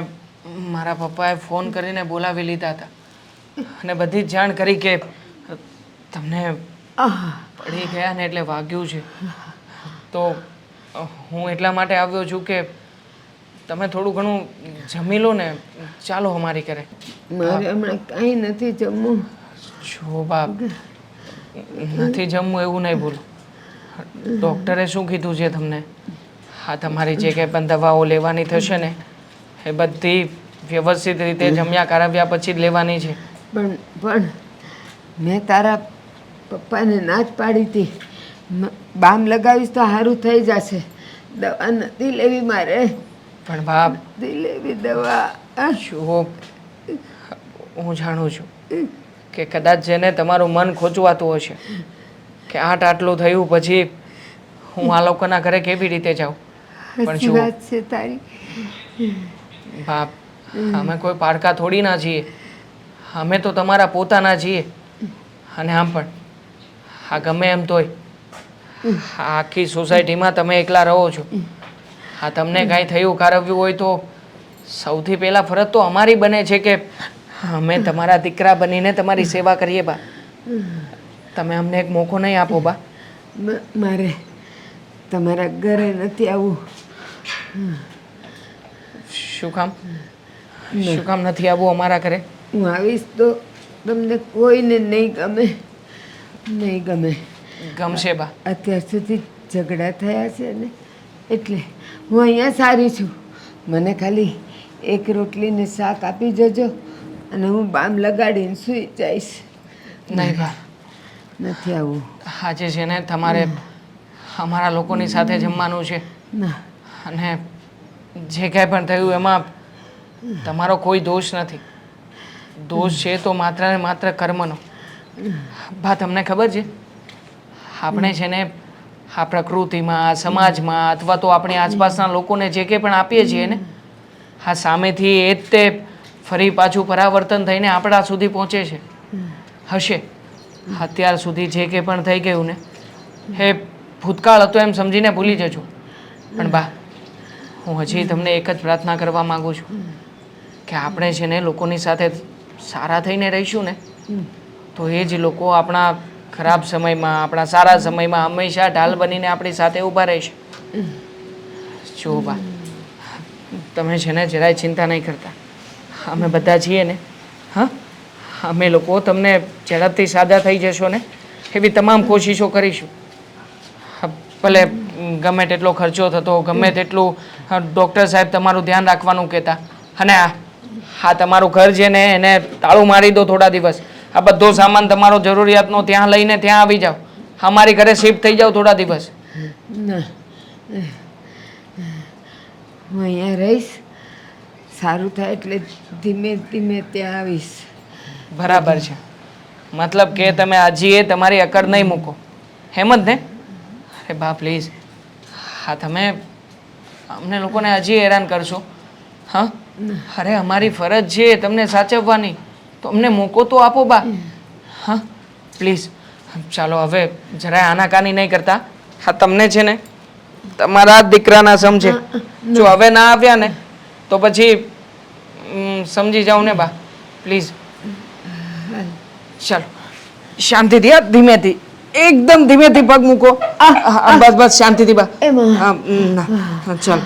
મારા પપ્પાએ ફોન કરીને બોલાવી લીધા હતા અને બધી જ જાણ કરી કે તમને પડી ગયા ને એટલે વાગ્યું છે. તો હું એટલા માટે આવ્યો છું કે તમે થોડું ઘણું જમી લો ને. ચાલો અમારી ઘરે. મારે હમણાં કાંઈ નથી જમવું. જો બાપ, નથી જમવું એવું નહીં બોલો. ડૉક્ટરે શું કીધું છે તમને? હા, તમારી જે કંઈ પણ દવાઓ લેવાની થશે ને એ બધી વ્યવસ્થિત રીતે જમ્યા કરાવ્યા પછી જ લેવાની છે. પણ મેં તારા પપ્પાને ના જ પાડી હતી. બામ લગાવીશ તો સારું થઈ જશે. દવા નથી લેવી મારે. પણ બાપ, નથી લેવી દવા. જો હું જાણું છું કે કદાચ જેને તમારું મન ખોચવાતું હશે કે આટલું થયું પછી હું આ લોકોના ઘરે કેવી રીતે જાઉં. પણ સાચી જો વાત છે તારી. બાપ, અમે કોઈ પારકા થોડી ના છીએ. અમે તો તમારા પોતાના છીએ. અને આમ પણ હા, ગમે એમ તોય આ આખી સોસાયટીમાં તમે એકલા રહો છો. હા, તમને કાંઈ થયું કારવ્યું હોય તો સૌથી પહેલાં ફરજ તો અમારી બને છે કે અમે તમારા દીકરા બનીને તમારી સેવા કરીએ બા. તમે અમને એક મોકો નહીં આપો બા? મારે તમારા ઘરે નથી આવવું. શું કામ? શું કામ નથી આવવું અમારા ઘરે? હું આવીશ તો તમને કોઈને નહીં ગમે. નહીં ગમે. ગમશે બા. અત્યાર સુધી ઝઘડા થયા છે ને એટલે હું અહીંયા સારી છું. મને ખાલી એક રોટલી ને શાક આપી જજો અને હું બામ લગાડીને સૂઈ જઈશ. નહીં બા, નથી આવું. આજે છે ને તમારે અમારા લોકોની સાથે જમવાનું છે. ના, અને જે કાંઈ પણ થયું એમાં તમારો કોઈ દોષ નથી. દોષ છે તો માત્ર ને માત્ર કર્મનો. બા, તમને ખબર છે આપણે છે ને આ પ્રકૃતિમાં, સમાજમાં અથવા તો આપણી આસપાસના લોકોને જે કંઈ પણ આપીએ છીએ ને આ સામેથી એ જ તે ફરી પાછું પરાવર્તન થઈને આપણા સુધી પહોંચે છે. હશે અત્યાર સુધી જે કંઈ પણ થઈ ગયું ને એ ભૂતકાળ હતો એમ સમજીને ભૂલી જજો. પણ બા, હું હજી તમને એક જ પ્રાર્થના કરવા માગું છું કે આપણે છે ને લોકોની સાથે સારા થઈને રહીશું ને તો એ જ લોકો આપણા ખરાબ સમયમાં, આપણા સારા સમયમાં હંમેશા ઢાલ બનીને આપણી સાથે ઊભા રહેશે. જો બા, તમે છે ને જરાય ચિંતા નહીં કરતા. અમે બધા છીએ ને. હા, અમે લોકો તમને ઝડપથી સાજા થઈ જશો ને એવી તમામ કોશિશો કરીશું. ભલે ગમે તેટલો ખર્ચો થતો, ગમે તેટલું ડૉક્ટર સાહેબ તમારું ધ્યાન રાખવાનું કહેતા. અને હા, તમારું ઘર છે ને એને તાળું મારી દો થોડા દિવસ. આ બધો સામાન તમારો જરૂરિયાતનો ત્યાં લઈને ત્યાં આવી જાઓ. અમારી ઘરે શિફ્ટ થઈ જાઓ થોડા દિવસ. ના, હું અહીંયા રહીશ. સારું થાય એટલે ધીમે ધીમે ત્યાં આવીશ. બરાબર છે. મતલબ કે તમે હજી એ તમારી અકડ નહીં મૂકો, એમ જ ને? અરે બા પ્લીઝ, હા તમે અમને લોકોને હજી હેરાન કરશો. હા, અરે અમારી ફરજ છે તમને સાચવવાની, તો અમને મોકો તો આપો બા. હા પ્લીઝ ચાલો હવે જરાય આનાકાની નહીં કરતા. હા તમને છે ને તમારા જ દીકરાના સમજે. જો હવે ના આવ્યા ને તો પછી સમજી જાઓ ને બા પ્લીઝ. ચાલો શાંતિથી, હા ધીમેથી, એકદમ ધીમેથી પગ મૂકો. બસ બસ શાંતિથી બા. હા ના ચાલો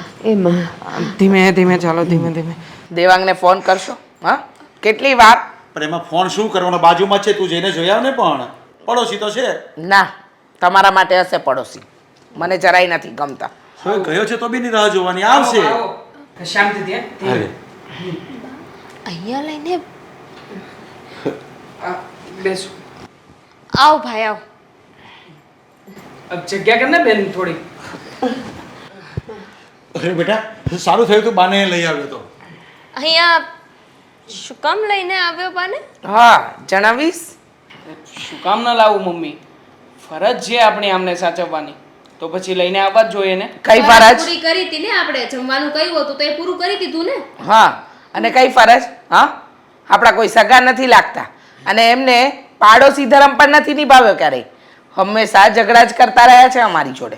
ધીમે ધીમે, ચાલો ધીમે ધીમે. દેવાંગને ફોન કરશો? હા, કેટલી વાર? પણ એમાં ફોન શું કરવાનો, બાજુમાં જ છે, તું જઈને જોઈ આવ ને. પણ પડોશી તો છે. ના, તમારા માટે હશે પડોશી, મને જરાય નથી ગમતા. હવે ગયો છે તો બી ની રાહ જોવાની, આવશે. શાંતિથી, અરે અહીંયા લઈને બેસો. આવ ભાઈ આવ. જગ્યા કર ને બેન થોડી. અરે બેટા, સારું થયું તું બાને લઈ આવ્યો તો. અહીંયા શું કામ લઈને આવ્યો બાને? હા, જણાવીશ. શું કામ ના લાવું મમ્મી, ફરજ છે આપણી આમને સાચવવાની, તો પછી લઈને આવવા જ જોઈએ ને. કઈ ફરજ? પૂરી કરી હતી ને આપણે, જમવાનું કહ્યું હતું તો એ પૂરું કરી દીધું ને. હા, અને કઈ ફરજ? હા, આપણા કોઈ સગા નથી લાગતા, અને એમને પાડોશી ધર્મ પણ નથી નિભાવ્યો ક્યારેય. હંમેશા ઝઘડા જ કરતા રહ્યા છે અમારી જોડે.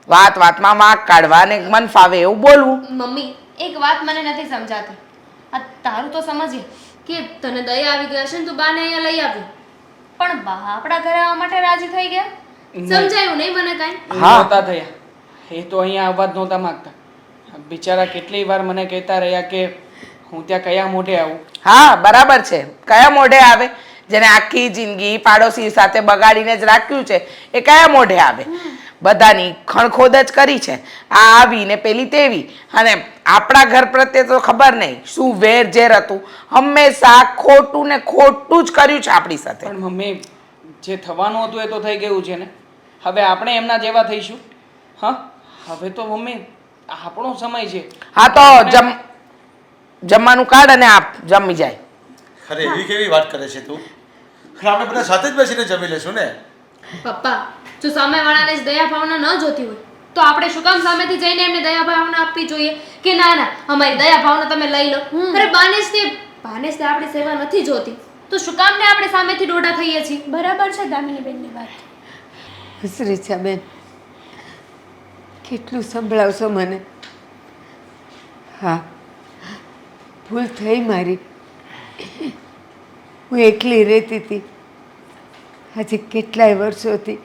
વાત વાતમાં વાંક કાઢવા અને મન ફાવે એવું બોલવું. મમ્મી એક વાત મને નથી સમજાતી. આ તારું તો સમજીએ કે તને દયા આવી ગઈ હશે ને તું બાને અહીંયા લઈ આવ્યો, પણ બા આપણા ઘરે આવવા માટે રાજી થઈ ગયા? સમજાયું નહીં મને કાંઈ? નહોતા થયા, એ તો અહીંયા આવવા જ નહોતા માંગતા. બિચારા કેટલી વાર મને કહેતા રહ્યા કે હું ત્યાં કયા મોઢે આવું. હા, બરાબર છે. કયા મોઢે આવે? જેને આખી જિંદગી પાડોશી સાથે બગાડીને જ રાખ્યું છે એ કયા મોઢે આવે? બધાની ખણખોદ જ કરી છે, આ આવી ને પેલી તેવી. અને આપણા ઘર પ્રત્યે તો ખબર નહીં શું વેર ઝેર હતું. હંમેશા ખોટું ને ખોટું જ કર્યું છે આપણી સાથે. પણ મમ્મી જે થવાનું હતું એ તો થઈ ગયું છે ને, હવે આપણે એમના જેવા થઈશું. હા, હવે તો મમ્મી આપણો સમય છે. હા, તો જમવાનું કાઢ અને આપ જમી જાય. અરે એવી કેવી વાત કરે છે તું? આપણે બધા સાથે જ બેસીને જમી લેશું ને. પપ્પા જો સામેવાળાને જ દયા ભાવના ન જોતી હોય તો આપણે શું કામ સામેથી જઈને એમને દયા ભાવના આપવી જોઈએ કે ના ના અમારી દયા ભાવના તમે લઈ લો? અરે બાને જ આપણી સેવા નથી જોતી તો શું કામ ને આપણે સામેથી ડોડા થઈએ છીએ? બરાબર છે દામિની બેનની વાત. રીચાબેન, કેટલું સંભળાવશો મને? હા, ભૂલ થઈ મારી. હું એકલી રહેતી હતી આજે કેટલાય વર્ષોથી.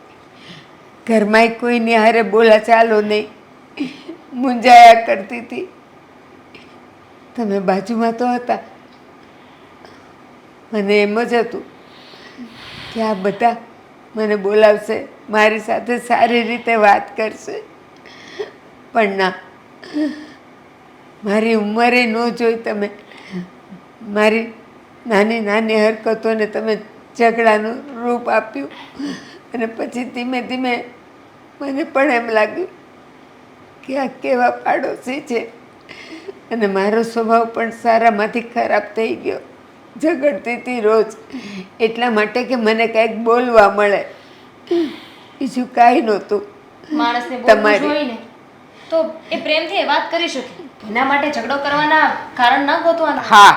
ઘરમાંય કોઈની હારે બોલા ચાલો નહીં, મૂંઝાયા કરતી હતી. તમે બાજુમાં તો હતા, મને એમ જ હતું કે આ બધા મને બોલાવશે, મારી સાથે સારી રીતે વાત કરશે, પણ ના, મારી ઉંમરે ન જોઈ તમે મારી નાની નાની હરકતોને તમે ઝઘડાનું રૂપ આપ્યું. અને પછી ધીમે ધીમે મને પણ એમ લાગ્યું કે આ કેવા પાડોશી છે, અને મારો સ્વભાવ પણ સારામાંથી ખરાબ થઈ ગયો. ઝઘડતી હતી રોજ, એટલા માટે કે મને કંઈક બોલવા મળે, બીજું કાંઈ નહોતું. માણસને બોલવું જોઈએ ને તો એ પ્રેમથી એ વાત કરી શકે, એના માટે ઝઘડો કરવાના કારણ ન ગોતવાના. હા,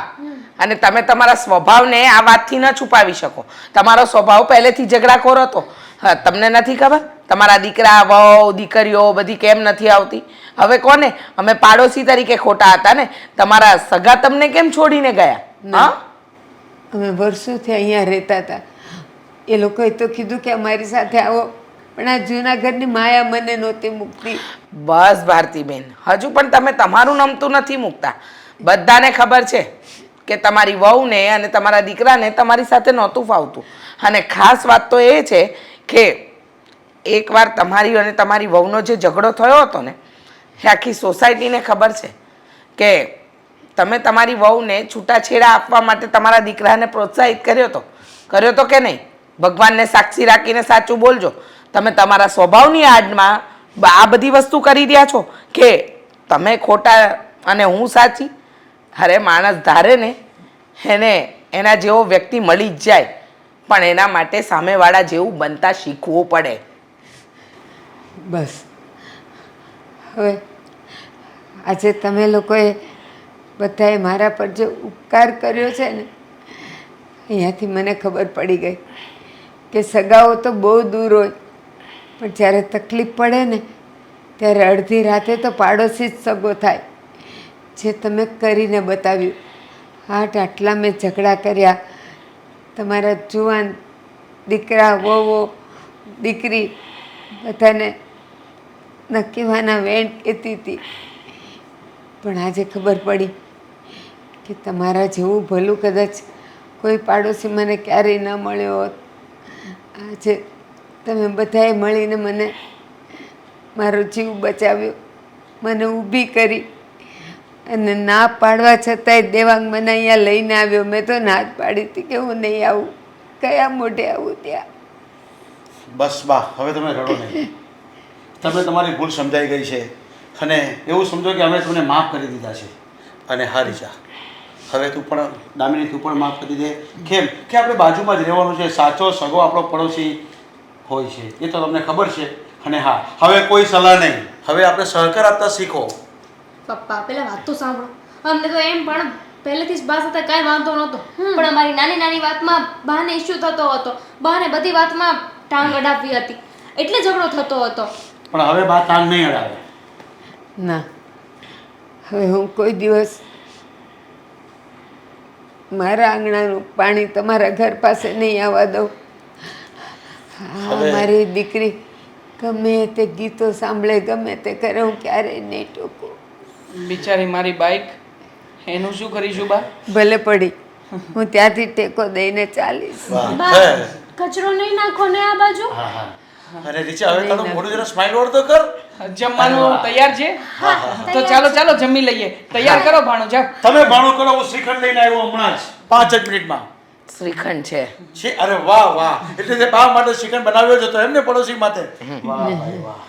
અને તમે તમારા સ્વભાવને આ વાતથી ન છુપાવી શકો. તમારો સ્વભાવ પહેલેથી ઝઘડાખોર હતો. હા, તમને નથી ખબર તમારા દીકરા વહુ દીકરીઓ બધી કેમ નથી આવતી? હવે કોને? અમે પાડોશી તરીકે ખોટા હતા ને. તમારા સગા તમને કેમ છોડીને ગયા? હા, અમે વર્ષોથી અહીંયા રહેતા હતા. એ લોકોએ તો કીધું કે અમારી સાથે આવો, પણ આ જૂનાગઢની માયા મને નહોતી મૂકતી. બસ ભારતીબેન, હજુ પણ તમે તમારું નમતું નથી મૂકતા. બધાને ખબર છે કે તમારી વહુને અને તમારા દીકરાને તમારી સાથે નહોતું ફાવતું. અને ખાસ વાત તો એ છે કે એકવાર તમારી અને તમારી વહુનો જે ઝઘડો થયો હતો ને, એ આખી સોસાયટીને ખબર છે કે તમે તમારી વહુને છૂટાછેડા આપવા માટે તમારા દીકરાને પ્રોત્સાહિત કર્યો તો કે નહીં? ભગવાનને સાક્ષી રાખીને સાચું બોલજો. તમે તમારા સ્વભાવની આડમાં આ બધી વસ્તુ કરી રહ્યા છો કે તમે ખોટા અને હું સાચી? અરે માણસ ધારે ને એને એના જેવો વ્યક્તિ મળી જ જાય, પણ એના માટે સામેવાળા જેવું બનતા શીખવું પડે. બસ હવે આજે તમે લોકોએ બધાએ મારા પર જે ઉપકાર કર્યો છે ને અહીંયાથી મને ખબર પડી ગઈ કે સગાઓ તો બહુ દૂર હોય પણ જ્યારે તકલીફ પડે ને ત્યારે અડધી રાતે તો પાડોશી જ સગો થાય. જે તમે કરીને બતાવ્યું. આટલા મેં ઝઘડા કર્યા, તમારા જુવાન દીકરા વહુઓ દીકરી બધાને નક્કીવાના વેણ કહેતી હતી, પણ આજે ખબર પડી કે તમારા જેવું ભલું કદાચ કોઈ પાડોશી મને ક્યારેય ન મળ્યો હોત. આજે તમે બધાએ મળીને મને મારો જીવ બચાવ્યો, મને ઊભી કરી, અને ના પાડવા છતાંય દેવાંગ મને અહીંયા લઈને આવ્યો. મેં તો ના જ પાડી હતી કે હું નહીં આવું, કયા મોઢે આવું ત્યાં. બસ બા, હવે તમે રડો નહીં. તમે તમારી ભૂલ સમજાઈ ગઈ છે અને એવું સમજો કે અમે તમને માફ કરી દીધા છે. અને હા રીચા, હવે તું પણ દામિની તું પણ માફ કરી દે. કેમ કે આપણે બાજુમાં જ રહેવાનું છે. સાચો સગો આપણો પડોશી હોય છે એ તો તમને ખબર છે. અને હા, હવે કોઈ સલાહ નહીં, હવે આપણે સહકાર આપતા શીખો. પપ્પા પેલા વાત તો સાંભળો. અમને તો એમ પણ પહેલેથી જ બા સાથે કાંઈ વાંધો નહોતો, પણ અમારી નાની નાની વાતમાં બાને ઇશ્યુ થતો હતો. બાને બધી વાતમાં ટાંગ અડાવવી હતી એટલે ઝઘડો થતો હતો. પણ હવે બા તાંગ નહીં અડાવે. ના, હવે હું કોઈ દિવસ મારા આંગણાનું પાણી તમારા ઘર પાસે નહીં આવવા દઉં. મારી દીકરી ગમે તે ગીતો સાંભળે, ગમે તે કરે, હું ક્યારેય નહીં ટોકું. બિચારી મારી બાઈક, એનું શું કરીશું બા? ભલે પડી, હું ત્યાંથી ટેકો દઈને ચાલીશ. બા, કચરો નહીં નાખો ને આ બાજુ. હા હા. અને રીચા, હવે તારું મોઢું જરા સ્માઈલ વળ તો કર. જમવાનું તૈયાર છે? તો ચાલો ચાલો જમી લઈએ. તૈયાર કરો ભાણું, જાઓ. તમે ભાણું કરો, હું શ્રીખંડ લઈને આવ્યો હમણાં જ 5 જ મિનિટમાં. શ્રીખંડ છે. અરે વાહ વાહ, એટલે તે બા માટે શ્રીખંડ બનાવ્યો જ હતો એમને, પડોશી માટે. વાહ ભાઈ વાહ.